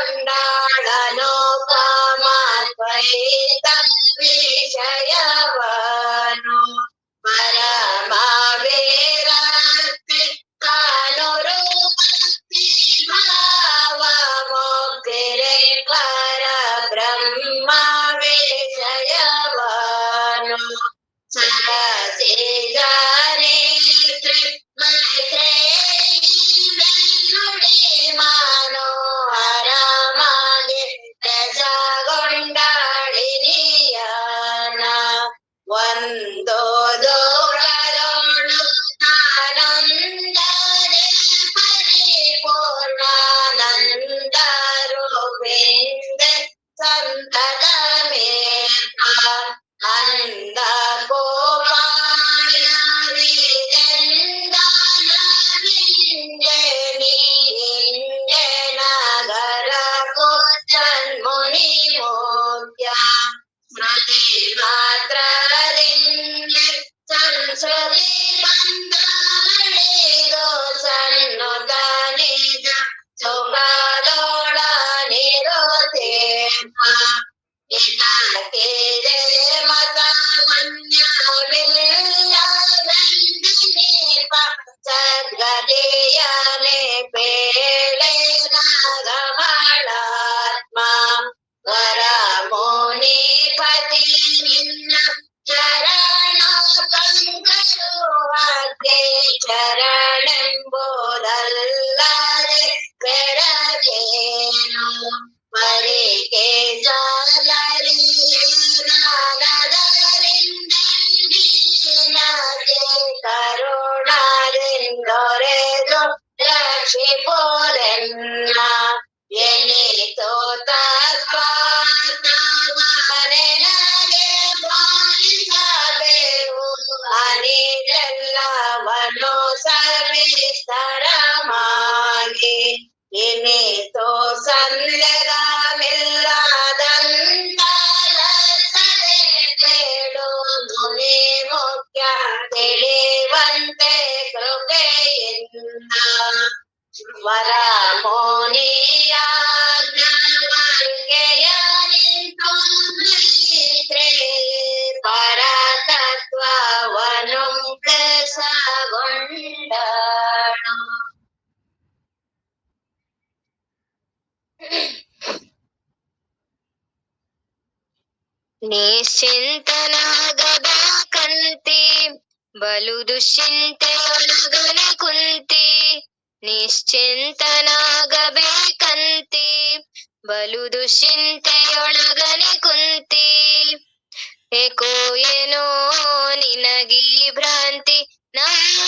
ರಸಗೊಂಡಾಳನು ಕಾಮಾದ್ವೈತ ವಿಷಯವನು ಪರಮವೀರತ್ತಿ ಕಾನುರೂಪತ್ತಿ ಭಾವ ಮುಕ್ತಿರೆ ಪರಬ್ರಹ್ಮ ವಿಷಯವನು ಸರಸಿಜನೇತ್ರಿ ಮೈತ್ರೇಯಿ ಮೆಲ್ಲುಡಿ ಮನೋಹರ ಮಾಗೆ ರಸಗೊಂಡಾಳಿನಿಯನ ಒಂದು ದೂರದೋಳು ಆನಂದದೆ ಪರಿಪೂರ್ಣಾನಂದ ರೂಪೇಂದ ಸಂತತ ಮೇಲ್ಪ ಅಂದ ಗೋಪಾಯ ವಿರಿಂದನಿಂದೆ ನಗರ ಕೋಚನ್ಮುನಿ ಮೋಕ್ಯ ಸ್ಮೃತಿ ಮಾತ್ರದಿಂದ ಸಂಸದಿ ಬಂದಳಿದು ಸನ್ನುತ ನಿಜ ಸುಖದೋಳ ನಿರುತೇಮ ಇತಕಿರೆ ಮತ ಮನ್ಯವಿಲ್ಲವೆಂದನೀಪ ಸದ್ಗತಿಯನೆ ಪೇಳೆ ನಾಗಮಳಾತ್ಮ ವರ ಮುನಿಪತಿ ನಿನ್ನ ಚರಣ ಕಂಕರುವಕ್ಕೆ ಚರಣೆಂಬುದಲ್ಲದೆ ಬೆರಗೇನು ಮರಿಗೆ ಜಾಲರಿನದರಿಂದೀನಗೆ ಕರುಣರಿಂದೊರೆದು ರಕ್ಷಿಪುರೆನ್ನ ಎನಿತೋ ತತ್ಪಾತವನೆನಗೆ ಪಾಲಿಸಬೇವು ಅನಿತೆಲ್ಲವನು ಸವಿಸ್ತರಮಾಗಿ ಇನಿತೋ ಸಂದೇಹವಿಲ್ಲದಂತಲಸದೆ ಕೇಳು ಮುನಿ ಮುಖ್ಯ ತಿಳಿವಂತೆ ಕೃಪೆಯಿಂದ ವರ ಮುನಿಯಾಜ್ಞೆಯ ನಿಂತು ಮೈತ್ರಿ ಪರತತ್ವವನು ಬೆಸಗೊಂಡಳು. ನಿಶ್ಚಿಂತನಾಗಬೇಕಂತಿ ಬಲು ದುಶ್ಚಿಂತೆಯೊಳಗನೆ ಕುಂತಿ ನಿಶ್ಚಿಂತನಾಗಬೇಕಂತಿ ಬಲು ದುಶ್ಚಿಂತೆಯೊಳಗನೆ ಕುಂತಿ ಏಕೋ ಏನೋ ನಿನಗೀ ಭ್ರಾಂತಿ ನಾಳಿಗಾಗುವುದೀಗಂತಿ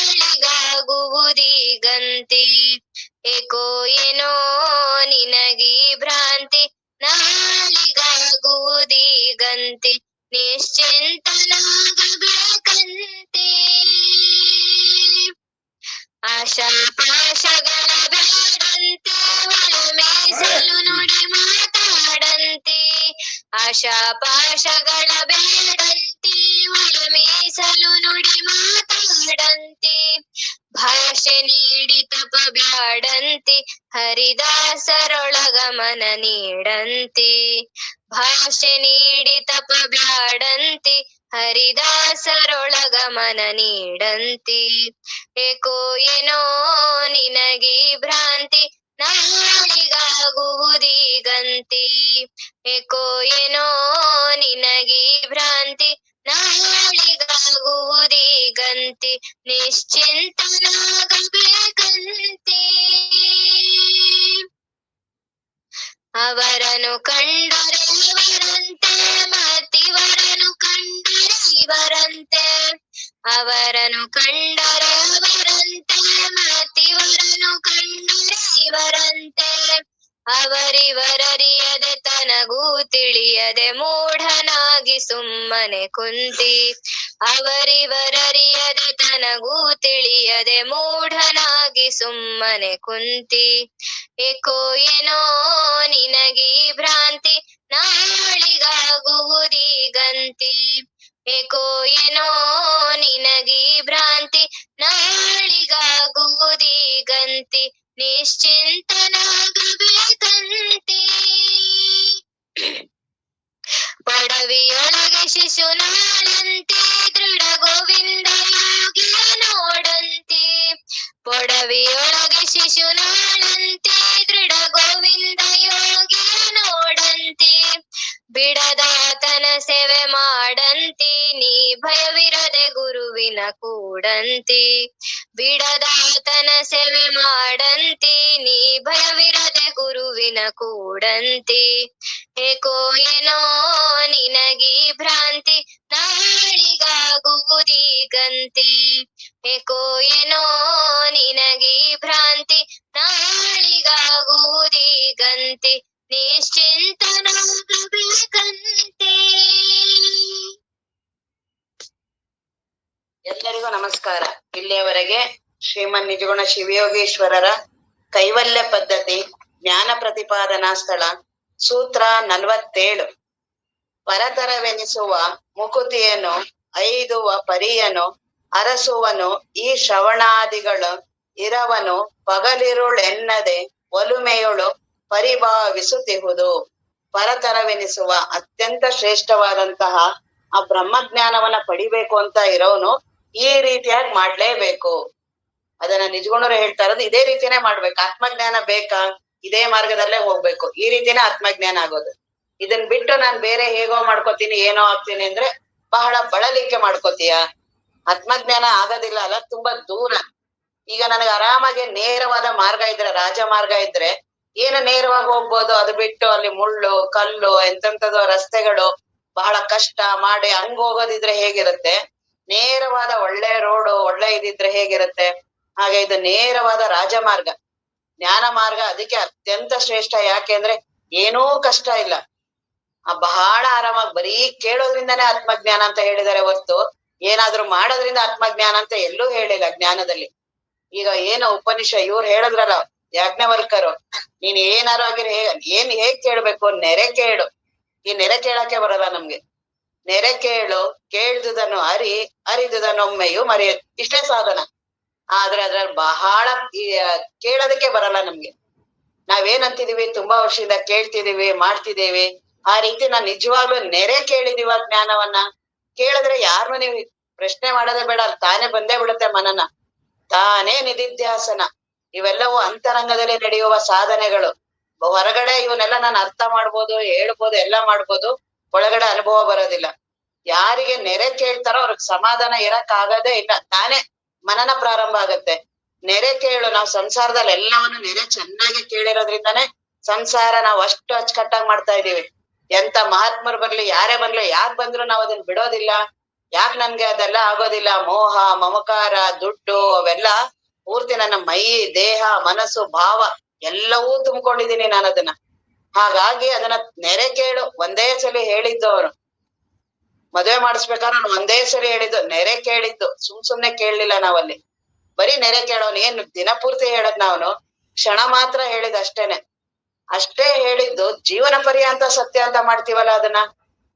ಏಕೋ ಏನೋ ನಿನಗೀ ಭ್ರಾಂತಿ ನಾಳಿಗಾಗುವುದೀಗಂತಿ ನಿಶ್ಚಿಂತನಾಗಬೇಕಂತೆ ಆಶಾಪಾಶಗಳ ಬೇಡಂತೆ ಒಳಮೀಸಲು ನುಡಿ ಮಾತಾಡಂತೆ ಆಶಾಪಾಶಗಳ ಬೇಡಂತೆ ಒಳಮೀಸಲು ನುಡಿ ಮಾತಾಡಂತೆ ಭಾಷೆ ನೀಡಿ ತಪ ಬ್ಯಾಡಂತೆ ಹರಿದಾಸರೊಳಗ ಮನ ನೀಡಂತೆ ಭಾಷೆ ನೀಡಿ ತಪ ಬ್ಯಾಡಂತೆ ಹರಿದಾಸರೊಳಗ ಮನ ನೀಡಂತೆ ಏಕೋ ಏನೋ ನಿನಗೀ ಭ್ರಾಂತಿ ನಾಳಿಗಾಗುವುದೀಗಂತಿ ಏಕೋ ಏನೋ ನಿನಗೀ ಭ್ರಾಂತಿ ನಾಳಿಗಾಗುವುದೀಗಂತಿ ನಿಶ್ಚಿಂತನಾಗಬೇಕಂತೆ ಅವರನ್ನು ಕಂಡರೆ ಇವರಂತೆ ಮತ್ತಿವರನ್ನು ಕಂಡರೆ ಇವರಂತೆ ಅವರನ್ನು ಕಂಡರೆ ಅವರಂತೆ ಮತ್ತಿವರನ್ನು ಕಂಡರೆ ಇವರಂತೆ ಅವರಿವರರಿಯದೆ ತನಗೂ ತಿಳಿಯದೆ ಮೂಢನಾಗಿ ಸುಮ್ಮನೆ ಕುಂತಿ ಅವರಿವರರಿಯದೆ ತನಗೂ ತಿಳಿಯದೆ ಮೂಢನಾಗಿ ಸುಮ್ಮನೆ ಕುಂತಿ ಏಕೋ ಏನೋ ನಿನಗೀ ಭ್ರಾಂತಿ ನಾಳಿಗಾಗುವುದೀಗಂತಿ ಏಕೋ ಏನೋ ನಿನಗೀ ಭ್ರಾಂತಿ ನಾಳಿಗಾಗುವುದೀಗಂತಿ ನಿಶ್ಚಿಂತನಾಗಬೇಕಂತೆ. ಪೊಡವಿಯೊಳಗೆ ಶಿಶುನಾಳಂತೆ ದೃಢ ಗೋವಿಂದ ಯೋಗಿಯ ನೋಡಂತೆ. ಪೊಡವಿಯೊಳಗೆ ಶಿಶುನಾಳಂತೆ ದೃಢ ಗೋವಿಂದ ಯೋಗಿಯ ನೋಡಂತೆ. ಬಿಡದಾತನ ಸೇವೆ ಮಾಡಂತೆ ನೀ ಭಯವಿರದೆ ಗುರುವಿನ ಕೂಡಂತೆ. ಬಿಡದಾತನ ಸೇವೆ ಮಾಡಂತೆ ನೀ ಭಯವಿರದೆ ಗುರುವಿನ ಕೂಡಂತೆ. ಏಕೋ ಏನೋ ನಿನಗೀ ಭ್ರಾಂತಿ ನಾಳಿಗಾಗುವುದೀಗಂತೆ. ಏಕೋ ಏನೋ ನಿನಗೀ ಭ್ರಾಂತಿ ನಾಳಿಗಾಗುವುದೀಗಂತೆ. ನಿಶ್ಚಿಂತನಾಗಬೇಕಂತೆ. ಎಲ್ಲರಿಗೂ ನಮಸ್ಕಾರ. ಇಲ್ಲಿಯವರೆಗೆ ಶ್ರೀಮನ್ ನಿಜಗುಣ ಶಿವಯೋಗೀಶ್ವರರ ಕೈವಲ್ಯ ಪದ್ಧತಿ ಜ್ಞಾನ ಪ್ರತಿಪಾದನಾ ಸ್ಥಳ ಸೂತ್ರ 47 ಪರತರವೆನಿಸುವ ಮುಕುತಿಯನ್ನು ಐದುವ ಪರಿಯನು ಅರಸುವನು ಈ ಶ್ರವಣಾದಿಗಳು ಇರವನು ಪಗಲಿರುಳೆನ್ನದೆ ಒಲುಮೆಯೊಳು ಪರಿಭಾವಿಸುತ್ತಿಹುದು. ಪರತರವೆನಿಸುವ ಅತ್ಯಂತ ಶ್ರೇಷ್ಠವಾದಂತಹ ಆ ಬ್ರಹ್ಮಜ್ಞಾನವನ್ನ ಪಡಿಬೇಕು ಅಂತ ಇರೋನು ಈ ರೀತಿಯಾಗಿ ಮಾಡ್ಲೇಬೇಕು. ಅದನ್ನ ನಿಜಗುಣರು ಹೇಳ್ತಾ ಇರೋದು ಇದೇ ರೀತಿನೇ ಮಾಡ್ಬೇಕು. ಆತ್ಮಜ್ಞಾನ ಬೇಕಾ, ಇದೇ ಮಾರ್ಗದಲ್ಲೇ ಹೋಗ್ಬೇಕು. ಈ ರೀತಿನೇ ಆತ್ಮಜ್ಞಾನ ಆಗೋದು. ಇದನ್ ಬಿಟ್ಟು ನಾನ್ ಬೇರೆ ಹೇಗೋ ಮಾಡ್ಕೋತೀನಿ ಏನೋ ಆಗ್ತೀನಿ ಅಂದ್ರೆ ಬಹಳ ಬಳಲಿಕೆ ಮಾಡ್ಕೋತೀಯ. ಆತ್ಮಜ್ಞಾನ ಆಗೋದಿಲ್ಲ ಅಲ್ಲ, ತುಂಬಾ ದೂರ. ಈಗ ನನಗೆ ಆರಾಮಾಗಿ ನೇರವಾದ ಮಾರ್ಗ ಇದ್ರೆ, ರಾಜಮಾರ್ಗ ಇದ್ರೆ ಏನು ನೇರವಾಗಿ ಹೋಗ್ಬೋದು. ಅದು ಬಿಟ್ಟು ಅಲ್ಲಿ ಮುಳ್ಳು ಕಲ್ಲು ಎಂತೆಂಥದ್ದು ರಸ್ತೆಗಳು ಬಹಳ ಕಷ್ಟ ಮಾಡಿ ಹಂಗ್ ಹೋಗೋದಿದ್ರೆ ಹೇಗಿರುತ್ತೆ, ನೇರವಾದ ಒಳ್ಳೆ ರೋಡು ಒಳ್ಳೆ ಇದಿದ್ರೆ ಹೇಗಿರುತ್ತೆ ಹಾಗೆ ಇದು ನೇರವಾದ ರಾಜಮಾರ್ಗ, ಜ್ಞಾನ ಮಾರ್ಗ. ಅದಕ್ಕೆ ಅತ್ಯಂತ ಶ್ರೇಷ್ಠ. ಯಾಕೆಂದ್ರೆ ಏನೂ ಕಷ್ಟ ಇಲ್ಲ, ಬಹಳ ಆರಾಮಾಗಿ ಬರೀ ಕೇಳೋದ್ರಿಂದಾನೇ ಆತ್ಮಜ್ಞಾನ ಅಂತ ಹೇಳಿದಾರೆ ಹೊರ್ತು ಏನಾದ್ರೂ ಮಾಡೋದ್ರಿಂದ ಆತ್ಮಜ್ಞಾನ ಅಂತ ಎಲ್ಲೂ ಹೇಳಿಲ್ಲ ಜ್ಞಾನದಲ್ಲಿ. ಈಗ ಏನು ಇವ್ರು ಹೇಳಿದ್ರಲ್ಲ ಯಾಜ್ಞವಲ್ಕರು, ನೀನ್ ಏನಾರು ಆಗಿರಿ ಹೇಗ್ ಕೇಳ್ಬೇಕು, ನೆರೆ ಕೇಳು. ಈ ನೆರೆ ಕೇಳಕ್ಕೆ ಬರಲ್ಲ ನಮ್ಗೆ. ನೆರೆ ಕೇಳು, ಕೇಳ್ದುದನ್ನು ಅರಿದುದನ್ನೊಮ್ಮೆಯು ಮರೆಯ, ಇಷ್ಟೇ ಸಾಧನ. ಆದ್ರೆ ಅದ್ರಲ್ಲಿ ಬಹಳ ಕೇಳೋದಕ್ಕೆ ಬರಲ್ಲ ನಮ್ಗೆ. ನಾವೇನಂತಿದೀವಿ, ತುಂಬಾ ವರ್ಷದಿಂದ ಕೇಳ್ತಿದೀವಿ ಮಾಡ್ತಿದೀವಿ. ಆ ರೀತಿ ನಾನ್ ನಿಜವಾಗ್ಲೂ ನೆರೆ ಕೇಳಿದೀವ ಜ್ಞಾನವನ್ನ. ಕೇಳಿದ್ರೆ ಯಾರನ್ನು ನೀವು ಪ್ರಶ್ನೆ ಮಾಡೋದೇ ಬೇಡ, ತಾನೇ ಬಂದೇ ಬಿಡುತ್ತೆ ಮನನ. ತಾನೇ ನಿಧಿಧ್ಯಾಸನ. ಇವೆಲ್ಲವೂ ಅಂತರಂಗದಲ್ಲಿ ನಡೆಯುವ ಸಾಧನೆಗಳು. ಹೊರಗಡೆ ಇವನ್ನೆಲ್ಲ ನಾನು ಅರ್ಥ ಮಾಡ್ಬೋದು, ಹೇಳ್ಬೋದು, ಎಲ್ಲ ಮಾಡ್ಬೋದು, ಒಳಗಡೆ ಅನುಭವ ಬರೋದಿಲ್ಲ. ಯಾರಿಗೆ ನೆರೆ ಕೇಳ್ತಾರೋ ಅವ್ರಿಗೆ ಸಮಾಧಾನ ಇರಕ್ ಆಗದೇ ಇಲ್ಲ. ತಾನೇ ಮನನ ಪ್ರಾರಂಭ ಆಗತ್ತೆ. ನೆರೆ ಕೇಳು. ನಾವು ಸಂಸಾರದಲ್ಲಿ ಎಲ್ಲವನ್ನು ನೆರೆ ಚೆನ್ನಾಗಿ ಕೇಳಿರೋದ್ರಿಂದಾನೇ ಸಂಸಾರ ನಾವು ಅಷ್ಟು ಅಚ್ಚುಕಟ್ಟಾಗಿ ಮಾಡ್ತಾ ಇದೀವಿ. ಎಂತ ಮಹಾತ್ಮರು ಬರ್ಲಿ, ಯಾರೇ ಬರ್ಲಿ, ಯಾಕ್ ಬಂದ್ರು ನಾವ್ ಅದನ್ನ ಬಿಡೋದಿಲ್ಲ. ಯಾಕ್ ನನ್ಗೆ ಅದೆಲ್ಲ ಆಗೋದಿಲ್ಲ, ಮೋಹ ಮಮಕಾರ ದುಡ್ಡು ಅವೆಲ್ಲ ಪೂರ್ತಿ ನನ್ನ ಮೈ ದೇಹ ಮನಸ್ಸು ಭಾವ ಎಲ್ಲವೂ ತುಂಬಿಕೊಂಡಿದೀನಿ ನಾನು ಅದನ್ನ. ಹಾಗಾಗಿ ಅದನ್ನ ನೆರೆ ಕೇಳು. ಒಂದೇ ಸಲ ಹೇಳಿದ್ದು ಅವನು ಮದುವೆ ಮಾಡಿಸ್ಬೇಕಾದ್ರೆ ನಾನು ಒಂದೇ ಸರಿ ಹೇಳಿದ್ದು, ನೆರೆ ಕೇಳಿದ್ದು. ಸುಮ್ನೆ ಕೇಳಲಿಲ್ಲ ನಾವಲ್ಲಿ. ಬರೀ ನೆರೆ ಕೇಳೋನು. ಏನು ದಿನಪೂರ್ತಿ ಹೇಳದ್ ನಾವನು, ಕ್ಷಣ ಮಾತ್ರ ಹೇಳಿದ್ ಅಷ್ಟೇನೆ. ಅಷ್ಟೇ ಹೇಳಿದ್ದು. ಜೀವನ ಪರ್ಯಂತ ಸತ್ಯ ಅಂತ ಮಾಡ್ತೀವಲ್ಲ ಅದನ್ನ.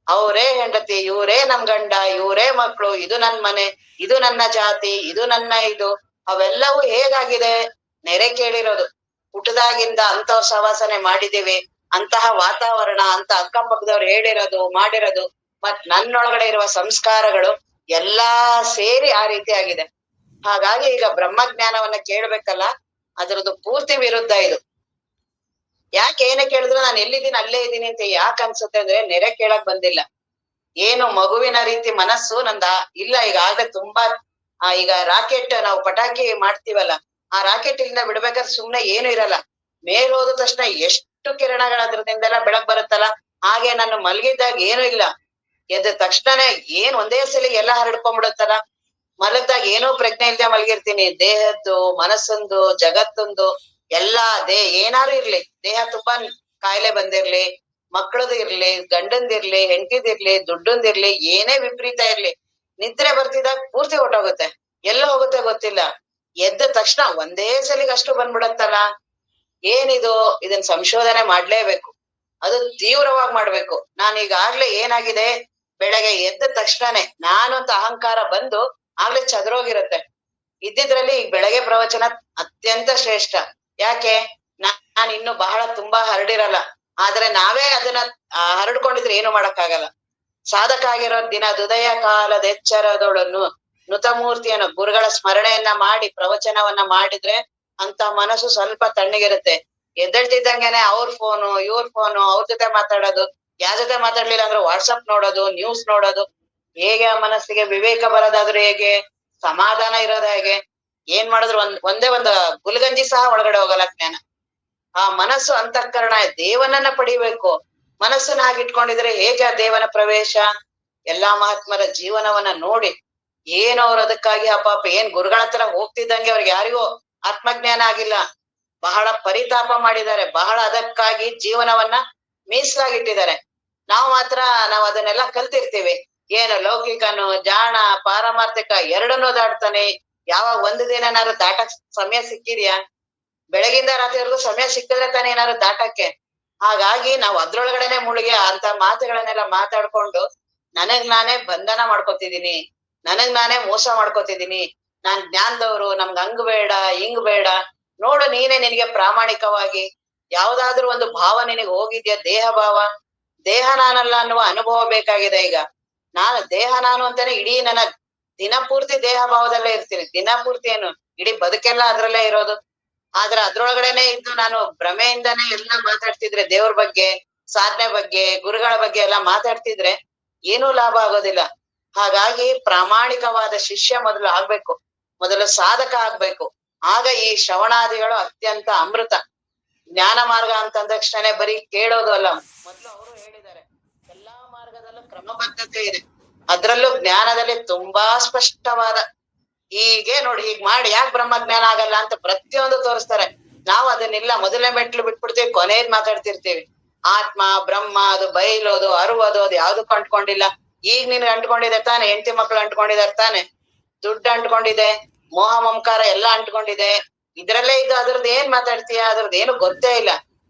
ಅವರೇ ಹೆಂಡತಿ, ಇವರೇ ನಮ್ ಗಂಡ, ಇವರೇ ಮಕ್ಳು, ಇದು ನನ್ ಮನೆ, ಇದು ನನ್ನ ಜಾತಿ, ಇದು ನನ್ನ ಇದು, ಅವೆಲ್ಲವೂ ಹೇಗಾಗಿದೆ, ನೆರೆ ಕೇಳಿರೋದು. ಹುಟ್ಟದಾಗಿಂದ ಅಂತವ್ ಸವಾಸನೆ ಮಾಡಿದೀವಿ, ಅಂತಹ ವಾತಾವರಣ, ಅಂತ ಅಕ್ಕಪಕ್ಕದವ್ರು ಹೇಳಿರೋದು ಮಾಡಿರೋದು, ಮತ್ ನನ್ನೊಳಗಡೆ ಇರುವ ಸಂಸ್ಕಾರಗಳು ಎಲ್ಲಾ ಸೇರಿ ಆ ರೀತಿ ಆಗಿದೆ. ಹಾಗಾಗಿ ಈಗ ಬ್ರಹ್ಮಜ್ಞಾನವನ್ನ ಕೇಳ್ಬೇಕಲ್ಲ, ಅದ್ರದ್ದು ಪೂರ್ತಿ ವಿರುದ್ಧ ಇದು. ಯಾಕೆ ಏನೇ ಕೇಳಿದ್ರು ನಾನು ಎಲ್ಲಿದ್ದೀನಿ ಅಲ್ಲೇ ಇದ್ದೀನಿ ಅಂತ ಯಾಕೆ ಅನ್ಸುತ್ತೆ ಅಂದ್ರೆ, ನೆರೆ ಕೇಳಕ್ ಬಂದಿಲ್ಲ. ಏನು ಮಗುವಿನ ರೀತಿ ಮನಸ್ಸು ನಂದ ಇಲ್ಲ. ಈಗ ಆಗ್ಲೇ ತುಂಬಾ ಈಗ ರಾಕೆಟ್ ನಾವು ಪಟಾಕಿ ಮಾಡ್ತೀವಲ್ಲ, ಆ ರಾಕೆಟ್ ಇಲ್ಲಿಂದ ಬಿಡ್ಬೇಕಾದ್ರೆ ಸುಮ್ನೆ ಏನು ಇರಲ್ಲ. ಮೇಲ್ ಹೋದ ತಕ್ಷಣ ಎಷ್ಟು ಕಿರಣಗಳ ಅದ್ರದಿಂದೆಲ್ಲ ಬೆಳಕ್ ಬರುತ್ತಲ್ಲ. ಹಾಗೆ ನಾನು ಮಲಗಿದ್ದಾಗ ಏನು ಇಲ್ಲ, ಎದ್ದ ತಕ್ಷಣನೇ ಏನ್ ಒಂದೇ ಸಲ ಎಲ್ಲ ಹರಡ್ಕೊಂಡ್ಬಿಡುತ್ತಲ್ಲ. ಮಲಗ್ದಾಗ ಏನೋ ಪ್ರಜ್ಞೆ ಇಲ್ದೆ ಮಲಗಿರ್ತೀನಿ. ದೇಹದ್ದು ಮನಸ್ಸೊಂದು ಜಗತ್ತೊಂದು ಎಲ್ಲ ಏನಾರು ಇರ್ಲಿ, ದೇಹ ತುಂಬಾ ಕಾಯಿಲೆ ಬಂದಿರ್ಲಿ, ಮಕ್ಕಳದು ಇರ್ಲಿ, ಗಂಡಂದಿರ್ಲಿ, ಹೆಂಡತಿದಿರ್ಲಿ, ದುಡ್ಡಂದಿರ್ಲಿ, ಏನೇ ವಿಪರೀತ ಇರ್ಲಿ, ನಿದ್ರೆ ಬರ್ತಿದಾಗ ಪೂರ್ತಿ ಹೊಟ್ಟೋಗುತ್ತೆ. ಎಲ್ಲ ಹೋಗುತ್ತೆ ಗೊತ್ತಿಲ್ಲ. ಎದ್ದ ತಕ್ಷಣ ಒಂದೇ ಸಲಿಗೆ ಅಷ್ಟು ಬಂದ್ಬಿಡತ್ತಲ್ಲ. ಏನಿದು, ಇದನ್ ಸಂಶೋಧನೆ ಮಾಡ್ಲೇಬೇಕು. ಅದು ತೀವ್ರವಾಗಿ ಮಾಡ್ಬೇಕು. ನಾನು ಈಗಾಗ್ಲೇ ಏನಾಗಿದೆ, ಬೆಳಗ್ಗೆ ಎದ್ದ ತಕ್ಷಣನೇ ನಾನು ಅಂತ ಅಹಂಕಾರ ಬಂದು ಆಗ್ಲೇ ಚದರೋಗಿರುತ್ತೆ. ಇದ್ದಿದ್ರಲ್ಲಿ ಈಗ ಬೆಳಗ್ಗೆ ಪ್ರವಚನ ಅತ್ಯಂತ ಶ್ರೇಷ್ಠ. ಯಾಕೆ? ನಾನ್ ಇನ್ನು ಬಹಳ ತುಂಬಾ ಹರಡಿರಲ್ಲ, ಆದ್ರೆ ನಾವೇ ಅದನ್ನ ಹರಡ್ಕೊಂಡಿದ್ರೆ ಏನು ಮಾಡಕ್ಕಾಗಲ್ಲ. ಸಾಧಕ ಆಗಿರೋ ದಿನ ದುದಯ ಕಾಲದ ಎಚ್ಚರದೊಳನ್ನು ನುತಮೂರ್ತಿಯನ್ನು ಗುರುಗಳ ಸ್ಮರಣೆಯನ್ನ ಮಾಡಿ ಪ್ರವಚನವನ್ನ ಮಾಡಿದ್ರೆ ಅಂತ ಮನಸ್ಸು ಸ್ವಲ್ಪ ತಣ್ಣಗಿರುತ್ತೆ. ಎದ್ದೇಳ್ತಿದ್ದಂಗೆನೆ ಅವ್ರ ಫೋನು ಇವ್ರ ಫೋನು ಅವ್ರ ಜೊತೆ ಮಾತಾಡೋದು, ಯಾರ ಜೊತೆ ಮಾತಾಡ್ಲಿಲ್ಲ ಅಂದ್ರೆ ವಾಟ್ಸಪ್ ನೋಡೋದು, ನ್ಯೂಸ್ ನೋಡೋದು. ಹೇಗೆ ಆ ಮನಸ್ಸಿಗೆ ವಿವೇಕ ಬರೋದಾದ್ರೆ ಹೇಗೆ? ಸಮಾಧಾನ ಇರೋದು ಹೇಗೆ? ಏನ್ ಮಾಡಿದ್ರು ಒಂದೇ ಒಂದು ಗುಲ್ಗಂಜಿ ಸಹ ಒಳಗಡೆ ಹೋಗಲ್ಲ ಜ್ಞಾನ. ಆ ಮನಸ್ಸು ಅಂತಃಕರಣ ದೇವನನ್ನ ಪಡಿಬೇಕು. ಮನಸ್ಸನ್ನ ಹಾಗಿಟ್ಕೊಂಡಿದ್ರೆ ಹೇಗೆ ಆ ದೇವನ ಪ್ರವೇಶ? ಎಲ್ಲಾ ಮಹಾತ್ಮರ ಜೀವನವನ್ನ ನೋಡಿ ಏನು ಅವ್ರು ಅದಕ್ಕಾಗಿ ಪಾಪ ಏನ್ ಗುರುಗಳ ಹತ್ರ ಹೋಗ್ತಿದ್ದಂಗೆ ಅವ್ರಿಗೆ ಯಾರಿಗೂ ಆತ್ಮಜ್ಞಾನ ಆಗಿಲ್ಲ. ಬಹಳ ಪರಿತಾಪ ಮಾಡಿದ್ದಾರೆ, ಬಹಳ ಅದಕ್ಕಾಗಿ ಜೀವನವನ್ನ ಮೀಸಲಾಗಿಟ್ಟಿದ್ದಾರೆ. ನಾವು ಅದನ್ನೆಲ್ಲ ಕಲ್ತಿರ್ತೀವಿ. ಏನು ಲೌಕಿಕನು ಜಾಣ ಪಾರಮಾರ್ಥಿಕ ಎರಡನ್ನೂ ದಾಟ್ತಾನೆ. ಯಾವಾಗ ಒಂದು ದಿನ ಏನಾದ್ರು ದಾಟಕ್ ಸಮಯ ಸಿಕ್ಕಿದ್ಯಾ? ಬೆಳಗಿಂದ ರಾತ್ರಿವರೆಗೂ ಸಮಯ ಸಿಕ್ಕಿದ್ರೆ ತಾನೇ ಏನಾದ್ರು ದಾಟಕ್ಕೆ. ಹಾಗಾಗಿ ನಾವು ಅದ್ರೊಳಗಡೆನೆ ಮುಳುಗಿ ಅಂತ ಮಾತುಗಳನ್ನೆಲ್ಲ ಮಾತಾಡ್ಕೊಂಡು ನನಗ್ ನಾನೇ ಬಂಧನ ಮಾಡ್ಕೊತಿದೀನಿ, ನನಗ್ ನಾನೇ ಮೋಸ ಮಾಡ್ಕೊತಿದೀನಿ. ನಾನ್ ಜ್ಞಾನದವ್ರು, ನಮ್ಗ್ ಹಂಗ್ ಬೇಡ ಹಿಂಗ್ ಬೇಡ. ನೋಡು ನೀನೇ ನಿನಗೆ ಪ್ರಾಮಾಣಿಕವಾಗಿ ಯಾವ್ದಾದ್ರು ಒಂದು ಭಾವ ನಿನಗೆ ಹೋಗಿದ್ಯಾ? ದೇಹ ಭಾವ, ದೇಹ ನಾನಲ್ಲ ಅನ್ನುವ ಅನುಭವ ಬೇಕಾಗಿದೆ ಈಗ. ನಾನು ದೇಹ ನಾನು ಅಂತಾನೆ ಇಡೀ ನನ್ನ ದಿನಪೂರ್ತಿ ದೇಹ ಭಾವದಲ್ಲೇ ಇರ್ತೀನಿ. ದಿನಪೂರ್ತಿ ಏನು ಇಡೀ ಬದುಕೆಲ್ಲ ಅದ್ರಲ್ಲೇ ಇರೋದು. ಆದ್ರೆ ಅದ್ರೊಳಗಡೆನೆ ಇದ್ದು ನಾನು ಭ್ರಮೆಯಿಂದಾನೇ ಎಲ್ಲ ಮಾತಾಡ್ತಿದ್ರೆ ದೇವ್ರ ಬಗ್ಗೆ, ಸಾಧನೆ ಬಗ್ಗೆ, ಗುರುಗಳ ಬಗ್ಗೆ ಎಲ್ಲ ಮಾತಾಡ್ತಿದ್ರೆ ಏನೂ ಲಾಭ ಆಗೋದಿಲ್ಲ. ಹಾಗಾಗಿ ಪ್ರಾಮಾಣಿಕವಾದ ಶಿಷ್ಯ ಮೊದಲು ಆಗ್ಬೇಕು, ಮೊದಲು ಸಾಧಕ ಆಗ್ಬೇಕು. ಆಗ ಈ ಶ್ರವಣಾದಿಗಳು ಅತ್ಯಂತ ಅಮೃತ. ಜ್ಞಾನ ಮಾರ್ಗ ಅಂತಂದ ತಕ್ಷಣ ಬರೀ ಕೇಳೋದು ಅಲ್ಲ. ಮೊದ್ಲು ಅವರು ಹೇಳಿದ್ದಾರೆ ಎಲ್ಲಾ ಮಾರ್ಗದಲ್ಲೂ ಕ್ರಮಬದ್ಧತೆ ಇದೆ, ಅದ್ರಲ್ಲೂ ಜ್ಞಾನದಲ್ಲಿ ತುಂಬಾ ಸ್ಪಷ್ಟವಾದ ಹೀಗೆ ನೋಡಿ ಹೀಗ್ ಮಾಡಿ ಯಾಕೆ ಬ್ರಹ್ಮಜ್ಞಾನ ಆಗಲ್ಲ ಅಂತ ಪ್ರತಿಯೊಂದು ತೋರಿಸ್ತಾರೆ. ನಾವು ಅದನ್ನೆಲ್ಲ ಮೊದಲನೇ ಮೆಟ್ಲು ಬಿಟ್ಬಿಡ್ತೀವಿ, ಕೊನೆಯದ್ ಮಾತಾಡ್ತಿರ್ತೀವಿ. ಆತ್ಮ ಬ್ರಹ್ಮ ಅದು ಬೈಲೋದು ಅರುವುದು ಅದು ಯಾವ್ದಕ್ಕೂ ಅಂಟ್ಕೊಂಡಿಲ್ಲ. ಈಗ ನೀನ್ ಅಂಟ್ಕೊಂಡಿದೆ ತಾನೆ, ಹೆಂಡತಿ ಮಕ್ಳು ಅಂಟ್ಕೊಂಡಿದಾರೆ ತಾನೆ, ದುಡ್ಡು ಅಂಟ್ಕೊಂಡಿದೆ, ಮೋಹ ಮಮಕಾರ ಎಲ್ಲ ಅಂಟ್ಕೊಂಡಿದೆ. ಇದ್ರಲ್ಲೇ ಇದು ಅದ್ರದ್ದು ಏನ್ ಮಾತಾಡ್ತೀಯ? ಅದ್ರದ್ದು ಏನು ಗೊತ್ತೇ ಇಲ್ಲ.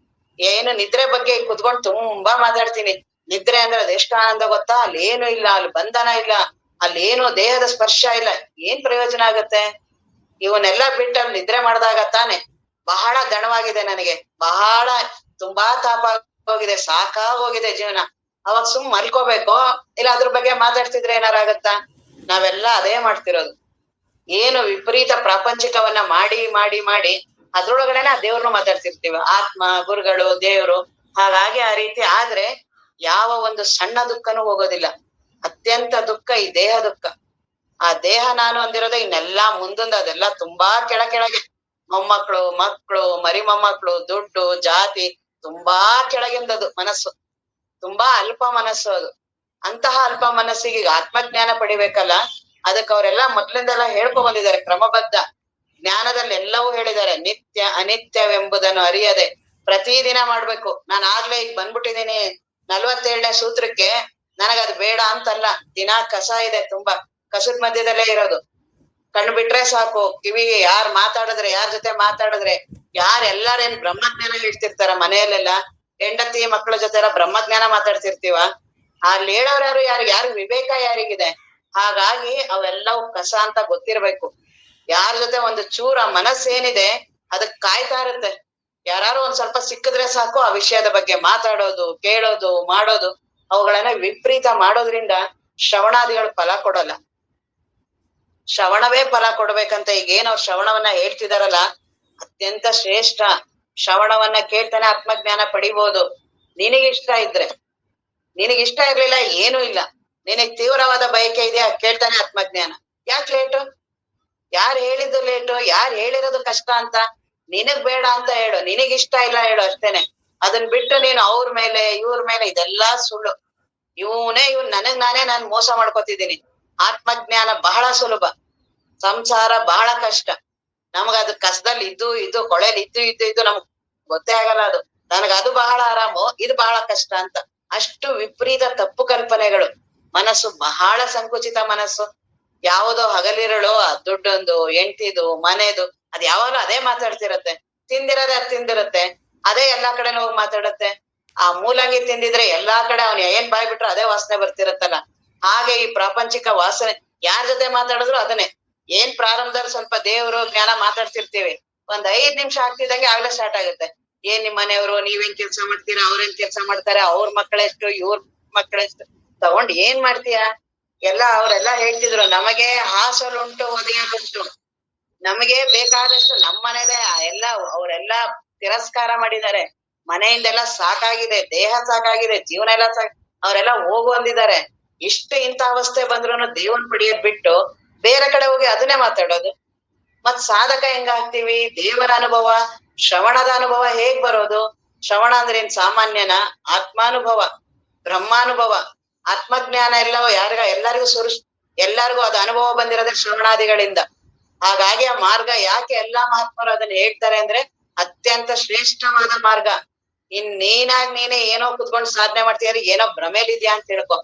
ಏನು ನಿದ್ರೆ ಬಗ್ಗೆ ಕುತ್ಕೊಂಡು ತುಂಬಾ ಮಾತಾಡ್ತೀನಿ. ನಿದ್ರೆ ಅಂದ್ರೆ ಅದೆಷ್ಟು ಆನಂದ ಗೊತ್ತಾ? ಅಲ್ಲಿ ಏನು ಇಲ್ಲ, ಅಲ್ಲಿ ಬಂಧನ ಇಲ್ಲ, ಅಲ್ಲಿ ಏನು ದೇಹದ ಸ್ಪರ್ಶ ಇಲ್ಲ. ಏನ್ ಪ್ರಯೋಜನ ಆಗತ್ತೆ? ಇವನ್ನೆಲ್ಲ ಬಿಟ್ಟು ಅಲ್ಲಿ ನಿದ್ರೆ ಮಾಡಿದಾಗ ತಾನೆ ಬಹಳ ದಣವಾಗಿದೆ ನನಗೆ, ಬಹಳ ತುಂಬಾ ತಾಪ ಹೋಗಿದೆ, ಸಾಕಾಗೋಗಿದೆ ಜೀವನ. ಅವಾಗ ಮಲ್ಕೋಬೇಕು, ಇಲ್ಲ ಅದ್ರ ಬಗ್ಗೆ ಮಾತಾಡ್ತಿದ್ರೆ ಏನಾರಾಗತ್ತಾ? ನಾವೆಲ್ಲ ಅದೇ ಮಾಡ್ತಿರೋದು. ಏನು ವಿಪರೀತ ಪ್ರಾಪಂಚಿಕವನ್ನ ಮಾಡಿ ಮಾಡಿ ಮಾಡಿ ಅದ್ರೊಳಗಡೆನೆ ಆ ದೇವ್ರನ್ನು ಮಾತಾಡ್ತಿರ್ತೀವಿ, ಆತ್ಮ ಗುರುಗಳು ದೇವ್ರು. ಹಾಗಾಗಿ ಆ ರೀತಿ ಆದ್ರೆ ಯಾವ ಒಂದು ಸಣ್ಣ ದುಃಖನೂ ಹೋಗೋದಿಲ್ಲ. ಅತ್ಯಂತ ದುಃಖ ಈ ದೇಹ ದುಃಖ. ಆ ದೇಹ ನಾನು ಅಂದಿರೋದೇ ಇನ್ನೆಲ್ಲಾ ಮುಂದೊಂದು ಅದೆಲ್ಲ ತುಂಬಾ ಕೆಳಗೆ. ಮೊಮ್ಮಕ್ಳು ಮಕ್ಳು ಮರಿ ಮೊಮ್ಮಕ್ಳು ದುಡ್ಡು ಜಾತಿ ತುಂಬಾ ಕೆಳಗಿಂದದು ಮನಸ್ಸು, ತುಂಬಾ ಅಲ್ಪ ಮನಸ್ಸು ಅದು. ಅಂತಹ ಅಲ್ಪ ಮನಸ್ಸಿಗೆ ಈಗ ಆತ್ಮಜ್ಞಾನ ಪಡಿಬೇಕಲ್ಲ, ಅದಕ್ಕೆ ಅವರೆಲ್ಲ ಮೊದ್ಲಿಂದೆಲ್ಲ ಹೇಳ್ಕೊ ಬಂದಿದ್ದಾರೆ ಕ್ರಮಬದ್ಧ. ಜ್ಞಾನದಲ್ಲಿ ಎಲ್ಲವೂ ಹೇಳಿದ್ದಾರೆ. ನಿತ್ಯ ಅನಿತ್ಯವೆಂಬುದನ್ನು ಅರಿಯದೆ ಪ್ರತಿದಿನ ಮಾಡ್ಬೇಕು. ನಾನು ಆಗ್ಲೇ ಈಗ ಬಂದ್ಬಿಟ್ಟಿದೀನಿ 47ನೇ ಸೂತ್ರಕ್ಕೆ. ನನಗದು ಬೇಡ ಅಂತಲ್ಲ, ದಿನ ಕಸ ಇದೆ ತುಂಬಾ, ಕಸದ ಮಧ್ಯದಲ್ಲೇ ಇರೋದು. ಕಣ್ಣು ಬಿಟ್ರೆ ಸಾಕು, ಕಿವಿಗೆ ಯಾರ್ ಮಾತಾಡಿದ್ರೆ, ಯಾರ ಜೊತೆ ಮಾತಾಡಿದ್ರೆ, ಎಲ್ಲಾರೇನ್ ಬ್ರಹ್ಮಜ್ಞಾನ ಇಡ್ತಿರ್ತಾರ ಮನೆಯಲ್ಲೆಲ್ಲ, ಹೆಂಡತಿ ಮಕ್ಕಳ ಜೊತೆ ಎಲ್ಲ ಬ್ರಹ್ಮಜ್ಞಾನ ಮಾತಾಡ್ತಿರ್ತೀವ. ಅಲ್ಲಿ ಹೇಳೋರು ಯಾರು ವಿವೇಕ ಯಾರಿಗಿದೆ? ಹಾಗಾಗಿ ಅವೆಲ್ಲವೂ ಕಸ ಅಂತ ಗೊತ್ತಿರ್ಬೇಕು. ಯಾರ ಜೊತೆ ಒಂದು ಚೂರ ಮನಸ್ಸೇನಿದೆ ಅದಕ್ ಕಾಯ್ತಾ ಇರುತ್ತೆ. ಯಾರು ಒಂದ್ ಸ್ವಲ್ಪ ಸಿಕ್ಕಿದ್ರೆ ಸಾಕು ಆ ವಿಷಯದ ಬಗ್ಗೆ ಮಾತಾಡೋದು, ಕೇಳೋದು, ಮಾಡೋದು. ಅವುಗಳನ್ನ ವಿಪರೀತ ಮಾಡೋದ್ರಿಂದ ಶ್ರವಣಾದಿಗಳು ಫಲ ಕೊಡಲ್ಲ. ಶ್ರವಣವೇ ಫಲ ಕೊಡ್ಬೇಕಂತ ಈಗ ಏನ್ ಅವ್ರು ಶ್ರವಣವನ್ನ ಹೇಳ್ತಿದಾರಲ್ಲ, ಅತ್ಯಂತ ಶ್ರೇಷ್ಠ. ಶ್ರವಣವನ್ನ ಕೇಳ್ತಾನೆ ಆತ್ಮಜ್ಞಾನ ಪಡಿಬೋದು. ನಿನಗಿಷ್ಟ ಇದ್ರೆ. ನಿನಗಿಷ್ಟ ಇರ್ಲಿಲ್ಲ ಏನೂ ಇಲ್ಲ, ನಿನಗ್ ತೀವ್ರವಾದ ಬಯಕೆ ಇದೆಯಾ, ಕೇಳ್ತಾನೆ ಆತ್ಮಜ್ಞಾನ. ಯಾಕೆ ಲೇಟು? ಯಾರು ಹೇಳಿದ್ದು ಲೇಟು? ಯಾರು ಹೇಳಿರೋದು ಕಷ್ಟ ಅಂತ? ನಿನಗ್ ಬೇಡ ಅಂತ ಹೇಳು, ನಿನಗಿಷ್ಟ ಇಲ್ಲ ಹೇಳು ಅಷ್ಟೇನೆ. ಅದನ್ ಬಿಟ್ಟು ನೀನು ಅವ್ರ ಮೇಲೆ ಇವ್ರ ಮೇಲೆ ಇದೆಲ್ಲಾ ಸುಳ್ಳು. ಇವ್ನ್ ನನಗ್ ನಾನ್ ಮೋಸ ಮಾಡ್ಕೊತಿದ್ದೀನಿ. ಆತ್ಮಜ್ಞಾನ ಬಹಳ ಸುಲಭ, ಸಂಸಾರ ಬಹಳ ಕಷ್ಟ. ನಮಗದು ಕಸದಲ್ಲಿ ಇದ್ದು ಕೊಳೆಲಿ ಇದ್ದು ನಮ್ಗ್ ಗೊತ್ತೇ ಆಗಲ್ಲ ಅದು. ನನಗದು ಬಹಳ ಆರಾಮು, ಇದು ಬಹಳ ಕಷ್ಟ ಅಂತ. ಅಷ್ಟು ವಿಪರೀತ ತಪ್ಪು ಕಲ್ಪನೆಗಳು. ಮನಸ್ಸು ಬಹಳ ಸಂಕುಚಿತ ಮನಸ್ಸು. ಯಾವುದೋ ಹಗಲಿರುಳು ದುಡ್ಡೊಂದು ಹೆಂಡ್ತಿದು ಮನೆದು ಅದ್ ಯಾವಾಗ್ಲೂ ಅದೇ ಮಾತಾಡ್ತಿರತ್ತೆ. ತಿಂದಿರದೆ ಅದ್ ತಿಂದಿರತ್ತೆ, ಅದೇ ಎಲ್ಲಾ ಕಡೆನೂ ಹೋಗಿ ಮಾತಾಡತ್ತೆ. ಆ ಮೂಲಂಗಿ ತಿಂದಿದ್ರೆ ಎಲ್ಲಾ ಕಡೆ ಅವ್ನ್ ಏನ್ ಬಾಯ್ ಬಿಟ್ರು ಅದೇ ವಾಸನೆ ಬರ್ತಿರತ್ತಲ್ಲ. ಹಾಗೆ ಈ ಪ್ರಾಪಂಚಿಕ ವಾಸನೆ ಯಾರ ಜೊತೆ ಮಾತಾಡಿದ್ರು ಅದನ್ನೇ. ಏನ್ ಪ್ರಾರಂಭದಲ್ಲಿ ಸ್ವಲ್ಪ ದೇವ್ರು ಜ್ಞಾನ ಮಾತಾಡ್ತಿರ್ತೀವಿ, ಒಂದ್ 5 ನಿಮಿಷ ಆಗ್ತಿದ್ದಂಗೆ ಆಗ್ಲೇ ಸ್ಟಾರ್ಟ್ ಆಗುತ್ತೆ. ಏನ್ ನಿಮ್ ಮನೆಯವರು, ನೀವೇನ್ ಕೆಲ್ಸ ಮಾಡ್ತೀರಾ, ಅವ್ರೇನ್ ಕೆಲ್ಸ ಮಾಡ್ತಾರೆ, ಅವ್ರ ಮಕ್ಕಳೆಷ್ಟು, ಇವ್ರ ಮಕ್ಕಳೆಷ್ಟು, ತಗೊಂಡ್ ಏನ್ ಮಾಡ್ತೀಯ? ಅವ್ರೆಲ್ಲಾ ಹೇಳ್ತಿದ್ರು, ನಮಗೆ ಹಾಸಲುಂಟು ಒದೆಯಲುಂಟು, ನಮಗೆ ಬೇಕಾದಷ್ಟು ನಮ್ಮನೇಲೆ ಅವರೆಲ್ಲಾ ತಿರಸ್ಕಾರ ಮಾಡಿದ್ದಾರೆ. ಮನೆಯಿಂದೆಲ್ಲ ಸಾಕಾಗಿದೆ, ದೇಹ ಸಾಕಾಗಿದೆ, ಜೀವನ ಎಲ್ಲ ಅವರೆಲ್ಲ ಹೋಗು ಅಂದಿದ್ದಾರೆ. ಇಂಥ ಅವಸ್ಥೆ ಬಂದ್ರು ದೇವನ್ ಪಡಿಯೋದ್ ಬಿಟ್ಟು ಬೇರೆ ಕಡೆ ಹೋಗಿ ಅದನ್ನೇ ಮಾತಾಡೋದು. ಮತ್ ಸಾಧಕ ಹೆಂಗಾಗ್ತೀವಿ? ದೇವರ ಅನುಭವ, ಶ್ರವಣದ ಅನುಭವ ಹೇಗ್ ಬರೋದು? ಶ್ರವಣ ಅಂದ್ರೆ ಏನ್ ಸಾಮಾನ್ಯನ? ಆತ್ಮಾನುಭವ, ಬ್ರಹ್ಮಾನುಭವ, ಆತ್ಮಜ್ಞಾನ ಎಲ್ಲರಿಗೂ ಎಲ್ಲರಿಗೂ ಅದು ಅನುಭವ ಬಂದಿರೋದೇ ಶ್ರವಣಾದಿಗಳಿಂದ. ಹಾಗಾಗಿ ಆ ಮಾರ್ಗ ಯಾಕೆ ಎಲ್ಲಾ ಮಹಾತ್ಮರು ಅದನ್ನ ಹೇಳ್ತಾರೆ ಅಂದ್ರೆ ಅತ್ಯಂತ ಶ್ರೇಷ್ಠವಾದ ಮಾರ್ಗ. ನೀನೇ ಏನೋ ಕುತ್ಕೊಂಡು ಸಾಧನೆ ಮಾಡ್ತೀಯ, ಏನೋ ಭ್ರಮೇಲಿದ್ಯಾ ಅಂತ ತಿಳ್ಕೊ.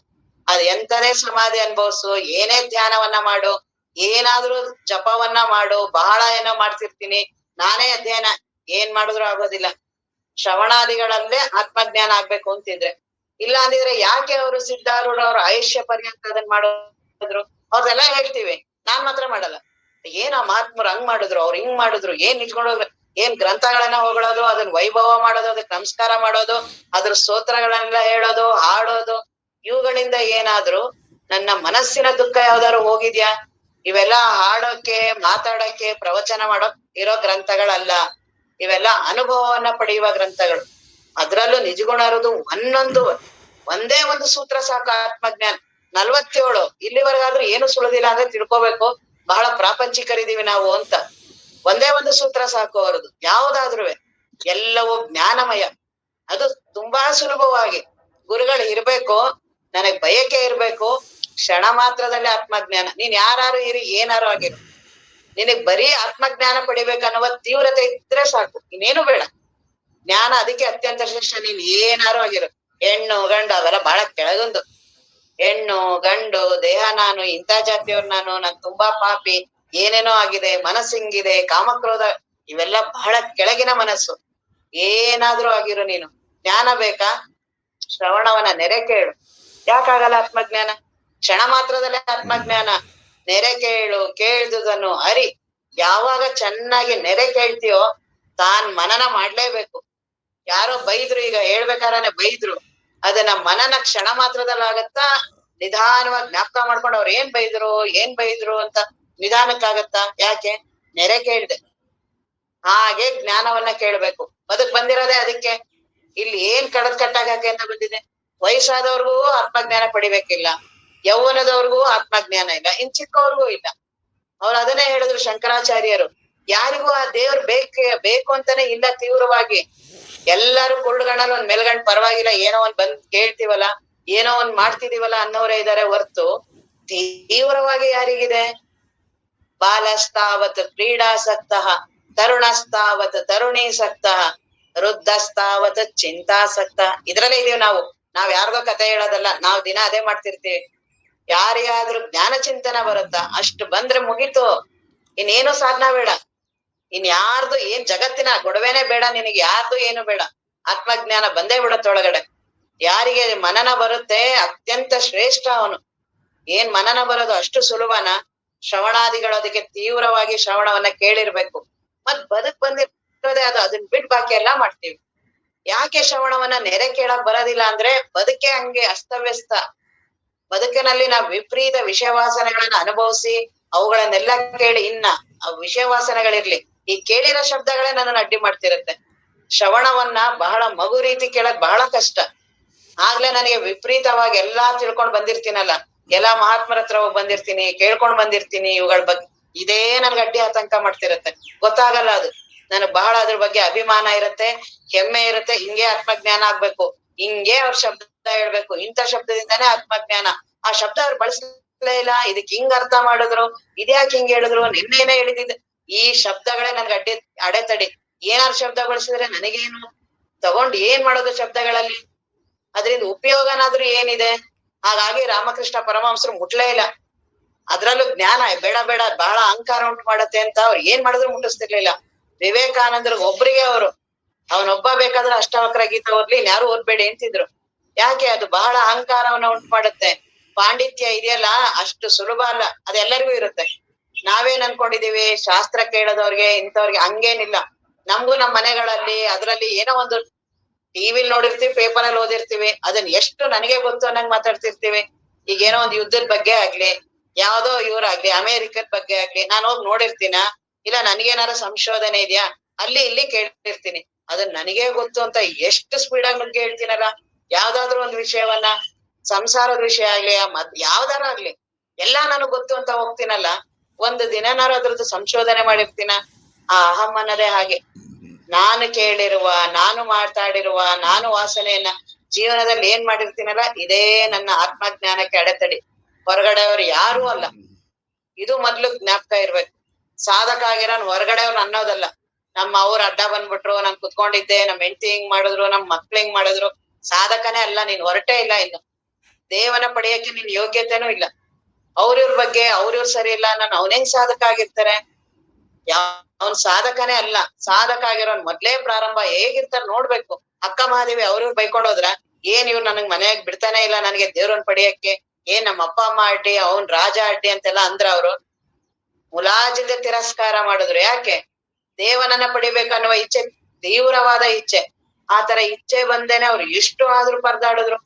ಅದ್ ಎಂತದೇ ಸಮಾಧಿ ಅನ್ಭವ್ಸು, ಏನೇ ಧ್ಯಾನವನ್ನ ಮಾಡು, ಏನಾದ್ರೂ ಜಪವನ್ನ ಮಾಡು, ಬಹಳ ಏನೋ ಮಾಡ್ತಿರ್ತೀನಿ, ನಾನೇ ಅಧ್ಯಯನ, ಏನ್ ಮಾಡಿದ್ರು ಆಗೋದಿಲ್ಲ. ಶ್ರವಣಾದಿಗಳಲ್ಲೇ ಆತ್ಮಜ್ಞಾನ ಆಗ್ಬೇಕು ಅಂತಿದ್ರೆ. ಇಲ್ಲ ಅಂದಿದ್ರೆ ಯಾಕೆ ಅವರು ಸಿದ್ಧಾರೂಢ ಅವ್ರ ಆಯುಷ್ಯ ಪರ್ಯಂತ ಅದನ್ನ ಮಾಡಿದ್ರು? ಅವ್ರದೆಲ್ಲ ಹೇಳ್ತೀವಿ, ನಾನ್ ಮಾತ್ರ ಮಾಡಲ್ಲ. ಏನ್ ಆ ಮಹಾತ್ಮರು ಹಂಗ್ ಮಾಡಿದ್ರು, ಅವ್ರು ಹಿಂಗ್ ಮಾಡಿದ್ರು, ಏನ್ ನಿಂತ್ಕೊಂಡೋಗ್ರು, ಏನ್ ಗ್ರಂಥಗಳನ್ನ ಹೊಗಳೋದು, ಅದನ್ನ ವೈಭವ ಮಾಡೋದು, ಅದಕ್ಕೆ ನಮಸ್ಕಾರ ಮಾಡೋದು, ಅದ್ರ ಸ್ತೋತ್ರಗಳನ್ನೆಲ್ಲ ಹೇಳೋದು, ಹಾಡೋದು, ಇವುಗಳಿಂದ ಏನಾದ್ರು ನನ್ನ ಮನಸ್ಸಿನ ದುಃಖ ಯಾವ್ದಾದ್ರು ಹೋಗಿದ್ಯಾ? ಇವೆಲ್ಲ ಹಾಡೋಕೆ, ಮಾತಾಡೋಕೆ, ಪ್ರವಚನ ಮಾಡೋಕ್ ಇರೋ ಗ್ರಂಥಗಳಲ್ಲ. ಇವೆಲ್ಲ ಅನುಭವವನ್ನ ಪಡೆಯುವ ಗ್ರಂಥಗಳು. ಅದ್ರಲ್ಲೂ ನಿಜಗುಣ ಇರೋದು ಒಂದೇ ಒಂದು ಸೂತ್ರ ಸಾಕು ಆತ್ಮಜ್ಞಾನ. 47 ಇಲ್ಲಿವರೆಗಾದ್ರೂ ಏನು ಸುಳಿದಿಲ್ಲ ಅಂದ್ರೆ ತಿಳ್ಕೊಬೇಕು, ಬಹಳ ಪ್ರಾಪಂಚಿಕರಿದೀವಿ ನಾವು ಅಂತ. ಒಂದೇ ಒಂದು ಸೂತ್ರ ಸಾಕು ಅವರದು, ಯಾವುದಾದ್ರುವೆ ಎಲ್ಲವೂ ಜ್ಞಾನಮಯ. ಅದು ತುಂಬಾ ಸುಲಭವಾಗಿ ಗುರುಗಳು ಇರ್ಬೇಕು, ನನಗ್ ಬಯಕೆ ಇರ್ಬೇಕು, ಕ್ಷಣ ಮಾತ್ರದಲ್ಲಿ ಆತ್ಮಜ್ಞಾನ. ನೀನ್ ಯಾರು ಇರಿ, ಏನಾರು ಆಗಿರು, ನಿನಗ್ ಬರೀ ಆತ್ಮಜ್ಞಾನ ಪಡಿಬೇಕನ್ನುವ ತೀವ್ರತೆ ಇದ್ರೆ ಸಾಕು, ಇನ್ನೇನು ಬೇಡ. ಜ್ಞಾನ ಅದಕ್ಕೆ ಅತ್ಯಂತ ಶ್ರೇಷ್ಠ. ನೀನ್ ಏನಾರು ಆಗಿರು, ಹೆಣ್ಣು ಗಂಡು ಅವೆಲ್ಲ ಬಹಳ ಕೆಳಗೊಂದು. ಹೆಣ್ಣು ಗಂಡು ದೇಹ, ನಾನು ಇಂಥ ಜಾತಿಯವ್ರು, ನಾನ್ ತುಂಬಾ ಪಾಪಿ, ಏನೇನೋ ಆಗಿದೆ, ಮನಸ್ಸು ಹಿಂಗಿದೆ, ಕಾಮಕ್ರೋಧ, ಇವೆಲ್ಲ ಬಹಳ ಕೆಳಗಿನ ಮನಸ್ಸು. ಏನಾದ್ರೂ ಆಗಿರು, ನೀನು ಜ್ಞಾನ ಬೇಕಾ? ಶ್ರವಣವನ ನೆರೆ ಕೇಳು. ಯಾಕಾಗಲ್ಲ ಆತ್ಮಜ್ಞಾನ? ಕ್ಷಣ ಮಾತ್ರದಲ್ಲೇ ಆತ್ಮಜ್ಞಾನ. ನೆರೆ ಕೇಳು, ಕೇಳ್ದುದನ್ನು ಅರಿ. ಯಾವಾಗ ಚೆನ್ನಾಗಿ ನೆರೆ ಕೇಳ್ತೀಯೋ ತಾನ್ ಮನನ ಮಾಡ್ಲೇಬೇಕು. ಯಾರೋ ಬೈದ್ರು, ಈಗ ಹೇಳ್ಬೇಕಾದ್ರೆ ಬೈದ್ರು, ಅದನ್ನ ಮನನ ಕ್ಷಣ ಮಾತ್ರದಲ್ಲಿ ಆಗತ್ತಾ? ನಿಧಾನವಾಗಿ ಜ್ಞಾಪಕ ಮಾಡ್ಕೊಂಡು ಅವ್ರು ಏನ್ ಬೈದ್ರು ಅಂತ ನಿಧಾನಕ್ಕಾಗತ್ತಾ? ಯಾಕೆ? ನೆರೆ ಕೇಳ್ದೆ. ಹಾಗೆ ಜ್ಞಾನವನ್ನ ಕೇಳ್ಬೇಕು. ಬದುಕ್ ಬಂದಿರೋದೇ ಅದಕ್ಕೆ. ಇಲ್ಲಿ ಏನ್ ಕಟ್ಟಾಗಕ್ಕೆ ಅಂತ ಬಂದಿದೆ? ವಯಸ್ಸಾದವ್ರಿಗೂ ಆತ್ಮಜ್ಞಾನ ಪಡಿಬೇಕಿಲ್ಲ, ಯೌವನದವ್ರಿಗೂ ಆತ್ಮಜ್ಞಾನ ಇಲ್ಲ, ಇನ್ ಚಿಕ್ಕವ್ರಿಗೂ ಇಲ್ಲ. ಅವ್ರು ಅದನ್ನೇ ಹೇಳಿದ್ರು ಶಂಕರಾಚಾರ್ಯರು, ಯಾರಿಗೂ ಆ ದೇವ್ರು ಬೇಕು ಅಂತಾನೆ ಇಲ್ಲ ತೀವ್ರವಾಗಿ. ಎಲ್ಲಾರು ಕುರುಡುಗಣ್ಣಲ್ಲಿ ಒಂದ್ ಮೆಲ್ಗಂಡ್ ಪರವಾಗಿಲ್ಲ, ಏನೋ ಒಂದ್ ಬಂದ್ ಕೇಳ್ತೀವಲ್ಲ, ಏನೋ ಒಂದ್ ಮಾಡ್ತಿದೀವಲ್ಲ ಅನ್ನೋರೇ ಇದಾರೆ ಹೊರ್ತು ತೀವ್ರವಾಗಿ ಯಾರಿಗಿದೆ? ಬಾಲಸ್ತಾವತ್ ಕ್ರೀಡಾಸಕ್ತಃ, ತರುಣಸ್ತಾವತ್ ತರುಣೀಸಕ್ತಃ, ವೃದ್ಧಸ್ತಾವತ್ ಚಿಂತಾಸಕ್ತ. ಇದ್ರಲ್ಲೇ ಇದೀವಿ ನಾವು. ಯಾರಿಗೋ ಕತೆ ಹೇಳೋದಲ್ಲ, ನಾವ್ ದಿನ ಅದೇ ಮಾಡ್ತಿರ್ತೀವಿ. ಯಾರಿಗಾದ್ರೂ ಜ್ಞಾನ ಚಿಂತನ ಬರುತ್ತಾ? ಅಷ್ಟು ಬಂದ್ರೆ ಮುಗೀತು, ಇನ್ನೇನು ಸಾಧನ ಬೇಡ. ಯಾರ್ದು ಏನ್ ಜಗತ್ತಿನ ಗೊಡವೆನೆ ಬೇಡ ನಿನಗೆ, ಯಾರ್ದು ಏನು ಬೇಡ. ಆತ್ಮಜ್ಞಾನ ಬಂದೇ ಬಿಡತ್ತೊಳಗಡೆ. ಯಾರಿಗೆ ಮನನ ಬರುತ್ತೆ ಅತ್ಯಂತ ಶ್ರೇಷ್ಠ ಅವನು. ಏನ್ ಮನನ ಬರೋದು ಅಷ್ಟು ಸುಲಭನ? ಶ್ರವಣಾದಿಗಳು ಅದಕ್ಕೆ ತೀವ್ರವಾಗಿ ಶ್ರವಣವನ್ನ ಕೇಳಿರ್ಬೇಕು. ಮತ್ ಬಂದಿರೋದೇ ಅದನ್ನ ಬಿಟ್ಟು ಬಾಕಿ ಎಲ್ಲಾ ಮಾಡ್ತೀವಿ. ಯಾಕೆ ಶ್ರವಣವನ್ನ ನೆರೆ ಕೇಳಕ್ ಬರೋದಿಲ್ಲ ಅಂದ್ರೆ ಬದುಕೆ ಹಂಗೆ ಅಸ್ತವ್ಯಸ್ತ. ಬದುಕಿನಲ್ಲಿ ನಾವು ವಿಪರೀತ ವಿಷಯವಾಸನೆಗಳನ್ನ ಅನುಭವಿಸಿ ಅವುಗಳನ್ನೆಲ್ಲ ಕೇಳಿ ಆ ವಿಷಯವಾಸನೆಗಳಿರ್ಲಿ, ಈ ಕೇಳಿರೋ ಶಬ್ದಗಳೇ ನನ್ನನ್ನು ಅಡ್ಡಿ ಮಾಡ್ತಿರುತ್ತೆ. ಶ್ರವಣವನ್ನ ಬಹಳ ಮಗು ರೀತಿ ಕೇಳಕ್ ಬಹಳ ಕಷ್ಟ. ಆಗ್ಲೇ ನನಗೆ ವಿಪರೀತವಾಗಿ ಎಲ್ಲಾ ತಿಳ್ಕೊಂಡ್ ಬಂದಿರ್ತೀನಲ್ಲ, ಎಲ್ಲಾ ಮಹಾತ್ಮರ ಹತ್ರ ಹೋಗಿ ಬಂದಿರ್ತೀನಿ, ಕೇಳ್ಕೊಂಡ್ ಬಂದಿರ್ತೀನಿ ಇವುಗಳ ಬಗ್ಗೆ. ಇದೇ ನನ್ಗೆ ಅಡ್ಡಿ ಆತಂಕ ಮಾಡ್ತಿರತ್ತೆ. ಗೊತ್ತಾಗಲ್ಲ ಅದು. ನನಗ್ ಬಹಳ ಅದ್ರ ಬಗ್ಗೆ ಅಭಿಮಾನ ಇರುತ್ತೆ, ಹೆಮ್ಮೆ ಇರುತ್ತೆ. ಹಿಂಗೆ ಆತ್ಮಜ್ಞಾನ ಆಗ್ಬೇಕು, ಹಿಂಗೆ ಅವ್ರ ಶಬ್ದ ಹೇಳ್ಬೇಕು, ಇಂಥ ಶಬ್ದದಿಂದಾನೇ ಆತ್ಮಜ್ಞಾನ. ಆ ಶಬ್ದ ಅವ್ರು ಬಳಸಲೇ ಇಲ್ಲ, ಇದಕ್ ಹಿಂಗ್ ಅರ್ಥ ಮಾಡಿದ್ರು, ಇದ್ಯಾಕೆ ಹಿಂಗ್ ಹೇಳಿದ್ರು, ನಿನ್ನೇನೆ ಹೇಳಿದಿದ್ದ. ಈ ಶಬ್ದಗಳೇ ನನ್ಗೆ ಅಡೆತಡಿ. ಏನಾರು ಶಬ್ದ ಬಳಸಿದ್ರೆ ನನಗೇನು? ತಗೊಂಡ್ ಏನ್ ಮಾಡೋದು ಶಬ್ದಗಳಲ್ಲಿ? ಅದ್ರಿಂದ ಉಪಯೋಗನಾದ್ರೂ ಏನಿದೆ? ಹಾಗಾಗಿ ರಾಮಕೃಷ್ಣ ಪರಮಹಂಸರು ಮುಟ್ಲೇ ಇಲ್ಲ. ಅದ್ರಲ್ಲೂ ಜ್ಞಾನ ಬೇಡ ಬಹಳ ಅಹಂಕಾರ ಉಂಟು ಮಾಡತ್ತೆ ಅಂತ ಅವ್ರು ಏನ್ ಮಾಡಿದ್ರು ಮುಟ್ಟಿಸ್ತಿರ್ಲಿಲ್ಲ. ವಿವೇಕಾನಂದರಿಗೆ ಒಬ್ರಿಗೆ ಅವನೊಬ್ಬ ಬೇಕಾದ್ರೆ ಅಷ್ಟಾವಕ್ರ ಗೀತಾ ಓದ್ಲಿ, ಇನ್ಯಾರು ಓದ್ಬೇಡಿ ಅಂತಿದ್ರು. ಯಾಕೆ? ಅದು ಬಹಳ ಅಹಂಕಾರವನ್ನ ಉಂಟು ಮಾಡುತ್ತೆ. ಪಾಂಡಿತ್ಯ ಇದೆಯಲ್ಲ ಅಷ್ಟು ಸುಲಭ ಅಲ್ಲ, ಅದೆಲ್ಲರಿಗೂ ಇರುತ್ತೆ. ನಾವೇನ್ ಅನ್ಕೊಂಡಿದೀವಿ ಶಾಸ್ತ್ರ ಕೇಳೋದವ್ರಿಗೆ ಇಂಥವ್ರಿಗೆ ಹಂಗೇನಿಲ್ಲ. ನಮ್ಗೂ ನಮ್ ಮನೆಗಳಲ್ಲಿ ಅದ್ರಲ್ಲಿ ಏನೋ ಒಂದು ಟಿವಿಲ್ ನೋಡಿರ್ತೀವಿ, ಪೇಪರ್ ಅಲ್ಲಿ ಓದಿರ್ತೀವಿ, ಅದನ್ನ ಎಷ್ಟು ನನಗೆ ಗೊತ್ತು ಅನ್ನಂಗ್ ಮಾತಾಡ್ತಿರ್ತೀವಿ. ಈಗ ಏನೋ ಒಂದ್ ಯುದ್ಧದ ಬಗ್ಗೆ ಆಗ್ಲಿ, ಯಾವ್ದೋ ಇವ್ರಾಗ್ಲಿ, ಅಮೇರಿಕದ ಬಗ್ಗೆ ಆಗ್ಲಿ ನಾನ್ ಹೋಗಿ ನೋಡಿರ್ತೀನ, ಇಲ್ಲ ನನ್ಗೇನಾರ ಸಂಶೋಧನೆ ಇದೆಯಾ ಅಲ್ಲಿ ಇಲ್ಲಿ ಕೇಳಿರ್ತೀನಿ. ಅದನ್ನ ನನಗೆ ಗೊತ್ತು ಅಂತ ಎಷ್ಟು ಸ್ಪೀಡ್ ಆಗಿ ನುಗ್ಗಿ ಹೇಳ್ತೀನಲ್ಲ. ಯಾವ್ದಾದ್ರು ಒಂದ್ ವಿಷಯವನ್ನ, ಸಂಸಾರದ ವಿಷಯ ಆಗ್ಲಿ ಯಾವ್ದಾರ ಆಗ್ಲಿ, ಎಲ್ಲಾ ನನಗ್ ಗೊತ್ತು ಅಂತ ಹೋಗ್ತೀನಲ್ಲ. ಒಂದು ದಿನನಾರು ಅದ್ರದ್ದು ಸಂಶೋಧನೆ ಮಾಡಿರ್ತೀನ. ಆ ಅಹಂ ಅನ್ನೋದೇ ಹಾಗೆ. ನಾನು ಕೇಳಿರುವ, ನಾನು ಮಾತಾಡಿರುವ, ನಾನು ವಾಸನೆಯನ್ನ ಜೀವನದಲ್ಲಿ ಏನ್ ಮಾಡಿರ್ತೀನಲ್ಲ, ಇದೇ ನನ್ನ ಆತ್ಮಜ್ಞಾನಕ್ಕೆ ಅಡೆತಡೆ. ಹೊರಗಡೆಯವ್ರು ಯಾರೂ ಅಲ್ಲ. ಇದು ಮೊದ್ಲು ಜ್ಞಾಪಕ ಇರ್ಬೇಕು. ಸಾಧಕ ಆಗಿರೋನ್ ಹೊರಗಡೆಯವ್ರು ಅನ್ನೋದಲ್ಲ. ನಮ್ಮ ಅವ್ರ ಅಡ್ಡ ಬಂದ್ಬಿಟ್ರು, ನಾನ್ ಕುತ್ಕೊಂಡಿದ್ದೆ, ನಮ್ ಹೆಂಡತಿ ಹಿಂಗ್ ಮಾಡಿದ್ರು, ನಮ್ ಮಕ್ಳು ಹಿಂಗ್ ಮಾಡಿದ್ರು, ಸಾಧಕನೇ ಅಲ್ಲ ನೀನ್, ಹೊರಟೇ ಇಲ್ಲ ಇನ್ನು. ದೇವನ ಪಡೆಯಕ್ಕೆ ನಿನ್ ಯೋಗ್ಯತೆನೂ ಇಲ್ಲ. ಅವ್ರಿವ್ರ ಬಗ್ಗೆ ಅವ್ರಿವ್ರ ಸರಿ ಇಲ್ಲ, ನಾನು ಅವನೇಂಗ್ ಸಾಧಕ ಆಗಿರ್ತಾರೆ? ಅವನ್ ಸಾಧಕನೇ ಅಲ್ಲ. ಸಾಧಕ ಆಗಿರೋನ್ ಮೊದ್ಲೇ ಪ್ರಾರಂಭ ಹೇಗಿರ್ತಾರ ನೋಡ್ಬೇಕು. ಅಕ್ಕ ಮಹಾದೇವಿ ಅವ್ರಿವ್ರು ಬೈಕೊಂಡ್ ಹೋದ್ರ, ಏನ್ ಇವ್ರು ನನಗ್ ಮನೆಯಾಗ ಬಿಡ್ತಾನೆ ಇಲ್ಲ ನನಗೆ ದೇವ್ರನ್ ಪಡೆಯಕ್ಕೆ, ಏನ್ ನಮ್ಮ ಅಪ್ಪ ಅಮ್ಮ ಅಡ್ಡಿ, ಅವ್ನ್ ರಾಜ ಅಡ್ಡಿ ಅಂತೆಲ್ಲ ಅಂದ್ರ ಅವ್ರು. ಮುಲಾಜಿಲ್ದೆ ತಿರಸ್ಕಾರ ಮಾಡಿದ್ರು. ಯಾಕೆ? ದೇವನನ್ನ ಪಡಿಬೇಕನ್ನುವ ಇಚ್ಛೆ, ತೀವ್ರವಾದ ಇಚ್ಛೆ. ಆತರ ಇಚ್ಛೆ ಬಂದೇನೆ ಅವ್ರು ಎಷ್ಟು ಆದ್ರೂ ಪರದಾಡಿದ್ರು,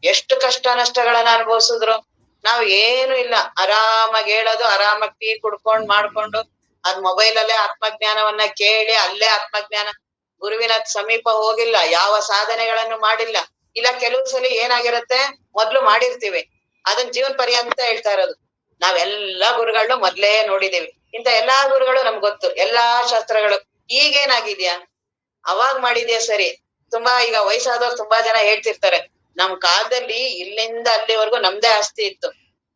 ಎಷ್ಟು ಕಷ್ಟ ನಷ್ಟಗಳನ್ನ ಅನುಭವಿಸಿದ್ರು. ನಾವ್ ಏನು ಇಲ್ಲ, ಆರಾಮಾಗಿ ಹೇಳೋದು, ಆರಾಮಾಗಿ ಟೀ ಕುಡ್ಕೊಂಡ್ ಮಾಡ್ಕೊಂಡು ಅದ್ ಮೊಬೈಲ್ ಅಲ್ಲೇ ಆತ್ಮಜ್ಞಾನವನ್ನ ಕೇಳಿ ಅಲ್ಲೇ ಆತ್ಮಜ್ಞಾನ. ಗುರುವಿನ ಸಮೀಪ ಹೋಗಿಲ್ಲ, ಯಾವ ಸಾಧನೆಗಳನ್ನು ಮಾಡಿಲ್ಲ. ಇಲ್ಲ ಕೆಲವು ಸಲ ಏನಾಗಿರತ್ತೆ, ಮೊದ್ಲು ಮಾಡಿರ್ತೀವಿ, ಅದನ್ ಜೀವನ ಪರ್ಯಂತ ಹೇಳ್ತಾ ಇರೋದು. ನಾವೆಲ್ಲಾ ಗುರುಗಳು ಮೊದ್ಲೇ ನೋಡಿದೀವಿ. ಇಂತ ಎಲ್ಲಾ ಗುರುಗಳು ನಮ್ಗ್ ಗೊತ್ತು, ಎಲ್ಲಾ ಶಾಸ್ತ್ರಗಳು. ಈಗೇನಾಗಿದ್ಯಾ? ಅವಾಗ್ ಮಾಡಿದ್ಯಾ ಸರಿ. ತುಂಬಾ ಈಗ ವಯಸ್ಸಾದವ್ರು ತುಂಬಾ ಜನ ಹೇಳ್ತಿರ್ತಾರೆ, ನಮ್ ಕಾಲದಲ್ಲಿ ಇಲ್ಲಿಂದ ಅಲ್ಲಿವರೆಗೂ ನಮ್ದೇ ಆಸ್ತಿ ಇತ್ತು,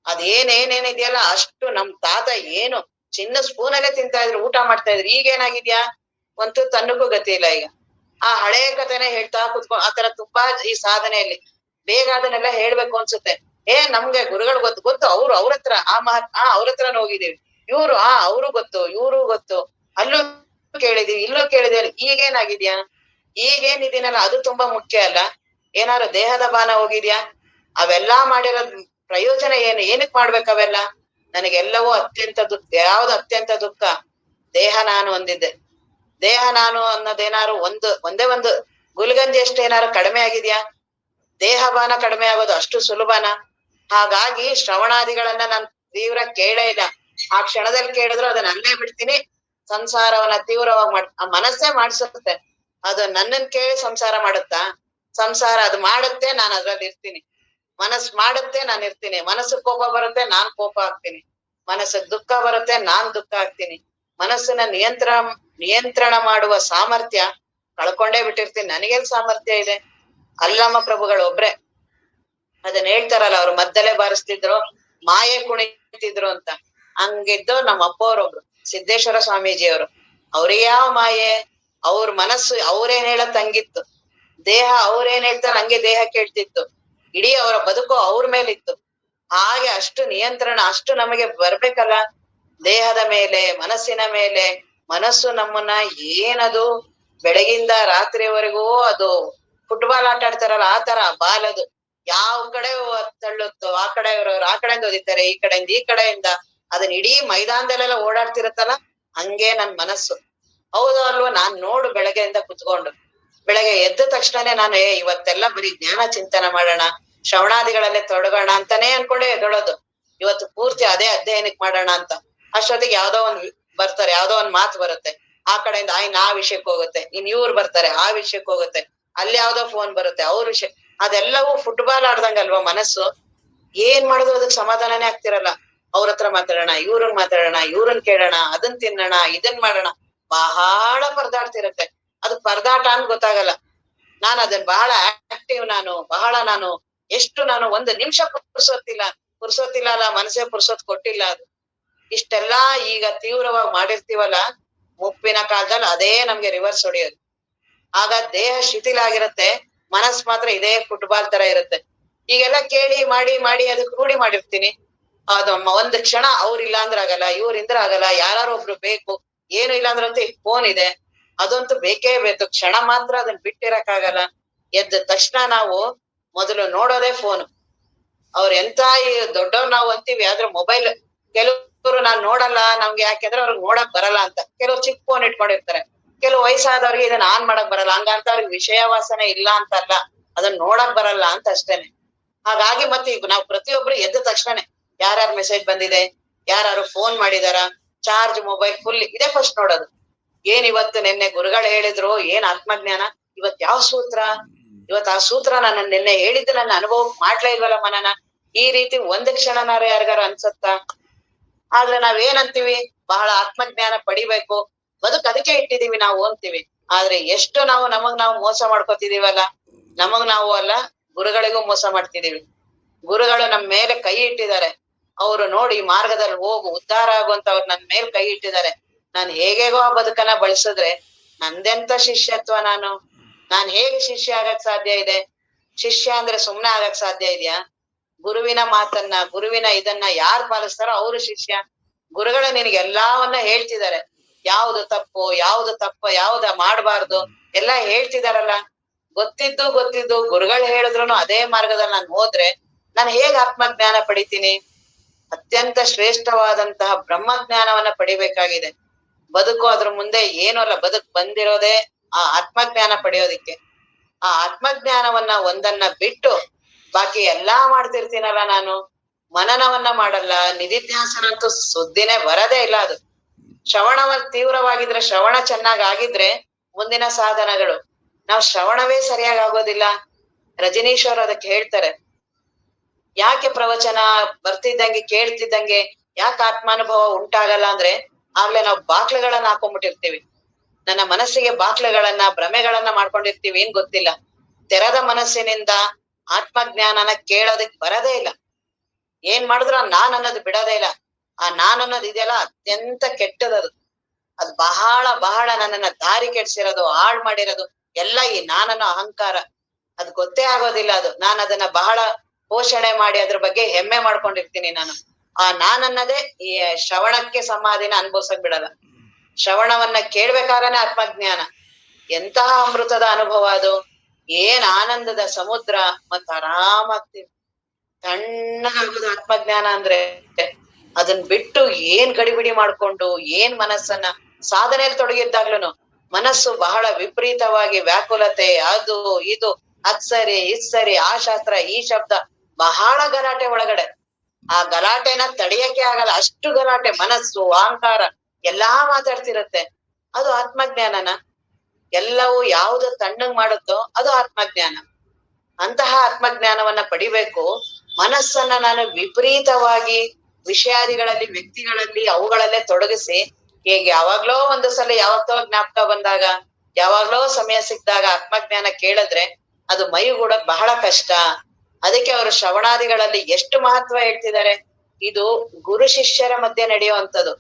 ಅದೇನೇನೇನಿದೆಯಲ್ಲ ಅಷ್ಟು ನಮ್ ತಾತ ಏನು ಚಿನ್ನ ಸ್ಪೂನಲ್ಲೇ ತಿಂತಾ ಇದ್ರು, ಊಟ ಮಾಡ್ತಾ ಇದ್ರು. ಈಗೇನಾಗಿದ್ಯಾ? ಒಂದು ತನ್ನಕ್ಕೂ ಗತಿ ಇಲ್ಲ. ಈಗ ಆ ಹಳೆ ಕಥೆನೆ ಹೇಳ್ತಾ ಕುತ್ಕೊಂಡ್ ಆತರ ತುಂಬಾ ಈ ಸಾಧನೆಯಲ್ಲಿ ಬೇಗ ಅದನ್ನೆಲ್ಲ ಹೇಳ್ಬೇಕು ಅನ್ಸುತ್ತೆ. ನಮ್ಗೆ ಗುರುಗಳು ಗೊತ್ತು ಅವ್ರು ಅವ್ರ ಹತ್ರ ಅವ್ರ ಹತ್ರನ ಹೋಗಿದೀವಿ, ಇವ್ರು ಅವ್ರು ಗೊತ್ತು, ಇವ್ರು ಗೊತ್ತು, ಅಲ್ಲೂ ಕೇಳಿದೀವಿ, ಇಲ್ಲೂ ಕೇಳಿದೀವಿ. ಈಗೇನಾಗಿದ್ಯಾ? ಈಗೇನಿದೀನಲ್ಲ ಅದು ತುಂಬಾ ಮುಖ್ಯ ಅಲ್ಲ. ಏನಾದ್ರು ದೇಹದ ಬಾನ ಹೋಗಿದ್ಯಾ? ಅವೆಲ್ಲಾ ಮಾಡಿರೋದ್ ಪ್ರಯೋಜನ ಏನು? ಏನಕ್ ಮಾಡ್ಬೇಕು ಅವೆಲ್ಲ? ನನಗೆಲ್ಲವೂ ಅತ್ಯಂತ ದುಃಖ. ಯಾವ್ದು ಅತ್ಯಂತ ದುಃಖ? ದೇಹ ನಾನು ಹೊಂದಿದ್ದೆ. ದೇಹ ನಾನು ಅನ್ನೋದೇನಾರು ಒಂದೇ ಒಂದು ಗುಲ್ಗಂಜಿ ಅಷ್ಟೇನಾರು ಕಡಿಮೆ ಆಗಿದ್ಯಾ? ದೇಹ ಬಾನ ಕಡಿಮೆ ಆಗೋದು ಅಷ್ಟು ಸುಲಭನ? ಹಾಗಾಗಿ ಶ್ರವಣಾದಿಗಳನ್ನ ನಾನ್ ತೀವ್ರ ಕೇಳೇ ಇಲ್ಲ. ಆ ಕ್ಷಣದಲ್ಲಿ ಕೇಳಿದ್ರು ಅದನ್ನ ಅಲ್ಲೇ ಬಿಡ್ತೀನಿ. ಸಂಸಾರವನ್ನ ತೀವ್ರವಾಗಿ ಆ ಮನಸ್ಸೇ ಮಾಡ್ಸುತ್ತೆ. ಅದು ನನ್ನನ್ ಕೇಳಿ ಸಂಸಾರ ಮಾಡುತ್ತಾ? ಸಂಸಾರ ಅದು ಮಾಡುತ್ತೆ, ನಾನು ಅದ್ರಲ್ಲಿ ಇರ್ತೀನಿ. ಮನಸ್ ಮಾಡುತ್ತೆ, ನಾನು ಇರ್ತೀನಿ. ಮನಸ್ಸು ಕೋಪ ಬರುತ್ತೆ, ನಾನ್ ಕೋಪ ಆಗ್ತೀನಿ. ಮನಸ್ಸಿಗೆ ದುಃಖ ಬರುತ್ತೆ, ನಾನ್ ದುಃಖ ಆಗ್ತೀನಿ. ಮನಸ್ಸನ್ನ ನಿಯಂತ್ರಣ ಮಾಡುವ ಸಾಮರ್ಥ್ಯ ಕಳ್ಕೊಂಡೇ ಬಿಟ್ಟಿರ್ತೀನಿ. ನನಗೆಲ್ ಸಾಮರ್ಥ್ಯ ಇದೆ? ಅಲ್ಲಮ್ಮ ಪ್ರಭುಗಳು ಒಬ್ರೆ ಅದನ್ನ ಹೇಳ್ತಾರಲ್ಲ, ಅವ್ರು ಮದ್ದಲೆ ಬಾರಿಸ್ತಿದ್ರು, ಮಾಯೆ ಕುಣಿತಿದ್ರು ಅಂತ. ಹಂಗಿದ್ದು ನಮ್ಮ ಅಪ್ಪವ್ರೊಬ್ರು ಸಿದ್ದೇಶ್ವರ ಸ್ವಾಮೀಜಿಯವರು. ಅವ್ರಿಗೆ ಯಾವ ಮಾಯೆ? ಅವ್ರ ಮನಸ್ಸು ಅವ್ರೇನ್ ಹೇಳತ್ ಹಂಗಿತ್ತು, ದೇಹ ಅವ್ರೇನ್ ಹೇಳ್ತಾರ ಹಂಗೆ ದೇಹ ಕೇಳ್ತಿತ್ತು. ಇಡೀ ಅವರ ಬದುಕು ಅವ್ರ ಮೇಲಿತ್ತು. ಹಾಗೆ ಅಷ್ಟು ನಿಯಂತ್ರಣ ಅಷ್ಟು ನಮಗೆ ಬರ್ಬೇಕಲ್ಲ ದೇಹದ ಮೇಲೆ, ಮನಸ್ಸಿನ ಮೇಲೆ. ಮನಸ್ಸು ನಮ್ಮನ್ನ ಏನದು ಬೆಳಗಿಂದ ರಾತ್ರಿವರೆಗೂ ಅದು ಫುಟ್ಬಾಲ್ ಆಟ ಆಡ್ತಾರಲ್ಲ ಆ ತರ ಬಾಲದು ಯಾವ ಕಡೆ ತಳ್ಳುತ್ತೋ ಆ ಕಡೆ ಇರೋರು ಆ ಕಡೆಯಿಂದ ಓದಿತಾರೆ, ಈ ಕಡೆಯಿಂದ ಈ ಕಡೆಯಿಂದ ಅದನ್ನ ಇಡೀ ಮೈದಾನದಲ್ಲೆಲ್ಲ ಓಡಾಡ್ತಿರತ್ತಲ್ಲ, ಹಂಗೆ ನನ್ ಮನಸ್ಸು. ಹೌದು ಅಲ್ವಾ? ನಾನ್ ನೋಡು ಬೆಳಗ್ಗೆಯಿಂದ ಕುತ್ಕೊಂಡು ಬೆಳಗ್ಗೆ ಎದ್ದ ತಕ್ಷಣನೇ ನಾನು ಇವತ್ತೆಲ್ಲ ಬರೀ ಜ್ಞಾನ ಚಿಂತನೆ ಮಾಡೋಣ, ಶ್ರವಣಾದಿಗಳಲ್ಲೇ ತೊಡಗೋಣ ಅಂತಾನೇ ಅನ್ಕೊಂಡೆ ಎದ್ದೊಳೋದು. ಇವತ್ತು ಪೂರ್ತಿ ಅದೇ ಅಧ್ಯಯನಕ್ಕೆ ಮಾಡೋಣ ಅಂತ. ಅಷ್ಟೊತ್ತಿಗೆ ಯಾವ್ದೋ ಒಂದ್ ಬರ್ತಾರೆ, ಯಾವ್ದೋ ಒಂದ್ ಮಾತು ಬರುತ್ತೆ, ಆ ಕಡೆಯಿಂದ ಆ ವಿಷಯಕ್ಕೆ ಹೋಗುತ್ತೆ, ಇವ್ರು ಬರ್ತಾರೆ ಆ ವಿಷಯಕ್ಕೆ ಹೋಗುತ್ತೆ, ಅಲ್ಲಿ ಯಾವ್ದೋ ಫೋನ್ ಬರುತ್ತೆ ಅವ್ರ ವಿಷಯ. ಅದೆಲ್ಲವೂ ಫುಟ್ಬಾಲ್ ಆಡ್ದಂಗಲ್ವಾ ಮನಸ್ಸು. ಏನ್ ಮಾಡಿದ್ರು ಅದಕ್ ಸಮಾಧಾನನೇ ಆಗ್ತಿರಲ್ಲ. ಅವ್ರ ಹತ್ರ ಮಾತಾಡೋಣ, ಇವ್ರನ್ ಮಾತಾಡೋಣ, ಇವ್ರನ್ ಕೇಳೋಣ, ಅದನ್ ತಿನ್ನೋಣ, ಇದನ್ ಮಾಡೋಣ, ಬಹಳ ಪರದಾಡ್ತಿರತ್ತೆ. ಅದು ಪರದಾಟ ಅಂತ ಗೊತ್ತಾಗಲ್ಲ. ನಾನು ಅದನ್ನ ಬಹಳ ಆಕ್ಟಿವ್, ನಾನು ಎಷ್ಟು ಒಂದು ನಿಮಿಷ ಪುರ್ಸೊತ್ತಿಲ್ಲ ಅಲ್ಲ, ಮನಸ್ಸೇ ಪುರ್ಸೊತ್ ಕೊಟ್ಟಿಲ್ಲ. ಅದು ಇಷ್ಟೆಲ್ಲಾ ಈಗ ತೀವ್ರವಾಗಿ ಮಾಡಿರ್ತೀವಲ್ಲ, ಮುಪ್ಪಿನ ಕಾಲದಲ್ಲಿ ಅದೇ ನಮ್ಗೆ ರಿವರ್ಸ್ ಹೊಡಿಯೋದು. ಆಗ ದೇಹ ಶಿಥಿಲ ಆಗಿರತ್ತೆ, ಮನಸ್ ಮಾತ್ರ ಇದೇ ಫುಟ್ಬಾಲ್ ತರ ಇರುತ್ತೆ. ಈಗೆಲ್ಲ ಕೇಳಿ ಮಾಡಿ ಅದಕ್ಕೆ ರೂಢಿ ಮಾಡಿರ್ತೀನಿ. ಅದು ಒಂದ್ ಕ್ಷಣ ಅವ್ರಿಲ್ಲ ಅಂದ್ರೆ ಆಗಲ್ಲ, ಇವ್ರಿಂದ್ರ ಆಗಲ್ಲ, ಯಾರು ಒಬ್ರು ಬೇಕು. ಏನು ಇಲ್ಲ ಅಂದ್ರಂತೂ ಫೋನ್ ಇದೆ, ಅದಂತೂ ಬೇಕೇ ಬೇಕು. ಕ್ಷಣ ಮಾತ್ರ ಅದನ್ನ ಬಿಟ್ಟಿರಕ್ಕಾಗಲ್ಲ. ಎದ್ದ ತಕ್ಷಣ ನಾವು ಮೊದಲು ನೋಡೋದೇ ಫೋನ್. ಅವ್ರ ಎಂತ ದೊಡ್ಡವ್ರು ನಾವು ಅಂತೀವಿ, ಆದ್ರೆ ಮೊಬೈಲ್ ಕೆಲವು ಕೆಲವರು ನಾನ್ ನೋಡಲ್ಲ, ನಮ್ಗೆ ಯಾಕೆಂದ್ರೆ ಅವ್ರಿಗೆ ನೋಡಕ್ ಬರಲ್ಲ ಅಂತ. ಕೆಲವ್ರು ಚಿಕ್ಕ ಫೋನ್ ಇಟ್ಕೊಂಡಿರ್ತಾರೆ, ಕೆಲವು ವಯಸ್ಸಾದವ್ರಿಗೆ ಇದನ್ನ ಆನ್ ಮಾಡಕ್ ಬರಲ್ಲ. ಹಂಗಂತ ಅವ್ರಿಗೆ ವಿಷಯ ವಾಸನೆ ಇಲ್ಲ ಅಂತಲ್ಲ, ಅದನ್ನ ನೋಡಕ್ ಬರಲ್ಲ ಅಂತ ಅಷ್ಟೇನೆ. ಹಾಗಾಗಿ ಮತ್ತೆ ಈಗ ನಾವು ಪ್ರತಿಯೊಬ್ರು ಎದ್ದ ತಕ್ಷಣ ಯಾರ್ಯಾರ ಮೆಸೇಜ್ ಬಂದಿದೆ, ಯಾರು ಫೋನ್ ಮಾಡಿದಾರ, ಚಾರ್ಜ್ ಮೊಬೈಲ್ ಫುಲ್ ಇದೇ ಫಸ್ಟ್ ನೋಡೋದು. ಏನ್ ಇವತ್ತು ನಿನ್ನೆ ಗುರುಗಳು ಹೇಳಿದ್ರು, ಏನ್ ಆತ್ಮಜ್ಞಾನ, ಇವತ್ ಯಾವ ಸೂತ್ರ, ಇವತ್ ಆ ಸೂತ್ರ ನನ್ನ ನಿನ್ನೆ ಹೇಳಿದ್ದು ನನ್ನ ಅನುಭವ ಮಾಡ್ಲೇ ಇಲ್ವಲ್ಲ ಮನನ, ಈ ರೀತಿ ಒಂದ್ ಕ್ಷಣನಾರ ಯಾರಿಗಾರ ಅನ್ಸತ್ತ? ಆದ್ರೆ ನಾವೇನಂತೀವಿ, ಬಹಳ ಆತ್ಮಜ್ಞಾನ ಪಡಿಬೇಕು, ಬದುಕ್ ಅದಕ್ಕೆ ಇಟ್ಟಿದೀವಿ ನಾವು ಅಂತೀವಿ. ಆದ್ರೆ ಎಷ್ಟು ನಾವು ನಮಗ್ ನಾವು ಮೋಸ ಮಾಡ್ಕೊತಿದೀವಲ್ಲ, ನಮಗ್ ನಾವು ಅಲ್ಲ ಗುರುಗಳಿಗೂ ಮೋಸ ಮಾಡ್ತಿದೀವಿ. ಗುರುಗಳು ನಮ್ ಮೇಲೆ ಕೈ ಇಟ್ಟಿದ್ದಾರೆ, ಅವ್ರು ನೋಡಿ ಮಾರ್ಗದಲ್ಲಿ ಹೋಗು, ಉದ್ಧಾರ ಆಗುವಂತ ಅವ್ರು ನನ್ ಮೇಲೆ ಕೈ ಇಟ್ಟಿದ್ದಾರೆ. ನಾನ್ ಹೇಗೇಗೋ ಆ ಬದುಕನ್ನ ಬಳಸಿದ್ರೆ ನಂದೆಂತ ಶಿಷ್ಯತ್ವ, ನಾನ್ ಹೇಗೆ ಶಿಷ್ಯ ಆಗಕ್ ಸಾಧ್ಯ ಇದೆ? ಶಿಷ್ಯ ಅಂದ್ರೆ ಸುಮ್ನೆ ಆಗಕ್ ಸಾಧ್ಯ ಇದೆಯಾ? ಗುರುವಿನ ಮಾತನ್ನ, ಗುರುವಿನ ಇದನ್ನ ಯಾರು ಪಾಲಿಸ್ತಾರೋ ಅವ್ರು ಶಿಷ್ಯ. ಗುರುಗಳು ನಿನಗೆ ಎಲ್ಲವನ್ನ ಹೇಳ್ತಿದ್ದಾರೆ, ಯಾವ್ದು ತಪ್ಪು, ಯಾವ್ದ ಮಾಡ್ಬಾರ್ದು ಎಲ್ಲ ಹೇಳ್ತಿದಾರಲ್ಲ. ಗೊತ್ತಿದ್ದು ಗುರುಗಳು ಹೇಳಿದ್ರು ಅದೇ ಮಾರ್ಗದಲ್ಲಿ ನಾನು ಹೋದ್ರೆ ನಾನು ಹೇಗ್ ಆತ್ಮಜ್ಞಾನ ಪಡಿತೀನಿ? ಅತ್ಯಂತ ಶ್ರೇಷ್ಠವಾದಂತಹ ಬ್ರಹ್ಮಜ್ಞಾನವನ್ನ ಪಡಿಬೇಕಾಗಿದೆ. ಬದುಕು ಅದ್ರ ಮುಂದೆ ಏನೂ ಅಲ್ಲ, ಬದುಕ್ ಬಂದಿರೋದೇ ಆ ಆತ್ಮಜ್ಞಾನ ಪಡೆಯೋದಿಕ್ಕೆ. ಆ ಆತ್ಮಜ್ಞಾನವನ್ನ ಒಂದನ್ನ ಬಿಟ್ಟು ಬಾಕಿ ಎಲ್ಲಾ ಮಾಡ್ತಿರ್ತೀನಲ್ಲ ನಾನು, ಮನನವನ್ನ ಮಾಡಲ್ಲ, ನಿಧಿಧ್ಯಾಸನಂತೂ ಸುದ್ದಿನೇ ಬರದೇ ಇಲ್ಲ. ಅದು ಶ್ರವಣವ ತೀವ್ರವಾಗಿದ್ರೆ, ಶ್ರವಣ ಚೆನ್ನಾಗಿದ್ರೆ ಮುಂದಿನ ಸಾಧನಗಳು. ನಾವು ಶ್ರವಣವೇ ಸರಿಯಾಗಿ ಆಗೋದಿಲ್ಲ. ರಜನೀಶ್ ಅವರು ಅದಕ್ಕೆ ಹೇಳ್ತಾರೆ, ಯಾಕೆ ಪ್ರವಚನ ಬರ್ತಿದ್ದಂಗೆ ಕೇಳ್ತಿದ್ದಂಗೆ ಯಾಕೆ ಆತ್ಮಾನುಭವ ಉಂಟಾಗಲ್ಲ ಅಂದ್ರೆ, ಆಗ್ಲೇ ನಾವು ಬಾಕ್ಲೆಗಳನ್ನ ಹಾಕೊಂಡ್ಬಿಟ್ಟಿರ್ತೀವಿ. ನನ್ನ ಮನಸ್ಸಿಗೆ ಬಾಕ್ಲೆಗಳನ್ನ, ಭ್ರಮೆಗಳನ್ನ ಮಾಡ್ಕೊಂಡಿರ್ತೀವಿ, ಏನ್ ಗೊತ್ತಿಲ್ಲ. ತೆರೆದ ಮನಸ್ಸಿನಿಂದ ಆತ್ಮಜ್ಞಾನನ ಕೇಳೋದಕ್ ಬರದೇ ಇಲ್ಲ. ಏನ್ ಮಾಡಿದ್ರು ನಾನ್ ಅನ್ನೋದು ಬಿಡೋದೇ ಇಲ್ಲ. ಆ ನಾನ್ ಅನ್ನೋದು ಇದೆಯಲ್ಲ, ಅತ್ಯಂತ ಕೆಟ್ಟದದು. ಅದು ಬಹಳ ನನ್ನನ್ನ ದಾರಿ ಕೆಡ್ಸಿರೋದು, ಹಾಳ್ ಮಾಡಿರೋದು ಎಲ್ಲ ಈ ನಾನನ್ನೋ ಅಹಂಕಾರ. ಅದ್ ಗೊತ್ತೇ ಆಗೋದಿಲ್ಲ. ಅದು ನಾನು ಅದನ್ನ ಬಹಳ ಪೋಷಣೆ ಮಾಡಿ ಅದ್ರ ಬಗ್ಗೆ ಹೆಮ್ಮೆ ಮಾಡ್ಕೊಂಡಿರ್ತೀನಿ. ನಾನು ಆ ನಾನನ್ನದೇ ಈ ಶ್ರವಣಕ್ಕೆ ಸಮಾಧಿನ ಅನ್ಭವ್ಸಕ್ ಬಿಡಲ್ಲ. ಶ್ರವಣವನ್ನ ಕೇಳ್ಬೇಕಾದ್ರೆ ಆತ್ಮಜ್ಞಾನ. ಎಂತಹ ಅಮೃತದ ಅನುಭವ ಅದು, ಏನ್ ಆನಂದದ ಸಮುದ್ರ. ಮತ್ ಆರಾಮಾಗ್ತೀವಿ, ತಣ್ಣಗಾಗೋದು ಆತ್ಮಜ್ಞಾನ ಅಂದ್ರೆ. ಅದನ್ ಬಿಟ್ಟು ಏನ್ ಗಡಿಬಿಡಿ ಮಾಡ್ಕೊಂಡು ಏನ್ ಮನಸ್ಸನ್ನ ಸಾಧನೆಯಲ್ಲಿ ತೊಡಗಿದ್ದಾಗ್ಲೂನು ಮನಸ್ಸು ಬಹಳ ವಿಪರೀತವಾಗಿ ವ್ಯಾಕುಲತೆ, ಅದು ಇದು, ಅದ್ ಸರಿ ಇದ್ ಸರಿ, ಆ ಶಾಸ್ತ್ರ ಈ ಶಬ್ದ, ಬಹಳ ಗಲಾಟೆ ಒಳಗಡೆ. ಆ ಗಲಾಟೆನ ತಡೆಯಕ್ಕೆ ಆಗಲ್ಲ, ಅಷ್ಟು ಗಲಾಟೆ. ಮನಸ್ಸು, ಅಹಂಕಾರ ಎಲ್ಲಾ ಮಾತಾಡ್ತಿರತ್ತೆ. ಅದು ಆತ್ಮಜ್ಞಾನನ? ಎಲ್ಲವೂ ಯಾವ್ದು ತಣ್ಣಗ್ ಮಾಡುತ್ತೋ ಅದು ಆತ್ಮಜ್ಞಾನ. ಅಂತಹ ಆತ್ಮಜ್ಞಾನವನ್ನ ಪಡಿಬೇಕು. ಮನಸ್ಸನ್ನ ನಾನು ವಿಪರೀತವಾಗಿ ವಿಷಯಾದಿಗಳಲ್ಲಿ, ವ್ಯಕ್ತಿಗಳಲ್ಲಿ, ಅವುಗಳಲ್ಲೇ ತೊಡಗಿಸಿ, ಹೇಗೆ ಯಾವಾಗ್ಲೋ ಒಂದು ಸಲ ಯಾವತ್ತೋ ಜ್ಞಾಪಕ ಬಂದಾಗ, ಯಾವಾಗ್ಲೋ ಸಮಯ ಸಿಕ್ಕಿದಾಗ ಆತ್ಮಜ್ಞಾನ ಕೇಳಿದ್ರೆ ಅದು ಮೈಗೂಡಕ್ ಬಹಳ ಕಷ್ಟ. ಅದಕ್ಕೆ ಅವರು ಶ್ರವಣಾದಿಗಳಲ್ಲಿ ಎಷ್ಟು ಮಹತ್ವ ಹೇಳ್ತಿದ್ದಾರೆ. ಇದು ಗುರು ಶಿಷ್ಯರ ಮಧ್ಯೆ ನಡೆಯುವಂಥದ್ದು,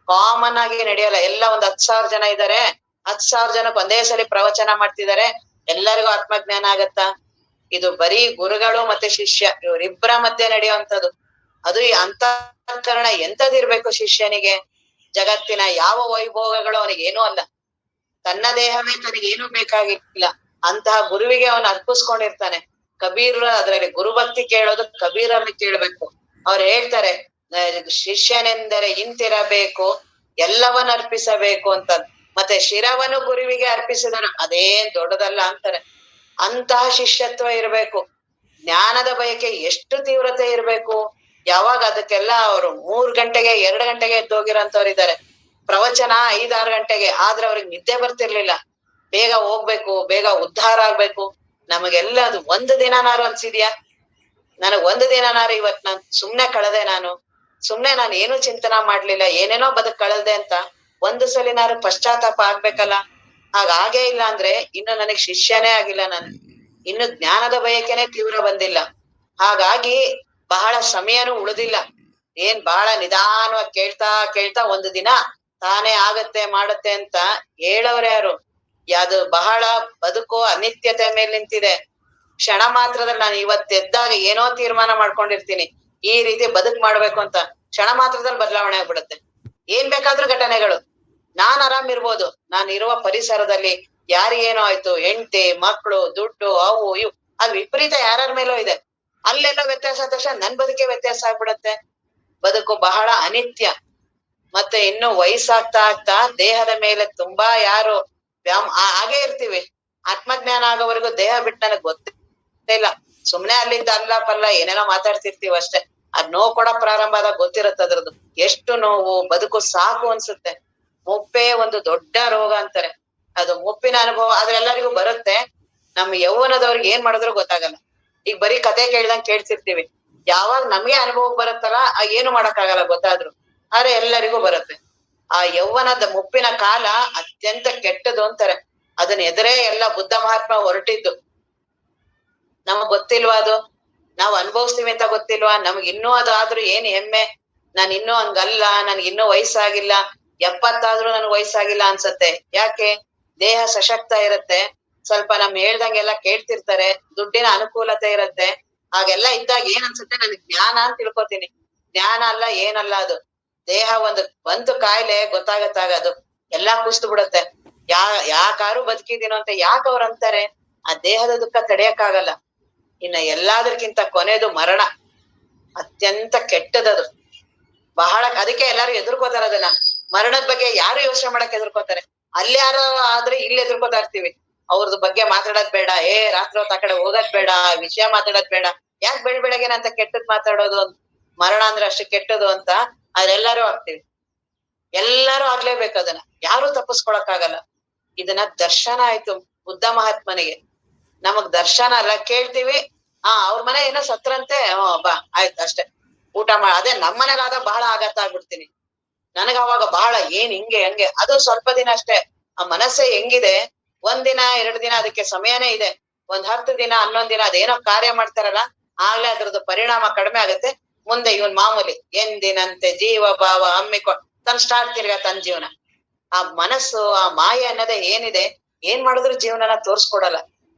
ಕಾಮನ್ ಆಗಿ ನಡೆಯಲ್ಲ. ಎಲ್ಲ ಒಂದ್ 10,000 ಜನ ಇದ್ದಾರೆ, 10,000 ಜನಕ್ಕೆ ಒಂದೇ ಸಲ ಪ್ರವಚನ ಮಾಡ್ತಿದ್ದಾರೆ, ಎಲ್ಲರಿಗೂ ಆತ್ಮಜ್ಞಾನ ಆಗತ್ತಾ? ಇದು ಬರೀ ಗುರುಗಳು ಮತ್ತೆ ಶಿಷ್ಯ ಇವರಿಬ್ಬರ ಮಧ್ಯೆ ನಡೆಯುವಂಥದ್ದು. ಅದು ಈ ಅಂತಃಕರಣ ಎಂತದಿರ್ಬೇಕು ಶಿಷ್ಯನಿಗೆ. ಜಗತ್ತಿನ ಯಾವ ವೈಭೋಗಗಳು ಅವನಿಗೆ ಏನೂ ಅಲ್ಲ, ತನ್ನ ದೇಹವೇ ತನಗೇನು ಬೇಕಾಗಿಲ್ಲ. ಅಂತಹ ಗುರುವಿಗೆ ಅವನು ಅರ್ಪಿಸ್ಕೊಂಡಿರ್ತಾನೆ. ಕಬೀರ್ ಅದ್ರಲ್ಲಿ ಗುರುಭಕ್ತಿ ಕೇಳೋದು ಕಬೀರಲ್ಲಿ ಕೇಳ್ಬೇಕು. ಅವ್ರು ಹೇಳ್ತಾರೆ, ಶಿಷ್ಯನೆಂದರೆ ಇಂತಿರಬೇಕು, ಎಲ್ಲವನ್ನ ಅರ್ಪಿಸಬೇಕು ಅಂತ. ಮತ್ತೆ ಶಿರವನ್ನು ಗುರುವಿಗೆ ಅರ್ಪಿಸಿದರು ಅದೇನ್ ದೊಡ್ಡದಲ್ಲ ಅಂತಾರೆ. ಅಂತಹ ಶಿಷ್ಯತ್ವ ಇರ್ಬೇಕು. ಜ್ಞಾನದ ಬಯಕೆ ಎಷ್ಟು ತೀವ್ರತೆ ಇರ್ಬೇಕು. ಯಾವಾಗ ಅದಕ್ಕೆಲ್ಲ ಅವರು 3 ಗಂಟೆಗೆ 2 ಗಂಟೆಗೆ ಎದ್ದೋಗಿರೋಂಥವ್ರು ಇದ್ದಾರೆ. ಪ್ರವಚನ 5-6 ಗಂಟೆಗೆ, ಆದ್ರೆ ಅವ್ರಿಗೆ ನಿದ್ದೆ ಬರ್ತಿರ್ಲಿಲ್ಲ. ಬೇಗ ಹೋಗ್ಬೇಕು, ಬೇಗ ಉದ್ಧಾರ ಆಗ್ಬೇಕು. ನಮಗೆಲ್ಲ ಅದು ಒಂದು ದಿನನಾರು ಅನ್ಸಿದ್ಯಾ? ನನಗ್ ಒಂದು ದಿನನಾರು ಇವತ್ ನಾನ್ ಸುಮ್ನೆ ಕಳೆದೆ, ನಾನು ಏನು ಚಿಂತನ ಮಾಡ್ಲಿಲ್ಲ, ಏನೇನೋ ಬದುಕ್ ಕಳೆದೆ ಅಂತ ಒಂದು ಸಲಿನಾರು ಪಶ್ಚಾತ್ತಾಪ ಆಗ್ಬೇಕಲ್ಲ. ಹಾಗಾಗೇ ಇಲ್ಲ ಅಂದ್ರೆ ಇನ್ನು ನನಗ್ ಶಿಷ್ಯನೇ ಆಗಿಲ್ಲ. ನಾನು ಇನ್ನು ಜ್ಞಾನದ ಬಯಕೆನೆ ತೀವ್ರ ಬಂದಿಲ್ಲ. ಹಾಗಾಗಿ ಬಹಳ ಸಮಯನೂ ಉಳಿದಿಲ್ಲ. ಏನ್ ಬಹಳ ನಿಧಾನವಾಗಿ ಕೇಳ್ತಾ ಒಂದು ದಿನ ತಾನೇ ಆಗತ್ತೆ ಮಾಡತ್ತೆ ಅಂತ ಹೇಳವ್ರೆ ಯಾರು? ಅದು ಬಹಳ ಬದುಕು ಅನಿತ್ಯತೆ ಮೇಲೆ ನಿಂತಿದೆ. ಕ್ಷಣ ಮಾತ್ರದಲ್ಲಿ ನಾನು ಇವತ್ತೆದ್ದಾಗ ಏನೋ ತೀರ್ಮಾನ ಮಾಡ್ಕೊಂಡಿರ್ತೀನಿ, ಈ ರೀತಿ ಬದುಕ್ ಮಾಡ್ಬೇಕು ಅಂತ. ಕ್ಷಣ ಮಾತ್ರದಲ್ಲಿ ಬದಲಾವಣೆ ಆಗ್ಬಿಡುತ್ತೆ. ಏನ್ ಬೇಕಾದ್ರೂ ಘಟನೆಗಳು. ನಾನ್ ಆರಾಮ್ ಇರ್ಬೋದು, ನಾನು ಇರುವ ಪರಿಸರದಲ್ಲಿ ಯಾರಿಗೇನೋ ಆಯ್ತು, ಹೆಂಡತಿ ಮಕ್ಕಳು ದುಡ್ಡು ಅವು ಇವು, ಅದು ವಿಪರೀತ ಯಾರ್ಯಾರ ಮೇಲೂ ಇದೆ. ಅಲ್ಲೆಲ್ಲ ವ್ಯತ್ಯಾಸ ಆದ ತಕ್ಷಣ ನನ್ ಬದುಕೆ ವ್ಯತ್ಯಾಸ ಆಗ್ಬಿಡತ್ತೆ. ಬದುಕು ಬಹಳ ಅನಿತ್ಯ. ಮತ್ತೆ ಇನ್ನು ವಯಸ್ಸಾಗ್ತಾ ಆಗ್ತಾ ದೇಹದ ಮೇಲೆ ತುಂಬಾ ಯಾರು ಹಾಗೆ ಇರ್ತೀವಿ. ಆತ್ಮಜ್ಞಾನ ಆಗೋವರೆಗೂ ದೇಹ ಬಿಟ್ಟು ನನಗ್ ಗೊತ್ತೇ ಇಲ್ಲ. ಸುಮ್ನೆ ಅಲ್ಲಿಂದ ಅಲ್ಲ ಪಲ್ಲ ಏನೇನೋ ಮಾತಾಡ್ತಿರ್ತೀವಿ ಅಷ್ಟೇ. ಅದ್ ನೋವು ಕೂಡ ಪ್ರಾರಂಭ ಆದಾಗ ಗೊತ್ತಿರತ್ತೆ ಅದ್ರದ್ದು ಎಷ್ಟು ನೋವು, ಬದುಕು ಸಾಕು ಅನ್ಸುತ್ತೆ. ಮುಪ್ಪೇ ಒಂದು ದೊಡ್ಡ ರೋಗ ಅಂತಾರೆ. ಅದು ಮುಪ್ಪಿನ ಅನುಭವ ಆದ್ರೆ ಎಲ್ಲರಿಗೂ ಬರುತ್ತೆ. ನಮ್ ಯೌವನದವ್ರಿಗೆ ಏನ್ ಮಾಡಿದ್ರು ಗೊತ್ತಾಗಲ್ಲ. ಈಗ ಬರೀ ಕತೆ ಕೇಳ್ದಂಗ್ ಕೇಳ್ತಿರ್ತೀವಿ. ಯಾವಾಗ ನಮ್ಗೆ ಅನುಭವ ಬರುತ್ತಲ್ಲ ಏನು ಮಾಡಕ್ಕಾಗಲ್ಲ ಗೊತ್ತಾದ್ರು. ಆದ್ರೆ ಎಲ್ಲರಿಗೂ ಬರುತ್ತೆ. ಆ ಯೌವನದ ಮುಪ್ಪಿನ ಕಾಲ ಅತ್ಯಂತ ಕೆಟ್ಟದು ಅಂತಾರೆ. ಅದನ್ನ ಎದುರೇ ಎಲ್ಲ ಬುದ್ಧ ಮಹಾತ್ಮ ಹೊರಟಿದ್ದು. ನಮಗ್ ಗೊತ್ತಿಲ್ವಾ ಅದು? ನಾವ್ ಅನುಭವಿಸ್ತೀವಿ ಅಂತ ಗೊತ್ತಿಲ್ವಾ? ನಮ್ಗ್ ಇನ್ನೂ ಅದು ಆದ್ರೂ ಏನ್ ಹೆಮ್ಮೆ. ನಾನ್ ಇನ್ನೂ ಹಂಗಲ್ಲ, ನನ್ಗೆ ಇನ್ನೂ ವಯಸ್ಸಾಗಿಲ್ಲ, 70 ಆದ್ರೂ ನನ್ಗ್ ವಯಸ್ಸಾಗಿಲ್ಲ ಅನ್ಸತ್ತೆ. ಯಾಕೆ? ದೇಹ ಸಶಕ್ತ ಇರತ್ತೆ, ಸ್ವಲ್ಪ ನಮ್ ಹೇಳ್ದಂಗೆಲ್ಲ ಕೇಳ್ತಿರ್ತಾರೆ, ದುಡ್ಡಿನ ಅನುಕೂಲತೆ ಇರತ್ತೆ. ಹಾಗೆಲ್ಲ ಇದ್ದಾಗ ಏನ್ ಅನ್ಸುತ್ತೆ, ನನ್ಗ್ ಜ್ಞಾನ ಅಂತ ತಿಳ್ಕೊತೀನಿ. ಜ್ಞಾನ ಅಲ್ಲ, ಏನಲ್ಲ ಅದು. ದೇಹ ಒಂದು ಬಂತು ಕಾಯಿಲೆ ಗೊತ್ತಾಗತ್ತಾಗ ಅದು ಎಲ್ಲಾ ಕುಸ್ತು ಬಿಡುತ್ತೆ. ಯಾಕಾರು ಬದುಕಿದೀನೋ ಅಂತ ಯಾಕೆ ಅವ್ರು ಅಂತಾರೆ? ಆ ದೇಹದ ದುಃಖ ತಡೆಯಕ್ಕಾಗಲ್ಲ. ಇನ್ನ ಎಲ್ಲಾದ್ರಕ್ಕಿಂತ ಕೊನೆದು ಮರಣ. ಅತ್ಯಂತ ಕೆಟ್ಟದದು. ಬಹಳ ಅದಕ್ಕೆ ಎಲ್ಲಾರು ಎದುರ್ಕೋತಾರ ಅದನ್ನ. ಮರಣದ ಬಗ್ಗೆ ಯಾರು ಯೋಚನೆ ಮಾಡಕ್ ಎದುರ್ಕೋತಾರೆ. ಅಲ್ಲಿ ಯಾರೋ ಆದ್ರೆ ಇಲ್ಲಿ ಎದುರ್ಕೋತಾ ಇರ್ತೀವಿ. ಅವ್ರದ್ ಬಗ್ಗೆ ಮಾತಾಡೋದ್ ಬೇಡ, ರಾತ್ರಿ ಹೊತ್ತು ಆ ಕಡೆ ಹೋಗೋದ್ ಬೇಡ, ವಿಷಯ ಮಾತಾಡೋದ್ ಬೇಡ. ಯಾಕೆ ಬೆಳಗ್ಗೆನಂತ ಕೆಟ್ಟದ್ ಮಾತಾಡೋದು? ಮರಣ ಅಂದ್ರೆ ಅಷ್ಟು ಕೆಟ್ಟದು ಅಂತ ಅದೆಲ್ಲಾರು ಆಗ್ತೀವಿ. ಎಲ್ಲಾರು ಆಗ್ಲೇಬೇಕು ಅದನ್ನ, ಯಾರು ತಪ್ಪಿಸ್ಕೊಳಕ್ಕಾಗಲ್ಲ. ಇದನ್ನ ದರ್ಶನ ಆಯ್ತು ಬುದ್ಧ ಮಹಾತ್ಮನಿಗೆ. ನಮಗ್ ದರ್ಶನ ಅಲ್ಲ, ಕೇಳ್ತೀವಿ ಅವ್ರ ಮನೆ ಏನೋ ಸತ್ರಂತೆ, ಬಾ ಆಯ್ತು ಅಷ್ಟೇ, ಊಟ ಅದೇ ನಮ್ಮನೇಲಾದಾಗ ಬಹಳ ಆಘಾತ ಆಗ್ಬಿಡ್ತೀನಿ. ನನಗ ಅವಾಗ ಬಹಳ ಏನ್ ಹಿಂಗೆ ಹಂಗೆ. ಅದು ಸ್ವಲ್ಪ ದಿನ ಅಷ್ಟೇ. ಆ ಮನಸ್ಸೇ ಹೆಂಗಿದೆ, 1 ದಿನ 2 ದಿನ ಅದಕ್ಕೆ ಸಮಯನೇ ಇದೆ. 10 ದಿನ 11 ದಿನ ಅದೇನೋ ಕಾರ್ಯ ಮಾಡ್ತಾರಲ್ಲ, ಆಗ್ಲೇ ಅದ್ರದ್ದು ಪರಿಣಾಮ ಕಡಿಮೆ ಆಗುತ್ತೆ. ಮುಂದೆ ಇವನ್ ಮಾಮೂಲಿ ಎಂದಿನಂತೆ ಜೀವ ಭಾವ ತನ್ ಸ್ಟಾರ್ಟ್ ತಿರ್ಗಾ ತನ್ನ ಜೀವನ. ಆ ಮನಸ್ಸು, ಆ ಮಾಯೆ ಅನ್ನೋದೇ ಏನಿದೆ, ಏನ್ ಮಾಡಿದ್ರು ಜೀವನನ ತೋರ್ಸ್ಕೊಡಲ್ಲ.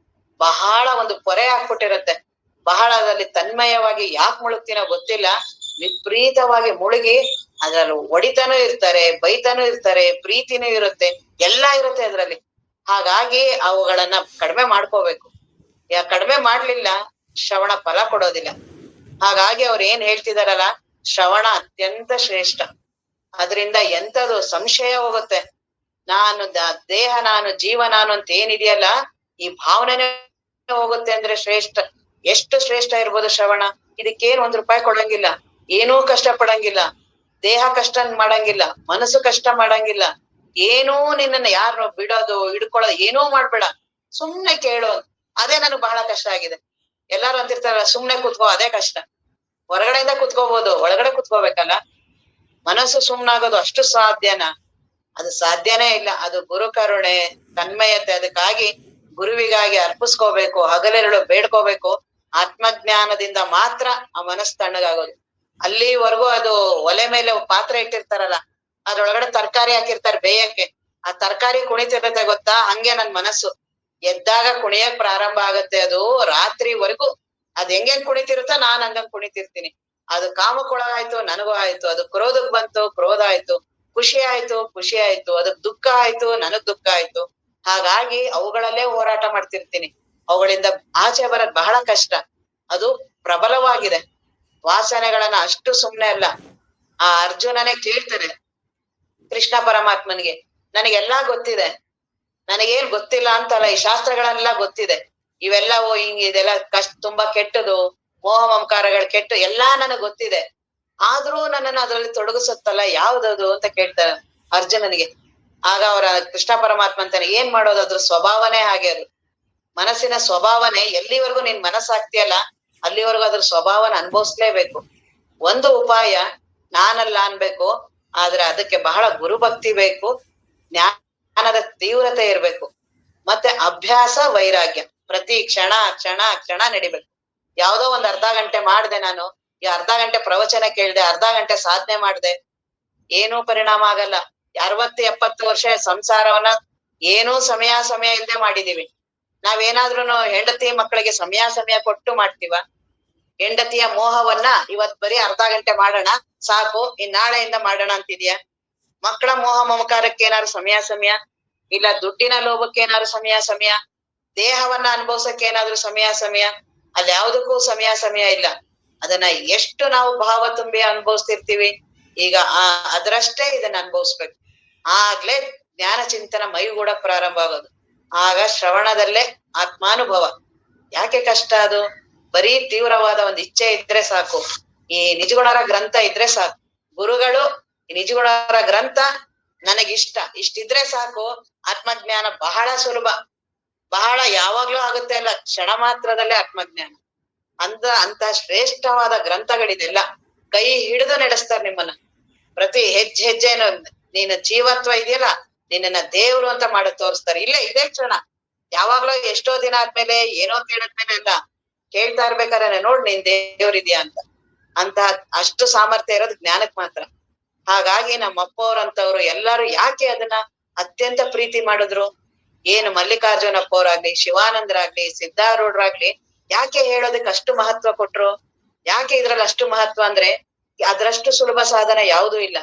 ಬಹಳ ಒಂದು ಪೊರೆ ಹಾಕ್ಬಿಟ್ಟಿರತ್ತೆ. ಬಹಳ ಅದ್ರಲ್ಲಿ ತನ್ಮಯವಾಗಿ ಯಾಕೆ ಮುಳುಗ್ತೀನೋ ಗೊತ್ತಿಲ್ಲ, ವಿಪರೀತವಾಗಿ ಮುಳುಗಿ ಅದ್ರಲ್ಲಿ ಹೊಡಿತಾನೂ ಇರ್ತಾರೆ, ಬೈತಾನೂ ಇರ್ತಾರೆ, ಪ್ರೀತಿನೂ ಇರುತ್ತೆ, ಎಲ್ಲಾ ಇರುತ್ತೆ ಅದ್ರಲ್ಲಿ. ಹಾಗಾಗಿ ಅವುಗಳನ್ನ ಕಡಿಮೆ ಮಾಡ್ಕೋಬೇಕು. ಕಡಿಮೆ ಮಾಡ್ಲಿಲ್ಲ ಶ್ರವಣ ಫಲ ಕೊಡೋದಿಲ್ಲ. ಹಾಗಾಗಿ ಅವ್ರು ಏನ್ ಹೇಳ್ತಿದಾರಲ್ಲ, ಶ್ರವಣ ಅತ್ಯಂತ ಶ್ರೇಷ್ಠ. ಅದರಿಂದ ಎಂತದು ಸಂಶಯ ಹೋಗುತ್ತೆ. ನಾನು ದೇಹ ನಾನು, ಜೀವ ನಾನು ಅಂತ ಏನಿದೆಯಲ್ಲ, ಈ ಭಾವನೆನೇ ಹೋಗುತ್ತೆ ಅಂದ್ರೆ ಶ್ರೇಷ್ಠ. ಎಷ್ಟು ಶ್ರೇಷ್ಠ ಇರ್ಬೋದು ಶ್ರವಣ. ಇದಕ್ಕೇನ್ 1 ರೂಪಾಯಿ ಕೊಡಂಗಿಲ್ಲ, ಏನೂ ಕಷ್ಟ ಪಡಂಗಿಲ್ಲ, ದೇಹ ಕಷ್ಟ ಮಾಡಂಗಿಲ್ಲ, ಮನಸ್ಸು ಕಷ್ಟ ಮಾಡಂಗಿಲ್ಲ, ಏನೂ ನಿನ್ನನ್ನ ಯಾರು ಬಿಡೋದು ಹಿಡ್ಕೊಳ್ಳೋದು ಏನೂ ಮಾಡ್ಬೇಡ, ಸುಮ್ನೆ ಕೇಳು. ಅದೇ ನನಗ್ ಬಹಳ ಕಷ್ಟ ಆಗಿದೆ. ಎಲ್ಲಾರು ಅಂತಿರ್ತಾರ ಸುಮ್ನೆ ಕುತ್ಕೋ, ಅದೇ ಕಷ್ಟ. ಹೊರಗಡೆಯಿಂದ ಕುತ್ಕೋಬಹುದು, ಒಳಗಡೆ ಕುತ್ಕೋಬೇಕಲ್ಲ. ಮನಸ್ಸು ಸುಮ್ನಾಗೋದು ಅಷ್ಟು ಸಾಧ್ಯನಾ? ಅದು ಸಾಧ್ಯನೇ ಇಲ್ಲ. ಅದು ಗುರು ಕರುಣೆ, ತನ್ಮಯತೆ. ಅದಕ್ಕಾಗಿ ಗುರುವಿಗಾಗಿ ಅರ್ಪಿಸ್ಕೋಬೇಕು, ಹಗಲಿರುಳು ಬೇಡ್ಕೋಬೇಕು. ಆತ್ಮಜ್ಞಾನದಿಂದ ಮಾತ್ರ ಆ ಮನಸ್ಸು ತಣ್ಣಗಾಗೋದು. ಅಲ್ಲಿವರೆಗೂ ಅದು ಒಲೆ ಮೇಲೆ ಪಾತ್ರೆ ಇಟ್ಟಿರ್ತಾರಲ್ಲ, ಅದ್ರೊಳಗಡೆ ತರಕಾರಿ ಹಾಕಿರ್ತಾರೆ ಬೇಯಕ್ಕೆ. ಆ ತರಕಾರಿ ಕುಣಿತಿರ್ತೈತೆ ಗೊತ್ತಾ, ಹಂಗೆ ನನ್ ಮನಸ್ಸು ಎದ್ದಾಗ ಕುಣಿಯಕ್ ಪ್ರಾರಂಭ ಆಗತ್ತೆ. ಅದು ರಾತ್ರಿವರೆಗೂ ಅದ್ ಹೆಂಗೆಂಗ್ ಕುಣಿತಿರುತ್ತೋ ನಾನ್ ಹಂಗಂಗ್ ಕುಣಿತಿರ್ತೀನಿ. ಅದು ಕಾಮಕ್ಕೊಳಗಾಯ್ತು, ನನಗೂ ಆಯ್ತು. ಅದು ಕ್ರೋಧಕ್ ಬಂತು, ಕ್ರೋಧ ಆಯ್ತು. ಖುಷಿ ಆಯ್ತು, ಖುಷಿ ಆಯ್ತು. ಅದಕ್ ದುಃಖ ಆಯ್ತು, ನನಗ್ ದುಃಖ ಆಯ್ತು. ಹಾಗಾಗಿ ಅವುಗಳಲ್ಲೇ ಹೋರಾಟ ಮಾಡ್ತಿರ್ತೀನಿ. ಅವುಗಳಿಂದ ಆಚೆ ಬರೋದ್ ಬಹಳ ಕಷ್ಟ. ಅದು ಪ್ರಬಲವಾಗಿದೆ. ವಾಸನೆಗಳನ್ನ ಅಷ್ಟು ಸುಮ್ನೆ ಅಲ್ಲ. ಆ ಅರ್ಜುನನೇ ಕೇಳ್ತಾರೆ ಕೃಷ್ಣ ಪರಮಾತ್ಮನಿಗೆ, ನನಗೆಲ್ಲಾ ಗೊತ್ತಿದೆ, ನನಗೇನ್ ಗೊತ್ತಿಲ್ಲ ಅಂತಲ್ಲ, ಈ ಶಾಸ್ತ್ರಗಳೆಲ್ಲ ಗೊತ್ತಿದೆ, ಇವೆಲ್ಲವೂ ಹಿಂಗ್ ಇದೆಲ್ಲ ತುಂಬಾ ಕೆಟ್ಟದು, ಮೋಹ ಮಮಕಾರಗಳು ಕೆಟ್ಟು ಎಲ್ಲಾ ನನಗ್ ಗೊತ್ತಿದೆ. ಆದ್ರೂ ನನ್ನನ್ನು ಅದ್ರಲ್ಲಿ ತೊಡಗಿಸುತ್ತಲ್ಲ, ಯಾವ್ದದು ಅಂತ ಕೇಳ್ತಾರೆ ಅರ್ಜುನನಿಗೆ. ಆಗ ಅವರ ಕೃಷ್ಣ ಪರಮಾತ್ಮ ಅಂತಾನೆ, ಏನ್ ಮಾಡೋದು, ಅದ್ರ ಸ್ವಭಾವನೇ ಹಾಗೆ. ಅದು ಮನಸ್ಸಿನ ಸ್ವಭಾವನೆ. ಎಲ್ಲಿವರೆಗೂ ನೀನ್ ಮನಸ್ಸಾಗ್ತಿಯಲ್ಲ ಅಲ್ಲಿವರೆಗೂ ಅದ್ರ ಸ್ವಭಾವನ ಅನುಭವಿಸ್ಲೇಬೇಕು. ಒಂದು ಉಪಾಯ, ನಾನಲ್ಲ ಅನ್ಬೇಕು, ಆದ್ರೆ ಅದಕ್ಕೆ ಬಹಳ ಗುರುಭಕ್ತಿ ಬೇಕು, ಜ್ಞಾನದ ತೀವ್ರತೆ ಇರ್ಬೇಕು, ಮತ್ತೆ ಅಭ್ಯಾಸ, ವೈರಾಗ್ಯ. ಪ್ರತಿ ಕ್ಷಣ ಕ್ಷಣ ಕ್ಷಣ ನಡಿಬೇಕು. ಯಾವ್ದೋ ಒಂದ್ ಅರ್ಧ ಗಂಟೆ ಮಾಡ್ದೆ ನಾನು, ಈ ಅರ್ಧ ಗಂಟೆ ಪ್ರವಚನ ಕೇಳ್ದೆ, ಅರ್ಧ ಗಂಟೆ ಸಾಧನೆ ಮಾಡ್ದೆ, ಏನೂ ಪರಿಣಾಮ ಆಗಲ್ಲ. 60-70 ವರ್ಷ ಸಂಸಾರವನ್ನ ಏನೂ ಸಮಯ ಇಲ್ದೆ ಮಾಡಿದೀವಿ. ನಾವೇನಾದ್ರೂ ಹೆಂಡತಿ ಮಕ್ಕಳಿಗೆ ಸಮಯ ಕೊಟ್ಟು ಮಾಡ್ತೀವ? ಹೆಂಡತಿಯ ಮೋಹವನ್ನ ಇವತ್ ಬರೀ ಅರ್ಧ ಗಂಟೆ ಮಾಡೋಣ ಸಾಕು, ನಾಳೆಯಿಂದ ಮಾಡೋಣ ಅಂತಿದ್ಯಾ? ಮಕ್ಕಳ ಮೋಹ ಮಮಕಾರಕ್ಕೆ ಏನಾದ್ರು ಸಮಯ ಇಲ್ಲ, ದುಡ್ಡಿನ ಲೋಭಕ್ಕೆ ಏನಾದ್ರು ಸಮಯ, ದೇಹವನ್ನ ಅನುಭವಿಸಕ್ಕೆ ಏನಾದ್ರು ಸಮಯ, ಅಲ್ಲಿ ಯಾವುದಕ್ಕೂ ಸಮಯ ಇಲ್ಲ. ಅದನ್ನ ಎಷ್ಟು ನಾವು ಭಾವ ತುಂಬಿ ಅನುಭವಿಸ್ತಿರ್ತೀವಿ, ಈಗ ಅದ್ರಷ್ಟೇ ಇದನ್ನ ಅನುಭವಿಸ್ಬೇಕು. ಆಗ್ಲೇ ಜ್ಞಾನ ಚಿಂತನ ಮೈಗೂಡ ಪ್ರಾರಂಭ ಆಗೋದು. ಆಗ ಶ್ರವಣದಲ್ಲೇ ಆತ್ಮಾನುಭವ. ಯಾಕೆ ಕಷ್ಟ ಅದು? ಬರೀ ತೀವ್ರವಾದ ಒಂದು ಇಚ್ಛೆ ಇದ್ರೆ ಸಾಕು, ಈ ನಿಜಗುಣರ ಗ್ರಂಥ ಇದ್ರೆ ಸಾಕು, ಗುರುಗಳು ಈ ನಿಜಗುಣರ ಗ್ರಂಥ ನನಗಿಷ್ಟ ಇಷ್ಟಿದ್ರೆ ಸಾಕು, ಆತ್ಮಜ್ಞಾನ ಬಹಳ ಸುಲಭ, ಬಹಳ ಯಾವಾಗ್ಲೂ ಆಗುತ್ತೆ ಅಲ್ಲ, ಕ್ಷಣ ಮಾತ್ರದಲ್ಲೇ ಆತ್ಮಜ್ಞಾನ. ಅಂತ ಶ್ರೇಷ್ಠವಾದ ಗ್ರಂಥಗಳಿದೆಲ್ಲ. ಕೈ ಹಿಡಿದು ನಡೆಸ್ತಾರೆ ನಿಮ್ಮನ್ನ. ಪ್ರತಿ ಹೆಜ್ಜೆನು ನೀನು ಜೀವತ್ವ ಇದೆಯಲ್ಲ, ನಿನ್ನನ್ನ ದೇವ್ರು ಅಂತ ಮಾಡಿ ತೋರಿಸ್ತಾರೆ. ಇದೇ ಕ್ಷಣ. ಯಾವಾಗ್ಲೂ ಎಷ್ಟೋ ದಿನ ಆದ್ಮೇಲೆ ಏನೋ ಕೇಳದ್ಮೇಲೆ ಅಲ್ಲ, ಕೇಳ್ತಾ ಇರ್ಬೇಕಾದ್ರೆ ನೋಡ್ ನೀನ್ ದೇವ್ರಿದ್ಯಾ ಅಂತ ಅಷ್ಟು ಸಾಮರ್ಥ್ಯ ಇರೋದು ಜ್ಞಾನಕ್ ಮಾತ್ರ. ಹಾಗಾಗಿ ನಮ್ಮ ಅಪ್ಪವ್ರಂತವ್ರು ಎಲ್ಲರೂ ಯಾಕೆ ಅದನ್ನ ಅತ್ಯಂತ ಪ್ರೀತಿ ಮಾಡಿದ್ರು? ಏನು ಮಲ್ಲಿಕಾರ್ಜುನಪ್ಪ ಅವ್ರಾಗ್ಲಿ, ಶಿವಾನಂದರಾಗ್ಲಿ, ಸಿದ್ಧಾರೂಢರಾಗ್ಲಿ ಯಾಕೆ ಹೇಳೋದಕ್ಕೆ ಅಷ್ಟು ಮಹತ್ವ ಕೊಟ್ರು? ಯಾಕೆ ಇದ್ರಲ್ಲಿ ಅಷ್ಟು ಮಹತ್ವ ಅಂದ್ರೆ ಅದ್ರಷ್ಟು ಸುಲಭ ಸಾಧನ ಯಾವುದೂ ಇಲ್ಲ.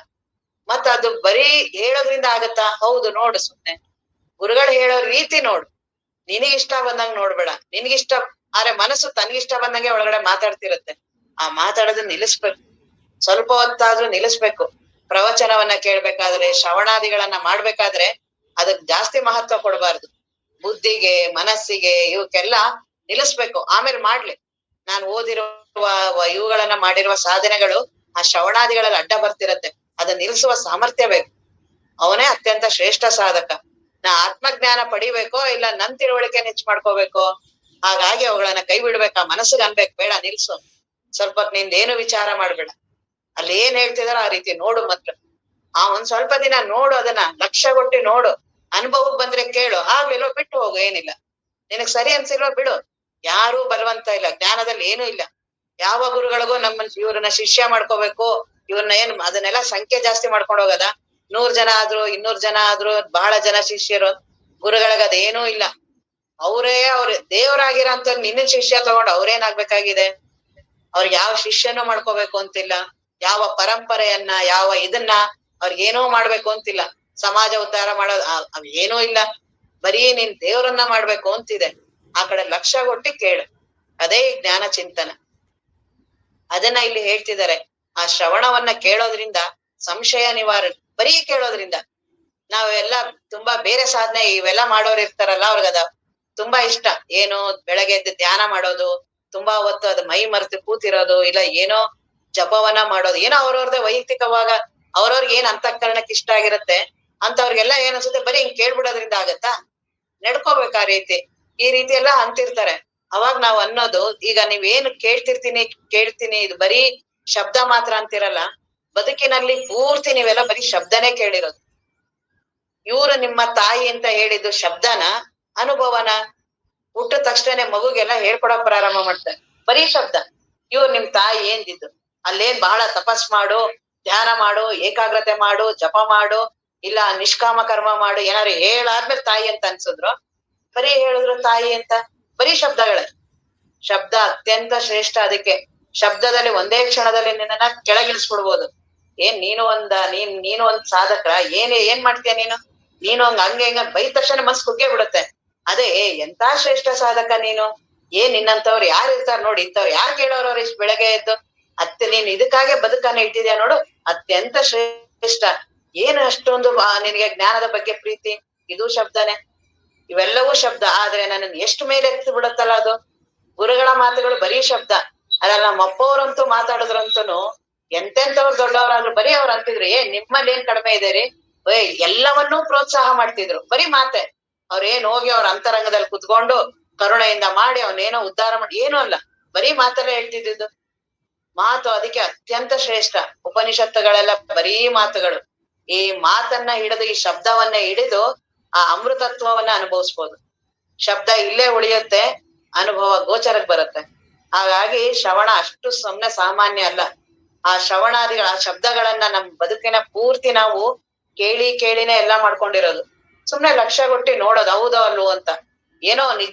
ಮತ್ತ ಅದು ಬರೀ ಹೇಳೋದ್ರಿಂದ ಆಗತ್ತಾ? ಹೌದು, ನೋಡು, ಸುಮ್ನೆ ಗುರುಗಳು ಹೇಳೋ ರೀತಿ ನೋಡು. ನಿನಗಿಷ್ಟ ಬಂದಂಗ್ ನೋಡ್ಬೇಡ. ನಿನ್ಗಿಷ್ಟ ಆದ್ರೆ ಮನಸ್ಸು ತನ್ಗಿಷ್ಟ ಬಂದಂಗೆ ಒಳಗಡೆ ಮಾತಾಡ್ತಿರತ್ತೆ. ಆ ಮಾತಾಡೋದನ್ನ ನಿಲ್ಲಿಸ್ಬೇಕು. ಸ್ವಲ್ಪ ಹೊತ್ತಾದ್ರೂ ನಿಲ್ಲಿಸ್ಬೇಕು. ಪ್ರವಚನವನ್ನ ಕೇಳ್ಬೇಕಾದ್ರೆ, ಶ್ರವಣಾದಿಗಳನ್ನ ಮಾಡ್ಬೇಕಾದ್ರೆ ಅದಕ್ ಜಾಸ್ತಿ ಮಹತ್ವ ಕೊಡಬಾರ್ದು. ಬುದ್ಧಿಗೆ, ಮನಸ್ಸಿಗೆ ಇವಕ್ಕೆಲ್ಲ ನಿಲ್ಲಿಸ್ಬೇಕು. ಆಮೇಲೆ ಮಾಡ್ಲಿ. ನಾನು ಓದಿರುವ ಇವುಗಳನ್ನ ಮಾಡಿರುವ ಸಾಧನೆಗಳು ಆ ಶ್ರವಣಾದಿಗಳಲ್ಲಿ ಅಡ್ಡ ಬರ್ತಿರತ್ತೆ. ಅದನ್ನ ನಿಲ್ಲಿಸುವ ಸಾಮರ್ಥ್ಯ ಬೇಕು. ಅವನೇ ಅತ್ಯಂತ ಶ್ರೇಷ್ಠ ಸಾಧಕ. ನಾ ಆತ್ಮಜ್ಞಾನ ಪಡಿಬೇಕೋ ಇಲ್ಲ ನನ್ ತಿಳುವಳಿಕೆ ಹೆಚ್ಚು ಮಾಡ್ಕೋಬೇಕೋ? ಹಾಗಾಗಿ ಅವುಗಳನ್ನ ಕೈ ಬಿಡ್ಬೇಕ. ಮನಸ್ಸಿಗೆ ಅನ್ಬೇಕು, ಬೇಡ ನಿಲ್ಸು, ಸ್ವಲ್ಪ ನಿಂದೇನು ವಿಚಾರ ಮಾಡ್ಬೇಡ, ಅಲ್ಲಿ ಏನ್ ಹೇಳ್ತಿದಾರ ಆ ರೀತಿ ನೋಡು. ಮಾತ್ರ ಒಂದ್ ಸ್ವಲ್ಪ ದಿನ ನೋಡು, ಅದನ್ನ ಲಕ್ಷ್ಯ ಕೊಟ್ಟಿ ನೋಡು. ಅನುಭವಕ್ ಬಂದ್ರೆ ಕೇಳು, ಆಗ್ಲಿಲ್ಲೋ ಬಿಟ್ಟು ಹೋಗು, ಏನಿಲ್ಲ. ನಿನಗ್ ಸರಿ ಅನ್ಸಿಲ್ವೋ ಬಿಡು. ಯಾರೂ ಬಲವಂತ ಇಲ್ಲ, ಜ್ಞಾನದಲ್ಲಿ ಏನೂ ಇಲ್ಲ. ಯಾವ ಗುರುಗಳಿಗೂ ಇವ್ರನ್ನ ಶಿಷ್ಯ ಮಾಡ್ಕೋಬೇಕು, ಇವ್ರನ್ನ ಅದನ್ನೆಲ್ಲ ಸಂಖ್ಯೆ ಜಾಸ್ತಿ ಮಾಡ್ಕೊಂಡು ಹೋಗದ. 100 ಜನ ಆದ್ರು, 200 ಜನ ಆದ್ರು, ಬಹಳ ಜನ ಶಿಷ್ಯರು, ಗುರುಗಳಿಗೆ ಅದೇನೂ ಇಲ್ಲ. ಅವ್ರ ದೇವರಾಗಿರಂತ ನಿನ್ನ ಶಿಷ್ಯ ತಗೊಂಡು ಅವ್ರೇನಾಗ್ಬೇಕಾಗಿದೆ? ಅವ್ರಿಗೆ ಯಾವ ಶಿಷ್ಯನೂ ಮಾಡ್ಕೋಬೇಕು ಅಂತಿಲ್ಲ, ಯಾವ ಪರಂಪರೆಯನ್ನ, ಯಾವ ಇದನ್ನ ಅವ್ರಿಗೇನೋ ಮಾಡ್ಬೇಕು ಅಂತಿಲ್ಲ. ಸಮಾಜ ಉದ್ಧಾರ ಮಾಡೋದು ಅವೇನೂ ಇಲ್ಲ. ಬರೀ ನೀನ್ ದೇವ್ರನ್ನ ಮಾಡ್ಬೇಕು ಅಂತಿದೆ. ಆ ಕಡೆ ಲಕ್ಷ್ಯ ಕೊಟ್ಟಿ ಕೇಳು. ಅದೇ ಜ್ಞಾನ ಚಿಂತನ. ಅದನ್ನ ಇಲ್ಲಿ ಹೇಳ್ತಿದ್ದಾರೆ. ಆ ಶ್ರವಣವನ್ನ ಕೇಳೋದ್ರಿಂದ ಸಂಶಯ ನಿವಾರಣೆ. ಬರೀ ಕೇಳೋದ್ರಿಂದ ನಾವೆಲ್ಲ ತುಂಬಾ ಬೇರೆ ಸಾಧನೆ ಇವೆಲ್ಲ ಮಾಡೋರು ಇರ್ತಾರಲ್ಲ, ಅವ್ರಿಗದ ತುಂಬಾ ಇಷ್ಟ. ಏನು ಬೆಳಗ್ಗೆ ಎದ್ದು ಧ್ಯಾನ ಮಾಡೋದು, ತುಂಬಾ ಹೊತ್ತು ಅದು ಮೈ ಮರೆತು ಕೂತಿರೋದು, ಇಲ್ಲ ಏನೋ ಜಪವನ್ನ ಮಾಡೋದು, ಏನೋ ಅವ್ರವ್ರದೇ ವೈಯಕ್ತಿಕವಾಗ ಅವ್ರವ್ರಿಗೆ ಏನ್ ಅಂತಃಕರಣಕ್ಕೆ ಇಷ್ಟ ಆಗಿರುತ್ತೆ ಅಂತವ್ರಿಗೆಲ್ಲ ಏನ್ ಅನ್ಸುತ್ತೆ, ಬರೀ ಹಿಂಗ್ ಕೇಳ್ಬಿಡೋದ್ರಿಂದ ಆಗತ್ತಾ? ನಡ್ಕೋಬೇಕು ಆ ರೀತಿ. ಈ ರೀತಿ ಎಲ್ಲ ಅಂತಿರ್ತಾರೆ. ಅವಾಗ ನಾವ್ ಅನ್ನೋದು, ಈಗ ನೀವೇನು ಕೇಳ್ತೀನಿ ಇದು ಬರೀ ಶಬ್ದ ಮಾತ್ರ ಅಂತಿರಲ್ಲ, ಬದುಕಿನಲ್ಲಿ ಪೂರ್ತಿ ನೀವೆಲ್ಲ ಬರೀ ಶಬ್ದನೇ ಕೇಳಿರೋದು. ಇವ್ರು ನಿಮ್ಮ ತಾಯಿ ಅಂತ ಹೇಳಿದ್ದು ಶಬ್ದನ, ಅನುಭವನ? ಹುಟ್ಟಿದ ತಕ್ಷಣ ಮಗುಗೆಲ್ಲ ಹೇಳ್ಕೊಡಕ್ ಪ್ರಾರಂಭ ಮಾಡ್ತಾರೆ, ಬರೀ ಶಬ್ದ. ಇವ್ರು ನಿಮ್ ತಾಯಿ ಏನ್ದಿದ್ದು, ಅಲ್ಲೇನ್ ಬಹಳ ತಪಸ್ ಮಾಡು, ಧ್ಯಾನ ಮಾಡು, ಏಕಾಗ್ರತೆ ಮಾಡು, ಜಪ ಮಾಡು, ಇಲ್ಲ ನಿಷ್ಕಾಮ ಕರ್ಮ ಮಾಡು, ಏನಾದ್ರು ಹೇಳಾದ್ಮೇಲೆ ತಾಯಿ ಅಂತ ಅನ್ಸಿದ್ರು? ಬರೀ ಹೇಳಿದ್ರು ತಾಯಿ ಅಂತ, ಬರೀ ಶಬ್ದಗಳೇ. ಶಬ್ದ ಅತ್ಯಂತ ಶ್ರೇಷ್ಠ. ಅದಕ್ಕೆ ಶಬ್ದದಲ್ಲಿ ಒಂದೇ ಕ್ಷಣದಲ್ಲಿ ನಿನ್ನನ್ನ ಕೆಳಗಿಳಿಸ್ಬಿಡ್ಬೋದು. ನೀನು ಒಂದ್ ಸಾಧಕ, ಏನ್ ಮಾಡ್ತೀಯ ನೀನು ಹಂಗೆ ಬೈದ ತಕ್ಷಣ ಮನ್ಸ್ ಕುಗ್ಗೆ ಬಿಡುತ್ತೆ. ಅದೇ ಎಂತ ಶ್ರೇಷ್ಠ ಸಾಧಕ ನೀನು. ನಿನ್ನಂತವ್ರು ಯಾರು ಇರ್ತಾರ ನೋಡಿ, ಇಂಥವ್ರು ಯಾರು ಕೇಳೋರವ್ರು ಇಷ್ಟು ಬೆಳಗ್ಗೆ ಎದ್ದು ನೀನ್ ಇದಕ್ಕಾಗೆ ಬದುಕನ್ನ ಇಟ್ಟಿದ್ಯಾ ನೋಡು, ಅತ್ಯಂತ ಶ್ರೇಷ್ಠ. ಏನು ಅಷ್ಟೊಂದು ನಿನಗೆ ಜ್ಞಾನದ ಬಗ್ಗೆ ಪ್ರೀತಿ? ಇದು ಶಬ್ದನೇ. ಇವೆಲ್ಲವೂ ಶಬ್ದ. ಆದ್ರೆ ನನ್ನನ್ನು ಎಷ್ಟು ಮೇಲೆ ಎತ್ತಿ ಬಿಡುತ್ತಲ್ಲ ಅದು. ಗುರುಗಳ ಮಾತುಗಳು ಬರೀ ಶಬ್ದ. ಅದ್ರಲ್ಲಿ ನಮ್ಮ ಅಪ್ಪವ್ರಂತೂ ಮಾತಾಡಿದ್ರಂತೂ ಎಂತೆಂತವ್ರು ದೊಡ್ಡವ್ರಾದ್ರು ಬರೀ ಅವ್ರು ಅಂತಿದ್ರು, ನಿಮ್ಮಲ್ಲಿ ಏನ್ ಕಡಿಮೆ ಇದೆ ರೀ, ಎಲ್ಲವನ್ನೂ ಪ್ರೋತ್ಸಾಹ ಮಾಡ್ತಿದ್ರು. ಬರೀ ಮಾತೆ. ಅವ್ರೇನ್ ಹೋಗಿ ಅವ್ರ ಅಂತರಂಗದಲ್ಲಿ ಕುತ್ಕೊಂಡು ಕರುಣೆಯಿಂದ ಮಾಡಿ ಅವನೇನೋ ಉದ್ಧಾರ ಮಾಡಿ, ಏನೂ ಅಲ್ಲ, ಬರೀ ಮಾತಲ್ಲೇ ಹೇಳ್ತಿದ್ದು ಮಾತು. ಅದಕ್ಕೆ ಅತ್ಯಂತ ಶ್ರೇಷ್ಠ. ಉಪನಿಷತ್ತುಗಳೆಲ್ಲ ಬರೀ ಮಾತುಗಳು. ಈ ಮಾತನ್ನ ಹಿಡಿದು, ಈ ಶಬ್ದವನ್ನ ಹಿಡಿದು ಆ ಅಮೃತತ್ವವನ್ನ ಅನುಭವಿಸ್ಬೋದು. ಶಬ್ದ ಇಲ್ಲೇ ಉಳಿಯುತ್ತೆ, ಅನುಭವ ಗೋಚರಕ್ಕೆ ಬರುತ್ತೆ. ಹಾಗಾಗಿ ಶ್ರವಣ ಅಷ್ಟು ಸುಮ್ನೆ ಸಾಮಾನ್ಯ ಅಲ್ಲ. ಆ ಶ್ರವಣಾದಿಗಳ ಆ ಶಬ್ದಗಳನ್ನ ನಮ್ ಬದುಕಿನ ಪೂರ್ತಿ ನಾವು ಕೇಳಿನೇ ಎಲ್ಲಾ ಮಾಡ್ಕೊಂಡಿರೋದು. ಸುಮ್ನೆ ಲಕ್ಷ್ಯ ಕೊಟ್ಟಿ ನೋಡೋದು, ಹೌದೋ ಅಲ್ವೋ ಅಂತ. ಏನೋ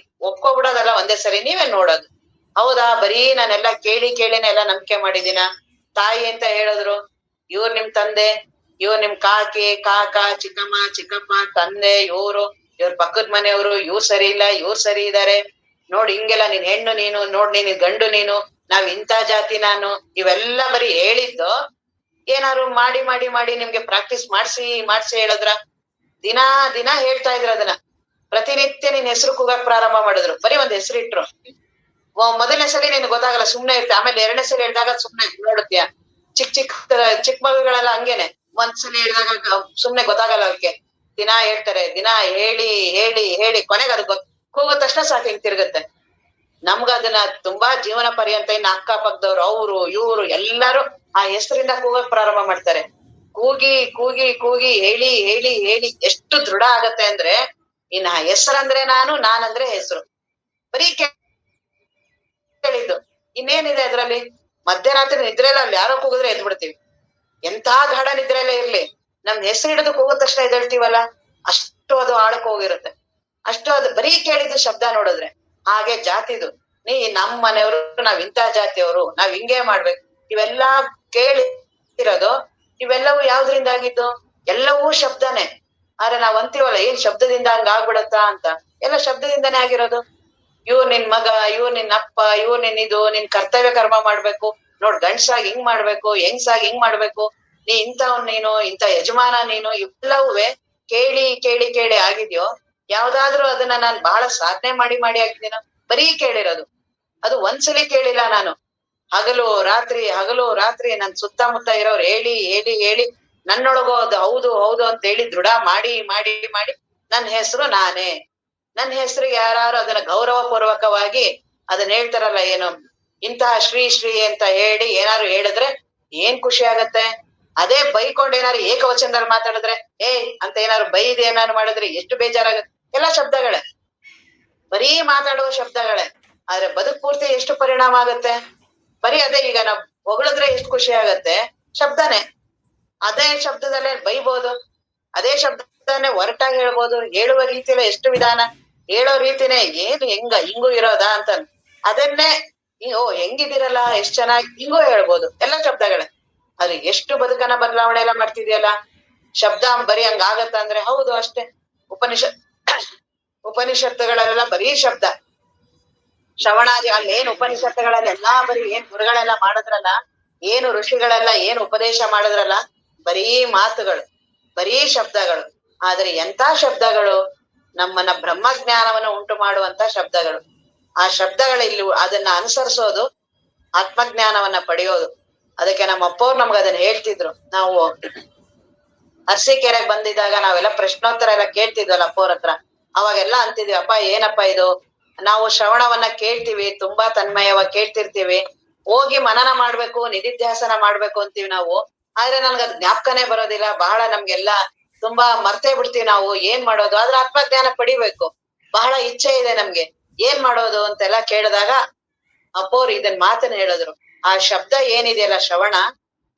ಒಪ್ಕೊಬಿಡೋದಲ್ಲ ಒಂದೇ ಸರಿ. ನೀವೇ ನೋಡೋದು, ಹೌದಾ ಬರೀ ನಾನೆಲ್ಲಾ ಕೇಳಿನೇ ಎಲ್ಲ ನಂಬಿಕೆ ಮಾಡಿದೀನ. ತಾಯಿ ಅಂತ ಹೇಳಿದ್ರು, ಇವ್ರು ನಿಮ್ ತಂದೆ, ಇವ್ರು ನಿಮ್ ಕಾಕ, ಚಿಕ್ಕಪ್ಪ, ತಂದೆ, ಇವ್ರ ಪಕ್ಕದ ಮನೆಯವರು, ಇವ್ರು ಸರಿ ಇಲ್ಲ, ಇವ್ರು ಸರಿ ಇದಾರೆ, ನೋಡ್ ಹಿಂಗೆಲ್ಲ ನೀನ್ ಹೆಣ್ಣು ನೀನು, ನೋಡ್ ನೀನ್ ಗಂಡು ನೀನು, ನಾವ್ ಇಂಥ ಜಾತಿ ನಾನು, ಇವೆಲ್ಲ ಬರೀ ಹೇಳಿದ್ದು ಏನಾದ್ರು ಮಾಡಿ ಮಾಡಿ ಮಾಡಿ ನಿಮ್ಗೆ ಪ್ರಾಕ್ಟೀಸ್ ಮಾಡ್ಸಿ ಹೇಳಿದ್ರ? ದಿನಾ ದಿನ ಹೇಳ್ತಾ ಇದ್ರ ಅದನ್ನ. ಪ್ರತಿನಿತ್ಯ ನಿನ್ ಹೆಸರು ಕೂಗಕ್ ಪ್ರಾರಂಭ ಮಾಡಿದ್ರು. ಬರೀ ಒಂದ್ ಹೆಸರು ಇಟ್ರು. ಮೊದಲನೇ ಸರಿ ನಿನ್ಗೆ ಗೊತ್ತಾಗಲ್ಲ, ಸುಮ್ನೆ ಇರ್ತೆ. ಆಮೇಲೆ ಎರಡನೇ ಸರಿ ಹೇಳಿದಾಗ ಸುಮ್ನೆ ನೋಡುತ್ತೀಯ. ಚಿಕ್ಕ ಮಗುಗಳೆಲ್ಲ ಹಂಗೇನೆ. ಒಂದ್ಸಲಿ ಹೇಳಿದಾಗ ಸುಮ್ನೆ ಗೊತ್ತಾಗಲ್ಲ ಅವಕ್ಕೆ. ದಿನ ಹೇಳ್ತಾರೆ. ದಿನ ಹೇಳಿ ಹೇಳಿ ಹೇಳಿ ಕೊನೆಗೆ ಅದು ಕೂಗೋ ತಕ್ಷಣ ಸಾಕು ಹಿಂಗ್ ತಿರ್ಗತ್ತೆ. ನಮ್ಗ ಅದನ್ನ ತುಂಬಾ ಜೀವನ ಪರ್ಯಂತ ಇನ್ನು ಅಕ್ಕಪಕ್ಕದವ್ರು ಅವ್ರು ಇವ್ರು ಎಲ್ಲಾರು ಆ ಹೆಸರಿಂದ ಕೂಗಕ್ ಪ್ರಾರಂಭ ಮಾಡ್ತಾರೆ. ಕೂಗಿ ಕೂಗಿ ಕೂಗಿ ಹೇಳಿ ಹೇಳಿ ಹೇಳಿ ಎಷ್ಟು ದೃಢ ಆಗತ್ತೆ ಅಂದ್ರೆ, ಇನ್ನ ಹೆಸರಂದ್ರೆ ನಾನಂದ್ರೆ ಹೆಸರು. ಬರೀ ಕೇಳಿದ್ದು. ಇನ್ನೇನಿದೆ ಅದ್ರಲ್ಲಿ? ಮಧ್ಯರಾತ್ರಿ ನಿದ್ರೆಲ್ಲ ಅಲ್ಲಿ ಯಾರೋ ಕೂಗಿದ್ರೆ ಎದ್ ಬಿಡ್ತೀವಿ. ಎಂತ ಗಾಢ ನಿದ್ರೆಲ್ಲೇ ಇರ್ಲಿ, ನಮ್ ಹೆಸರು ಹಿಡಿದು ಕೂಗಿದ ತಕ್ಷಣ ಎದ್ದೇಳ್ತೀವಲ್ಲ, ಅಷ್ಟು ಅದು ಆಳಕ್ ಹೋಗಿರುತ್ತೆ. ಅಷ್ಟು ಅದು ಬರೀ ಕೇಳಿದ್ದು ಶಬ್ದ ನೋಡಿದ್ರೆ. ಹಾಗೆ ಜಾತಿದು, ನಮ್ ಮನೆಯವರು, ನಾವ್ ಇಂಥ ಜಾತಿಯವರು, ನಾವ್ ಹಿಂಗೆ ಮಾಡ್ಬೇಕು, ಇವೆಲ್ಲಾ ಕೇಳಿರೋದು. ಇವೆಲ್ಲವೂ ಯಾವ್ದ್ರಿಂದ ಆಗಿದ್ದು? ಎಲ್ಲವೂ ಶಬ್ದನೇ. ಆದ್ರೆ ನಾವ್ ಅಂತೀವಲ್ಲ, ಏನ್ ಶಬ್ದದಿಂದ ಹಂಗ ಆಗ್ಬಿಡತ್ತಾ ಅಂತ. ಎಲ್ಲ ಶಬ್ದದಿಂದನೇ ಆಗಿರೋದು. ಇವ್ರ್ ನಿನ್ ಮಗ, ಇವ್ರ್ ನಿನ್ ಅಪ್ಪ, ಇವ್ರ್ ನಿನ್ ಕರ್ತವ್ಯ ಕರ್ಮ ಮಾಡ್ಬೇಕು, ನೋಡ್ ಗಂಡ್ಸಾಗಿ ಹಿಂಗ್ ಮಾಡ್ಬೇಕು, ಹೆಂಗ್ಸಾಗಿ ಹಿಂಗ್ ಮಾಡ್ಬೇಕು, ಇಂಥವ್ನ್ ನೀನು, ಇಂಥ ಯಜಮಾನ ನೀನು, ಇವೆಲ್ಲವೇ ಕೇಳಿ ಕೇಳಿ ಕೇಳಿ ಆಗಿದ್ಯೋ? ಯಾವ್ದಾದ್ರು ಅದನ್ನ ನಾನ್ ಬಹಳ ಸಾಧನೆ ಮಾಡಿ ಮಾಡಿ ಆಗಿದ್ದೀನೋ? ಬರೀ ಕೇಳಿರೋದು. ಅದು ಒಂದ್ಸಲಿ ಕೇಳಿಲ್ಲ ನಾನು. ಹಗಲು ರಾತ್ರಿ ನನ್ ಸುತ್ತಮುತ್ತ ಇರೋರು ಹೇಳಿ ಹೇಳಿ ಹೇಳಿ ನನ್ನೊಳಗೋ ಅದು ಹೌದು ಹೌದು ಅಂತ ಹೇಳಿ ದೃಢ ಮಾಡಿ ಮಾಡಿ ಮಾಡಿ ನನ್ ಹೆಸರು ನಾನೇ. ನನ್ ಹೆಸರಿಗೆ ಯಾರು ಅದನ್ನ ಗೌರವ ಪೂರ್ವಕವಾಗಿ ಅದನ್ನ ಹೇಳ್ತಾರಲ್ಲ, ಏನು ಇಂತಹ ಶ್ರೀ ಅಂತ ಹೇಳಿ ಏನಾರು ಹೇಳಿದ್ರೆ ಏನ್ ಖುಷಿ ಆಗತ್ತೆ. ಅದೇ ಬೈಕೊಂಡ್ ಏನಾರು ಏಕವಚನದಲ್ಲಿ ಮಾತಾಡಿದ್ರೆ, ಅಂತ ಏನಾರು ಬೈದ್ ಏನಾರು ಮಾಡಿದ್ರೆ ಎಷ್ಟು ಬೇಜಾರಾಗತ್ತೆ. ಎಲ್ಲ ಶಬ್ದಗಳೇ, ಬರೀ ಮಾತಾಡುವ ಶಬ್ದಗಳೇ. ಆದ್ರೆ ಬದುಕ್ ಪೂರ್ತಿ ಎಷ್ಟು ಪರಿಣಾಮ ಆಗತ್ತೆ. ಬರೀ ಅದೇ, ಈಗ ನಾವ್ ಹೊಗಳಿದ್ರೆ ಎಷ್ಟು ಖುಷಿ ಆಗತ್ತೆ, ಶಬ್ದನೇ. ಅದೇ ಶಬ್ದದಲ್ಲೇ ಬೈಬೋದು, ಅದೇ ಶಬ್ದನೇ ಒರಟಾಗಿ ಹೇಳ್ಬೋದು. ಹೇಳುವ ರೀತಿಯಲ್ಲ ಎಷ್ಟು ವಿಧಾನ, ಹೇಳೋ ರೀತಿನೇ ಏನು ಹಿಂಗೂ ಇರೋದಾ ಅಂತ. ಅದನ್ನೇ ಹೆಂಗಿದಿರಲ್ಲ, ಎಷ್ಟ್ ಚೆನ್ನಾಗಿ ಹಿಂಗೂ ಹೇಳ್ಬೋದು. ಎಲ್ಲ ಶಬ್ದಗಳೇ. ಅದು ಎಷ್ಟು ಬದುಕನ ಬದಲಾವಣೆ ಎಲ್ಲ ಮಾಡ್ತಿದ್ಯಲ್ಲ. ಶಬ್ದ ಬರೀ ಹಂಗ ಆಗತ್ತ ಅಂದ್ರೆ ಹೌದು, ಅಷ್ಟೇ. ಉಪನಿಷತ್ತುಗಳೆಲ್ಲ ಬರೀ ಶಬ್ದ. ಶ್ರವಣಾದಿ ಅಲ್ಲೇನ್ ಉಪನಿಷತ್ತುಗಳಲ್ಲೆಲ್ಲಾ ಬರೀ ಏನ್ ಗುರುಗಳೆಲ್ಲ ಮಾಡಿದ್ರಲ್ಲ, ಏನು ಋಷಿಗಳೆಲ್ಲ ಏನ್ ಉಪದೇಶ ಮಾಡಿದ್ರಲ್ಲ, ಬರೀ ಮಾತುಗಳು, ಬರೀ ಶಬ್ದಗಳು. ಆದ್ರೆ ಎಂತ ಶಬ್ದಗಳು, ನಮ್ಮನ್ನ ಬ್ರಹ್ಮಜ್ಞಾನವನ್ನ ಉಂಟು ಮಾಡುವಂತ ಶಬ್ದಗಳು. ಆ ಶಬ್ದಗಳಿಲ್ಲಿ ಅದನ್ನ ಅನುಸರಿಸೋದು ಆತ್ಮಜ್ಞಾನವನ್ನ ಪಡೆಯೋದು. ಅದಕ್ಕೆ ನಮ್ಮ ಅಪ್ಪವ್ರು ನಮ್ಗ ಅದನ್ನ ಹೇಳ್ತಿದ್ರು. ನಾವು ಅರಸೀಕೆರೆಗೆ ಬಂದಿದ್ದಾಗ ನಾವೆಲ್ಲ ಪ್ರಶ್ನೋತ್ತರ ಎಲ್ಲ ಕೇಳ್ತಿದ್ವಲ್ಲ ಅಪ್ಪವ್ರ ಹತ್ರ. ಅವಾಗೆಲ್ಲ ಅಂತಿದ್ವಿ, ಅಪ್ಪ ಏನಪ್ಪ ಇದು, ನಾವು ಶ್ರವಣವನ್ನ ಕೇಳ್ತೀವಿ, ತುಂಬಾ ತನ್ಮಯವಾಗಿ ಕೇಳ್ತಿರ್ತೀವಿ, ಹೋಗಿ ಮನನ ಮಾಡ್ಬೇಕು, ನಿಧಿಧ್ಯಾಸನ ಮಾಡ್ಬೇಕು ಅಂತೀವಿ ನಾವು. ಆದ್ರೆ ನನ್ಗದ್ ಜ್ಞಾಪಕನೇ ಬರೋದಿಲ್ಲ. ಬಹಳ ನಮ್ಗೆಲ್ಲ ತುಂಬಾ ಮರ್ತೇ ಬಿಡ್ತೀವಿ ನಾವು. ಏನ್ ಮಾಡೋದು? ಆದ್ರೆ ಆತ್ಮಜ್ಞಾನ ಪಡಿಬೇಕು, ಬಹಳ ಇಚ್ಛೆ ಇದೆ ನಮ್ಗೆ. ಏನ್ ಮಾಡೋದು ಅಂತೆಲ್ಲ ಕೇಳಿದಾಗ ಅಪ್ಪೋರು ಇದನ್ ಮಾತನ್ನ ಹೇಳಿದ್ರು. ಆ ಶಬ್ದ ಏನಿದೆಯಲ್ಲ ಶ್ರವಣ,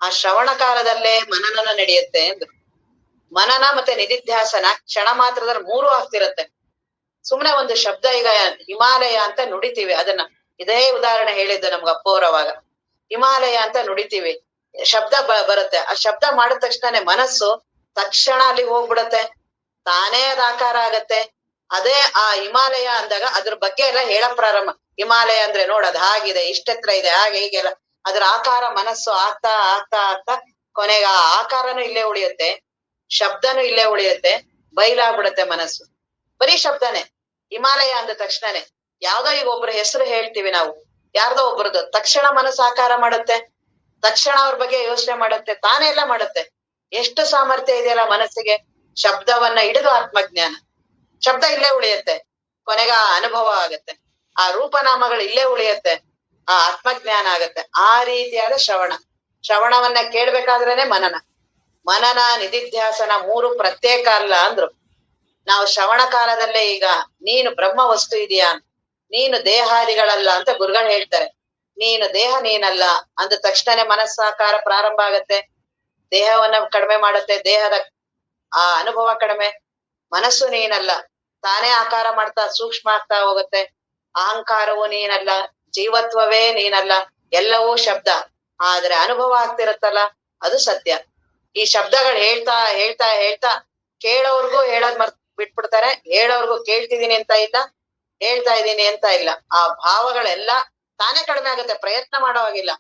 ಆ ಶ್ರವಣ ಕಾಲದಲ್ಲೇ ಮನನ ನಡೆಯುತ್ತೆ ಎಂದು. ಮನನ ಮತ್ತೆ ನಿಧಿಧ್ಯಾಸನ ಕ್ಷಣ ಮಾತ್ರದಲ್ಲಿ ಮೂರು ಆಗ್ತಿರತ್ತೆ. ಸುಮ್ನೆ ಒಂದು ಶಬ್ದ, ಈಗ ಹಿಮಾಲಯ ಅಂತ ನುಡಿತೀವಿ, ಅದನ್ನ ಇದೇ ಉದಾಹರಣೆ ಹೇಳಿದ್ದು ನಮ್ಗೆ ಅಪ್ಪೋರವಾಗ. ಹಿಮಾಲಯ ಅಂತ ನುಡಿತೀವಿ, ಶಬ್ದ ಬರುತ್ತೆ. ಆ ಶಬ್ದ ಮಾಡಿದ ತಕ್ಷಣನೇ ಮನಸ್ಸು ತಕ್ಷಣ ಅಲ್ಲಿ ಹೋಗ್ಬಿಡತ್ತೆ, ತಾನೇ ಅದ ಆಕಾರ ಆಗತ್ತೆ. ಅದೇ ಆ ಹಿಮಾಲಯ ಅಂದಾಗ ಅದ್ರ ಬಗ್ಗೆ ಎಲ್ಲ ಹೇಳಕ್ ಪ್ರಾರಂಭ. ಹಿಮಾಲಯ ಅಂದ್ರೆ ನೋಡದ್ ಹಾಗಿದೆ, ಇಷ್ಟೆತ್ರ ಇದೆ, ಹಾಗೆ ಹೀಗೆಲ್ಲ ಅದ್ರ ಆಕಾರ ಮನಸ್ಸು ಆಗ್ತಾ ಆಗ್ತಾ ಆಗ್ತಾ ಕೊನೆಗ ಆ ಆಕಾರನು ಇಲ್ಲೇ ಉಳಿಯುತ್ತೆ, ಶಬ್ದನು ಇಲ್ಲೇ ಉಳಿಯುತ್ತೆ, ಬೈಲಾಗ್ಬಿಡತ್ತೆ ಮನಸ್ಸು. ಬರೀ ಶಬ್ದನೇ. ಹಿಮಾಲಯ ಅಂದ ತಕ್ಷಣನೇ ಯಾವ್ದೋ ಈಗ ಒಬ್ರ ಹೆಸರು ಹೇಳ್ತೀವಿ ನಾವು, ಯಾರ್ದೋ ಒಬ್ರದ್ದು, ತಕ್ಷಣ ಮನಸ್ಸು ಆಕಾರ ಮಾಡುತ್ತೆ, ತಕ್ಷಣ ಅವ್ರ ಬಗ್ಗೆ ಯೋಚನೆ ಮಾಡುತ್ತೆ, ತಾನೇ ಎಲ್ಲ ಮಾಡುತ್ತೆ. ಎಷ್ಟು ಸಾಮರ್ಥ್ಯ ಇದೆಯಲ್ಲ ಮನಸ್ಸಿಗೆ. ಶಬ್ದವನ್ನ ಹಿಡಿದು ಆತ್ಮಜ್ಞಾನ. ಶಬ್ದ ಇಲ್ಲೇ ಉಳಿಯುತ್ತೆ, ಕೊನೆಗ ಅನುಭವ ಆಗತ್ತೆ, ಆ ರೂಪನಾಮಗಳು ಇಲ್ಲೇ ಉಳಿಯುತ್ತೆ, ಆ ಆತ್ಮಜ್ಞಾನ ಆಗತ್ತೆ. ಆ ರೀತಿಯಾದ ಶ್ರವಣವನ್ನ ಕೇಳ್ಬೇಕಾದ್ರೇನೆ ಮನನ. ಮನನ ನಿಧಿಧ್ಯಾಸನ ಮೂರು ಪ್ರತ್ಯೇಕ ಅಲ್ಲ ಅಂದ್ರು. ನಾವು ಶ್ರವಣ ಕಾಲದಲ್ಲೇ ಈಗ ನೀನು ಬ್ರಹ್ಮ ವಸ್ತು ಇದೆಯಾ, ನೀನು ದೇಹಾದಿಗಳಲ್ಲ ಅಂತ ಗುರುಗಳು ಹೇಳ್ತಾರೆ. ನೀನು ದೇಹ ನೀನಲ್ಲ ಅಂದ ತಕ್ಷಣನೇ ಮನಸ್ಸಾಕಾರ ಪ್ರಾರಂಭ ಆಗತ್ತೆ, ದೇಹವನ್ನ ಕಡಿಮೆ ಮಾಡುತ್ತೆ, ದೇಹದ ಆ ಅನುಭವ ಕಡಿಮೆ. ಮನಸ್ಸು ನೀನಲ್ಲ, ತಾನೇ ಆಕಾರ ಮಾಡ್ತಾ ಸೂಕ್ಷ್ಮ ಆಗ್ತಾ ಹೋಗುತ್ತೆ. ಅಹಂಕಾರವು ನೀನಲ್ಲ, ಜೀವತ್ವವೇ ನೀನಲ್ಲ, ಎಲ್ಲವೂ ಶಬ್ದ. ಆದ್ರೆ ಅನುಭವ ಆಗ್ತಿರತ್ತಲ್ಲ ಅದು ಸತ್ಯ. ಈ ಶಬ್ದಗಳು ಹೇಳ್ತಾ ಹೇಳ್ತಾ ಹೇಳ್ತಾ ಕೇಳೋರ್ಗೂ ಹೇಳೋದ್ ಬಿಟ್ಬಿಡ್ತಾರೆ, ಹೇಳೋರ್ಗೂ ಕೇಳ್ತಿದೀನಿ ಅಂತ ಇಲ್ಲ, ಹೇಳ್ತಾ ಇದ್ದೀನಿ ಅಂತ ಇಲ್ಲ. ಆ ಭಾವಗಳೆಲ್ಲ ತಾನೇ ಕಡಿಮೆ ಆಗುತ್ತೆ, ಪ್ರಯತ್ನ ಮಾಡೋ ಹಾಗಿಲ್ಲ.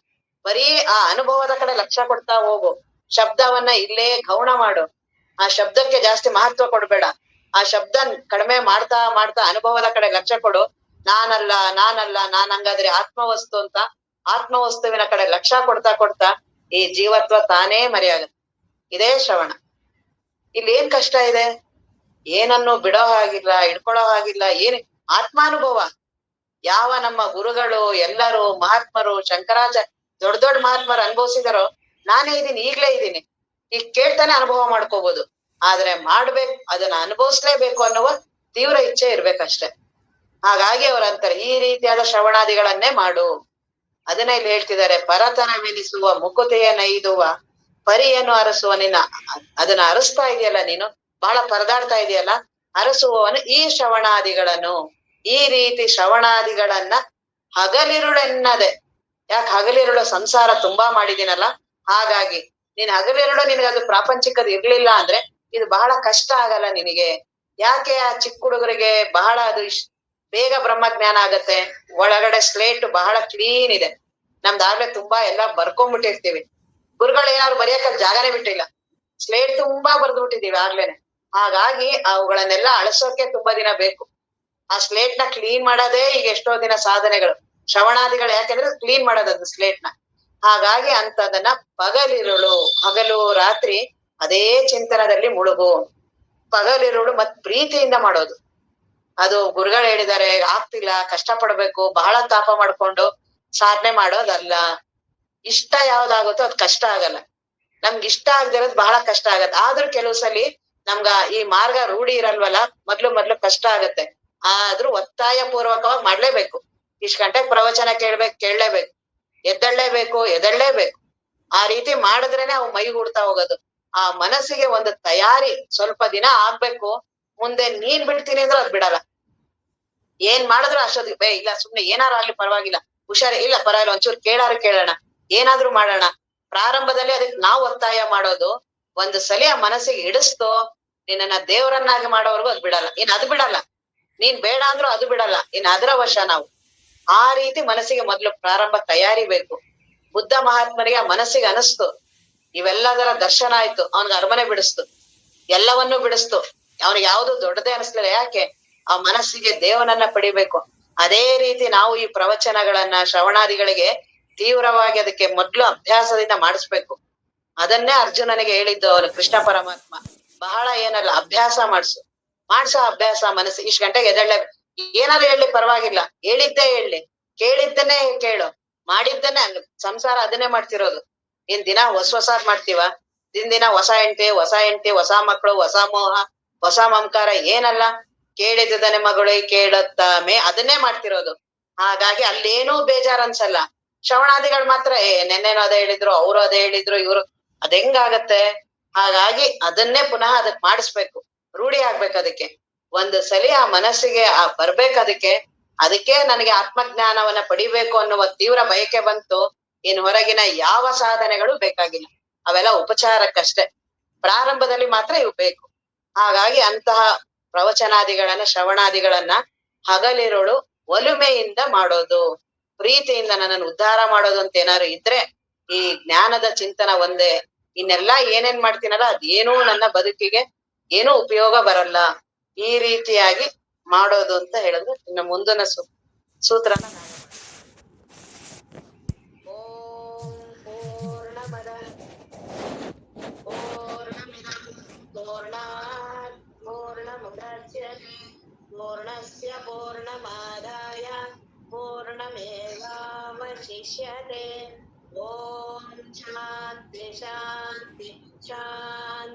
ಬರೀ ಆ ಅನುಭವದ ಕಡೆ ಲಕ್ಷ್ಯ ಕೊಡ್ತಾ ಹೋಗು. ಶಬ್ದವನ್ನ ಇಲ್ಲೇ ಗೌಣ ಮಾಡು. ಆ ಶಬ್ದಕ್ಕೆ ಜಾಸ್ತಿ ಮಹತ್ವ ಕೊಡ್ಬೇಡ. ಆ ಶಬ್ದ ಕಡಿಮೆ ಮಾಡ್ತಾ ಮಾಡ್ತಾ ಅನುಭವದ ಕಡೆ ಲಕ್ಷ್ಯ ಕೊಡು. ನಾನಲ್ಲ ನಾನ್ ಹಂಗಾದ್ರೆ ಆತ್ಮವಸ್ತು ಅಂತ ಆತ್ಮವಸ್ತುವಿನ ಕಡೆ ಲಕ್ಷ್ಯ ಕೊಡ್ತಾ ಕೊಡ್ತಾ ಈ ಜೀವತ್ವ ತಾನೇ ಮರೆಯಾಗುತ್ತೆ. ಇದೇ ಶ್ರವಣ. ಇಲ್ಲಿ ಏನ್ ಕಷ್ಟ ಇದೆ? ಏನನ್ನು ಬಿಡೋ ಹಾಗಿಲ್ಲ, ಇಡ್ಕೊಳ್ಳೋ ಹಾಗಿಲ್ಲ. ಏನ್ ಆತ್ಮಾನುಭವ. ಯಾವ ನಮ್ಮ ಗುರುಗಳು ಎಲ್ಲರೂ ಮಹಾತ್ಮರು ಶಂಕರಾಚಾರ್ಯ ದೊಡ್ಡ ದೊಡ್ಡ ಮಹಾತ್ಮರು ಅನುಭವಿಸಿದಾರೋ ನಾನೇ ಇದೀನಿ, ಈಗ್ಲೇ ಇದ್ದೀನಿ. ಈಗ ಕೇಳ್ತಾನೆ ಅನುಭವ ಮಾಡ್ಕೋಬಹುದು. ಆದ್ರೆ ಮಾಡ್ಬೇಕು, ಅದನ್ನ ಅನುಭವಿಸ್ಲೇಬೇಕು ಅನ್ನುವ ತೀವ್ರ ಇಚ್ಛೆ ಇರ್ಬೇಕಷ್ಟೆ. ಹಾಗಾಗಿ ಅವ್ರಂತಾರೆ ಈ ರೀತಿಯಾದ ಶ್ರವಣಾದಿಗಳನ್ನೇ ಮಾಡು. ಅದನ್ನ ಇಲ್ಲಿ ಹೇಳ್ತಿದ್ದಾರೆ. ಪರತನವೆನಿಸುವ ಮುಕುತೆಯ ನೈದುವ ಪರಿಯನ್ನು ಅರಸುವ. ನಿನ್ನ ಅದನ್ನ ಅರಸ್ತಾ ಇದೆಯಲ್ಲ ನೀನು, ಬಹಳ ಪರದಾಡ್ತಾ ಇದೆಯಲ್ಲ, ಅರಸುವವನು ಈ ಶ್ರವಣಾದಿಗಳನ್ನು, ಈ ರೀತಿ ಶ್ರವಣಾದಿಗಳನ್ನ ಹಗಲಿರುಳೆನ್ನದೆ. ಯಾಕೆ ಹಗಲಿರುಳು? ಸಂಸಾರ ತುಂಬಾ ಮಾಡಿದಿನಲ್ಲ, ಹಾಗಾಗಿ ನೀನ್ ಹಗಲಿರುಳು ನಿನಗೆ ಅದು ಪ್ರಾಪಂಚಿಕದ ಇರ್ಲಿಲ್ಲ ಅಂದ್ರೆ ಇದು ಬಹಳ ಕಷ್ಟ ಆಗಲ್ಲ ನಿನಗೆ. ಯಾಕೆ? ಆ ಚಿಕ್ಕ ಹುಡುಗರಿಗೆ ಬಹಳ ಅದು ಬೇಗ ಬ್ರಹ್ಮಜ್ಞಾನ ಆಗತ್ತೆ. ಒಳಗಡೆ ಸ್ಲೇಟ್ ಬಹಳ ಕ್ಲೀನ್ ಇದೆ. ನಮ್ದಾಗ್ಲೇ ತುಂಬಾ ಎಲ್ಲಾ ಬರ್ಕೊಂಡ್ಬಿಟ್ಟಿರ್ತೀವಿ. ಗುರುಗಳು ಏನಾದ್ರು ಬರೆಯಕ್ಕೆ ಜಾಗನೇ ಬಿಟ್ಟಿಲ್ಲ, ಸ್ಲೇಟ್ ತುಂಬಾ ಬರ್ದ್ಬಿಟ್ಟಿದೀವಿ ಆಗ್ಲೇನೆ. ಹಾಗಾಗಿ ಅವುಗಳನ್ನೆಲ್ಲ ಅಳಿಸೋಕೆ ತುಂಬಾ ದಿನ ಬೇಕು. ಆ ಸ್ಲೇಟ್ ನ ಕ್ಲೀನ್ ಮಾಡೋದೇ ಈಗ ಎಷ್ಟೋ ದಿನ ಸಾಧನೆಗಳು, ಶ್ರವಣಾದಿಗಳು. ಯಾಕೆಂದ್ರೆ ಕ್ಲೀನ್ ಮಾಡೋದದು ಸ್ಲೇಟ್ ನ. ಹಾಗಾಗಿ ಅಂತದನ್ನ ಪಗಲಿರುಳು, ಹಗಲು ರಾತ್ರಿ ಅದೇ ಚಿಂತನದಲ್ಲಿ ಮುಳುಗು. ಪಗಲಿರುಳು ಮತ್ ಪ್ರೀತಿಯಿಂದ ಮಾಡೋದು. ಅದು ಗುರುಗಳು ಹೇಳಿದ್ದಾರೆ, ಆಗ್ತಿಲ್ಲ, ಕಷ್ಟ ಪಡ್ಬೇಕು, ಬಹಳ ತಾಪ ಮಾಡ್ಕೊಂಡು ಸಾಧನೆ ಮಾಡೋದಲ್ಲ. ಇಷ್ಟ ಯಾವ್ದಾಗುತ್ತೋ ಅದ್ ಕಷ್ಟ ಆಗಲ್ಲ. ನಮ್ಗೆ ಇಷ್ಟ ಆಗದಿರೋದು ಬಹಳ ಕಷ್ಟ ಆಗತ್ತೆ. ಆದ್ರೂ ಕೆಲವು ಸಲಿ ನಮ್ಗ ಈ ಮಾರ್ಗ ರೂಢಿ ಇರಲ್ವಲ್ಲ, ಮೊದ್ಲು ಕಷ್ಟ ಆಗತ್ತೆ. ಆದ್ರೂ ಒತ್ತಾಯ ಪೂರ್ವಕವಾಗಿ ಮಾಡ್ಲೇಬೇಕು. ಇಷ್ಟ್ ಗಂಟೆಗೆ ಪ್ರವಚನ ಕೇಳಲೇಬೇಕು, ಎದ್ದೇಳಲೇಬೇಕು. ಆ ರೀತಿ ಮಾಡಿದ್ರೇನೆ ಅವು ಮೈಗೂಡ್ತಾ ಹೋಗೋದು. ಆ ಮನಸ್ಸಿಗೆ ಒಂದು ತಯಾರಿ ಸ್ವಲ್ಪ ದಿನ ಆಗ್ಬೇಕು. ಮುಂದೆ ನೀನ್ ಬಿಡ್ತೀನಿ ಅಂದ್ರೆ ಅದ್ ಬಿಡಲ್ಲ. ಏನ್ ಮಾಡಿದ್ರು ಅಷ್ಟೊತ್ತಿಗೆ ಇಲ್ಲ ಸುಮ್ನೆ ಏನಾರು ಆಗ್ಲಿ ಪರವಾಗಿಲ್ಲ, ಹುಷಾರಿ, ಇಲ್ಲ ಪರವಾಗಿಲ್ಲ, ಒಂಚೂರು ಕೇಳೋಣ, ಏನಾದ್ರೂ ಮಾಡೋಣ. ಪ್ರಾರಂಭದಲ್ಲಿ ಅದಕ್ಕೆ ನಾವು ಒತ್ತಾಯ ಮಾಡೋದು. ಒಂದು ಸಲಿ ಆ ಮನಸ್ಸಿಗೆ ಹಿಡಿಸ್ತೋ, ನಿನ್ನನ್ನ ದೇವರನ್ನಾಗಿ ಮಾಡೋವರೆಗೂ ಅದ್ ಬಿಡಲ್ಲ. ಅದು ಬಿಡಲ್ಲ. ನೀನ್ ಬೇಡ ಅಂದ್ರೂ ಅದು ಬಿಡಲ್ಲ. ಅದರ ವಶ ನಾವು. ಆ ರೀತಿ ಮನಸ್ಸಿಗೆ ಮೊದ್ಲು ಪ್ರಾರಂಭ ತಯಾರಿ ಬೇಕು. ಬುದ್ಧ ಮಹಾತ್ಮರಿಗೆ ಆ ಮನಸ್ಸಿಗೆ ಅನಿಸ್ತು, ಇವೆಲ್ಲದರ ದರ್ಶನ ಆಯ್ತು, ಅವನ್ಗೆ ಅರಮನೆ ಬಿಡಿಸ್ತು, ಎಲ್ಲವನ್ನೂ ಬಿಡಿಸ್ತು. ಅವನಿಗೆ ಯಾವ್ದು ದೊಡ್ಡದೇ ಅನಿಸ್ಲಿಲ್ಲ. ಯಾಕೆ? ಆ ಮನಸ್ಸಿಗೆ ದೇವನನ್ನ ಪಡಿಬೇಕು. ಅದೇ ರೀತಿ ನಾವು ಈ ಪ್ರವಚನಗಳನ್ನ ಶ್ರವಣಾದಿಗಳಿಗೆ ತೀವ್ರವಾಗಿ ಅದಕ್ಕೆ ಮೊದ್ಲು ಅಭ್ಯಾಸದಿಂದ ಮಾಡಿಸ್ಬೇಕು. ಅದನ್ನೇ ಅರ್ಜುನನಿಗೆ ಹೇಳಿದ್ದು ಅವನು ಕೃಷ್ಣ ಪರಮಾತ್ಮ. ಬಹಳ ಏನಲ್ಲ, ಅಭ್ಯಾಸ ಮಾಡ್ಸೋ ಅಭ್ಯಾಸ. ಮನಸ್ಸು ಇಷ್ಟ್ ಗಂಟೆಗೆ ಎದ್ದೇಳಲೇ, ಏನಾದ್ರು ಹೇಳಿ ಪರವಾಗಿಲ್ಲ, ಹೇಳಿದ್ದೇ ಹೇಳಿ, ಕೇಳಿದ್ದನ್ನೇ ಕೇಳು, ಮಾಡಿದ್ದನ್ನೇ. ಸಂಸಾರ ಅದನ್ನೇ ಮಾಡ್ತಿರೋದು. ದಿನ ಹೊಸಾದ್ ಮಾಡ್ತೀವ? ದಿನ ಹೊಸ ಹೆಂಡತಿ, ಹೊಸ ಮಕ್ಕಳು, ಹೊಸ ಮೋಹ, ಹೊಸ ಮಮಕಾರ. ಏನಲ್ಲ, ಕೇಳಿದ್ದನೆ ಮಗಳು ಕೇಳುತ್ತಾಮೆ, ಅದನ್ನೇ ಮಾಡ್ತಿರೋದು. ಹಾಗಾಗಿ ಅಲ್ಲೇನೂ ಬೇಜಾರ್ ಅನ್ಸಲ್ಲ. ಶ್ರವಣಾದಿಗಳು ಮಾತ್ರ ನೆನ್ನೆನೂ ಅದೇ ಹೇಳಿದ್ರು, ಅವ್ರು ಅದೇ ಹೇಳಿದ್ರು, ಇವ್ರು ಅದ್ ಹೆಂಗಾಗತ್ತೆ? ಹಾಗಾಗಿ ಅದನ್ನೇ ಪುನಃ ಅದಕ್ ಮಾಡಿಸ್ಬೇಕು, ರೂಢಿ ಆಗ್ಬೇಕು. ಅದಕ್ಕೆ ಒಂದು ಸಲಿ ಆ ಮನಸ್ಸಿಗೆ ಬರ್ಬೇಕು. ಅದಕ್ಕೆ ನನಗೆ ಆತ್ಮಜ್ಞಾನವನ್ನ ಪಡಿಬೇಕು ಅನ್ನುವ ತೀವ್ರ ಬಯಕೆ ಬಂತು. ಇನ್ ಹೊರಗಿನ ಯಾವ ಸಾಧನೆಗಳು ಬೇಕಾಗಿಲ್ಲ, ಅವೆಲ್ಲ ಉಪಚಾರಕ್ಕಷ್ಟೇ. ಪ್ರಾರಂಭದಲ್ಲಿ ಮಾತ್ರ ಇವು ಬೇಕು. ಹಾಗಾಗಿ ಅಂತಹ ಪ್ರವಚನಾದಿಗಳನ್ನ ಶ್ರವಣಾದಿಗಳನ್ನ ಹಗಲಿರುಳು ಒಲುಮೆಯಿಂದ ಮಾಡೋದು, ಪ್ರೀತಿಯಿಂದ ನನ್ನನ್ನು ಉದ್ಧಾರ ಮಾಡೋದು ಅಂತ ಏನಾದ್ರು ಇದ್ರೆ ಈ ಜ್ಞಾನದ ಚಿಂತನ ಒಂದೇ. ಇನ್ನೆಲ್ಲಾ ಏನೇನ್ ಮಾಡ್ತೀನಲ್ಲ ಅದೇನೂ ನನ್ನ ಬದುಕಿಗೆ ಏನೂ ಉಪಯೋಗ ಬರಲ್ಲ. ಈ ರೀತಿಯಾಗಿ ಮಾಡೋದು ಅಂತ ಹೇಳಿದ್ರೆ ಇನ್ನು ಮುಂದಿನ ಸೂತ್ರನ ಓಂ ಪೂರ್ಣಮದ ಪೂರ್ಣಮಿದಂ ಪೂರ್ಣಾತ್ ಪೂರ್ಣಮುದಚ್ಯತೆ ಪೂರ್ಣಸ್ಯ ಪೂರ್ಣಮಾದಾಯ ಪೂರ್ಣಮೇವಾವಶಿಷ್ಯತೆ. ಓಂ ಶಾಂತಿ ಶಾಂತಿ ಶಾಂತಿ.